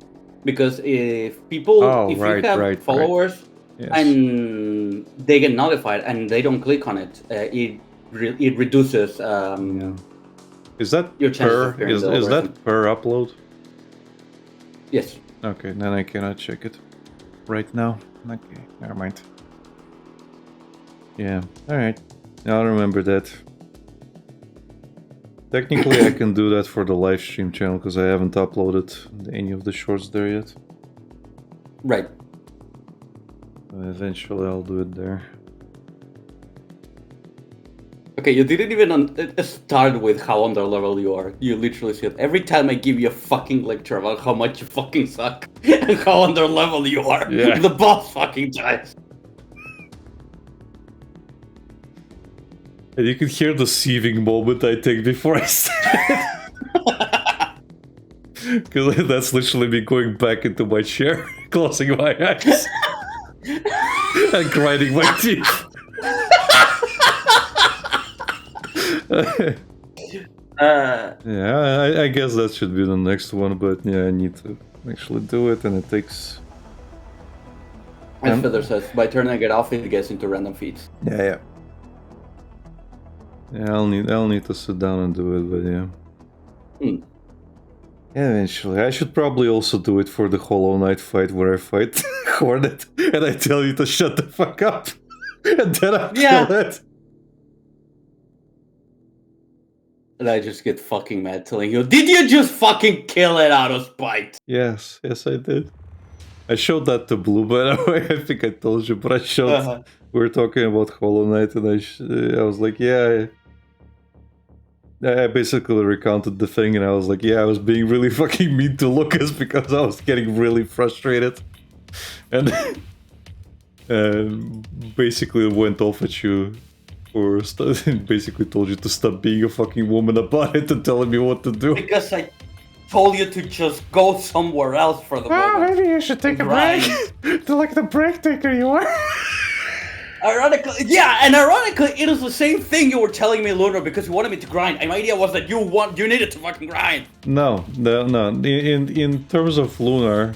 Because if people, you have followers yes. and they get notified and they don't click on it, it reduces. Yeah. Is that your chances per? of hearing Is the that algorithm. per upload? Yes. Okay, then I cannot check it right now. Okay, never mind. Yeah, alright. I'll remember that. Technically, I can do that for the live stream channel because I haven't uploaded any of the shorts there yet. Right. Eventually, I'll do it there. Okay, you didn't even start with how under level you are. You literally said every time I give you a fucking lecture about how much you fucking suck and how under level you are, Yeah. the boss fucking dies. And you can hear the seething moment I take before I start. Because that's literally me going back into my chair, closing my eyes, and grinding my teeth. Yeah, I guess that should be the next one, but yeah, I need to actually do it, and it takes... As Feather says, by turn I get off, it gets into random feeds. Yeah. Yeah, I'll need to sit down and do it, but yeah. Yeah, eventually. I should probably also do it for the Hollow Knight fight where I fight Hornet, and I tell you to shut the fuck up, and then I kill it. And I just get fucking mad telling you, did you just fucking kill it out of spite? Yes, I did. I showed that to Blue, by the way. I think I told you, but I showed... We were talking about Hollow Knight, and I was like, yeah... I basically recounted the thing, and I was like, yeah, I was being really fucking mean to Lucas because I was getting really frustrated. And basically went off at you for basically told you to stop being a fucking woman about it and telling me what to do. Because I told you to just go somewhere else for the moment. Maybe you should take a break. To like the break taker you are. Ironically, it was the same thing you were telling me, Lunar, because you wanted me to grind. And my idea was that you needed to fucking grind. No. In terms of Lunar,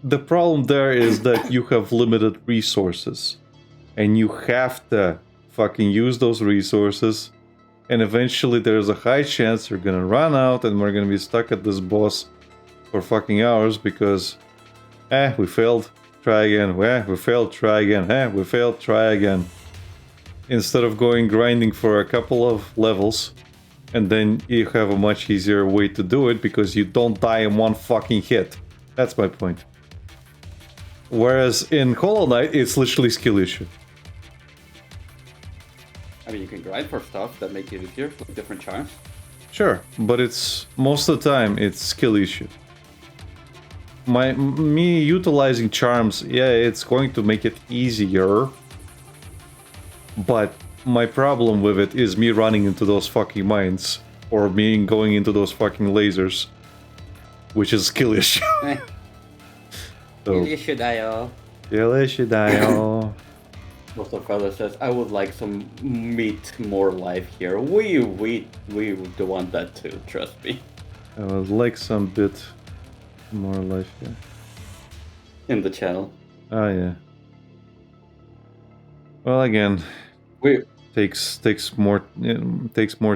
the problem there is that you have limited resources. And you have to fucking use those resources. And eventually there's a high chance you're gonna run out and we're gonna be stuck at this boss for fucking hours because we failed, try again, we failed, try again, we failed, try again. Instead of going grinding for a couple of levels, and then you have a much easier way to do it because you don't die in one fucking hit. That's my point. Whereas in Hollow Knight, it's literally skill issue. I mean, you can grind for stuff that make it easier, with different charms. Sure, but it's most of the time it's skill issue. Me utilizing charms, yeah, it's going to make it easier. But my problem with it is me running into those fucking mines or me going into those fucking lasers, which is skill issue. So, skill issue, Dio. Also, Carlos says, I would like some meat, more life here. We do want that too, trust me. I would like some bit more life here. In the channel. Oh yeah. Well, again, takes more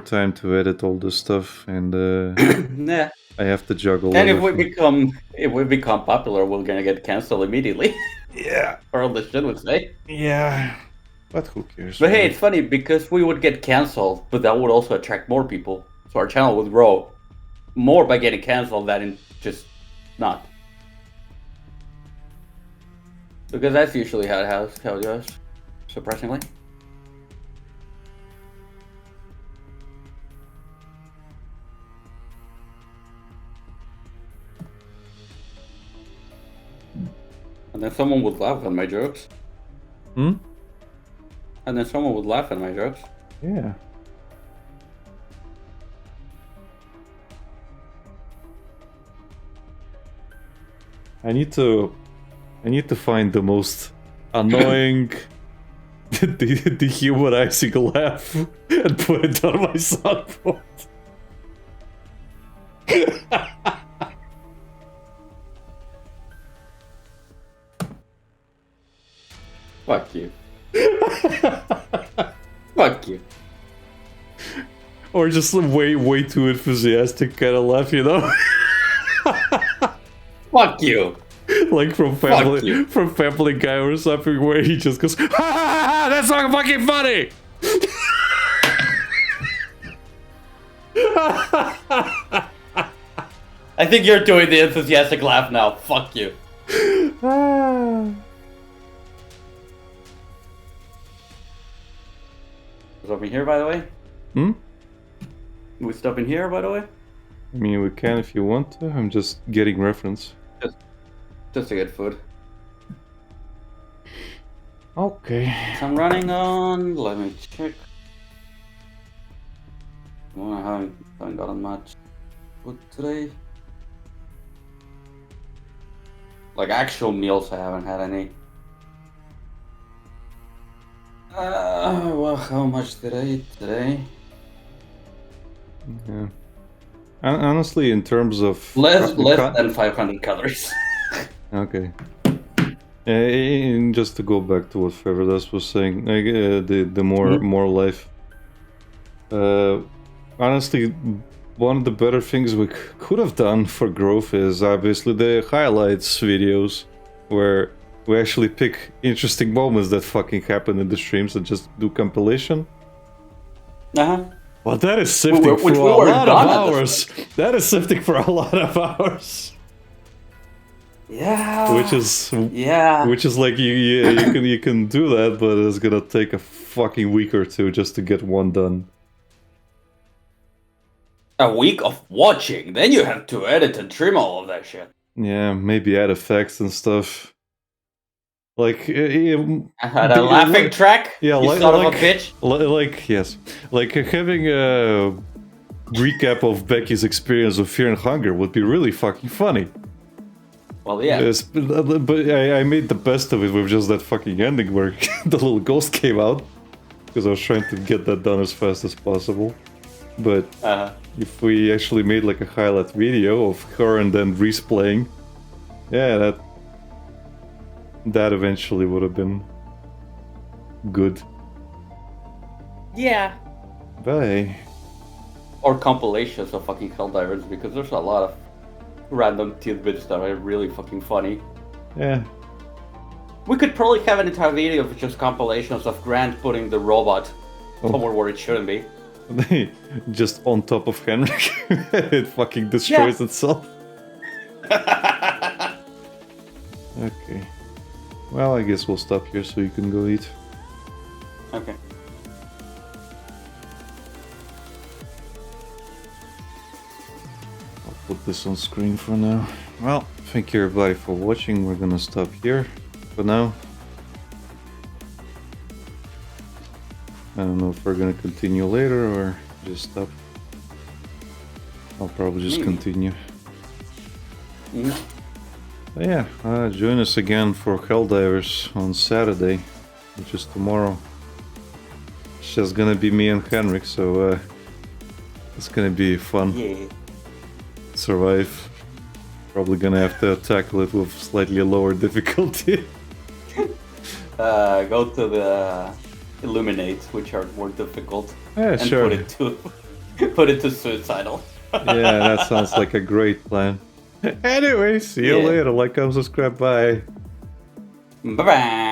time to edit all this stuff, and nah. I have to juggle. And if we become popular, we're gonna get cancelled immediately. Yeah. Or all the shit would say. Yeah. But who cares? But hey, it's funny because we would get cancelled, but that would also attract more people. So our channel would grow more by getting cancelled than in just not. Because that's usually how it goes, surprisingly. And then someone would laugh at my jokes. Hmm? And then someone would laugh at my jokes. Yeah. I need to find the most annoying, dehumanizing laugh and put it on my soundboard. Fuck you. Fuck you. Or just way too enthusiastic kind of laugh, you know? Fuck you. Like from Family Guy or something, where he just goes, ha ha ha ha, that's not fucking funny! I think you're doing the enthusiastic laugh now. Fuck you. Stop in here, by the way? Hmm? We stop in here, by the way? I mean, we can if you want to. I'm just getting reference. Just to get food. Okay. So I'm running on. Let me check. Well, I haven't gotten much food today. Like actual meals, I haven't had any. Well, how much did I eat today? Yeah. Honestly, in terms of less than 500 calories. Okay. And just to go back to what Feverdas was saying, the more life. Honestly, one of the better things we could have done for growth is obviously the highlights videos, where we actually pick interesting moments that fucking happen in the streams and just do compilation. Well, that is sifting for a lot of hours. That is sifting for a lot of hours. Yeah. Which is like you can do that, but it's gonna take a fucking week or two just to get one done. A week of watching, then you have to edit and trim all of that shit. Yeah, maybe add effects and stuff. Like, I had a laughing track. Yeah, you son of a bitch. Like, yes, like having a recap of Becky's experience of Fear and Hunger would be really fucking funny. Well, yeah. Yes, but I made the best of it with just that fucking ending where the little ghost came out, because I was trying to get that done as fast as possible. But if we actually made like a highlight video of her and then Reese playing, yeah, that eventually would have been good. Yeah. Bye. Or compilations of fucking Helldivers, because there's a lot of random tidbits that are really fucking funny. Yeah. We could probably have an entire video of just compilations of Grant putting the robot somewhere where it shouldn't be. Just on top of Henrik. It fucking destroys itself. Okay. Well, I guess we'll stop here so you can go eat. Okay. I'll put this on screen for now. Well, thank you everybody for watching. We're gonna stop here for now. I don't know if we're gonna continue later or just stop. I'll probably just continue. But yeah, join us again for Helldivers on Saturday, which is tomorrow. It's just gonna be me and Henrik, so it's gonna be fun. Yeah. Survive. Probably gonna have to tackle it with slightly lower difficulty. Go to the Illuminate, which are more difficult. Yeah, and sure. put it to suicidal. Yeah, that sounds like a great plan. Anyway, see you later. Like, comment, subscribe, bye. Bye bye.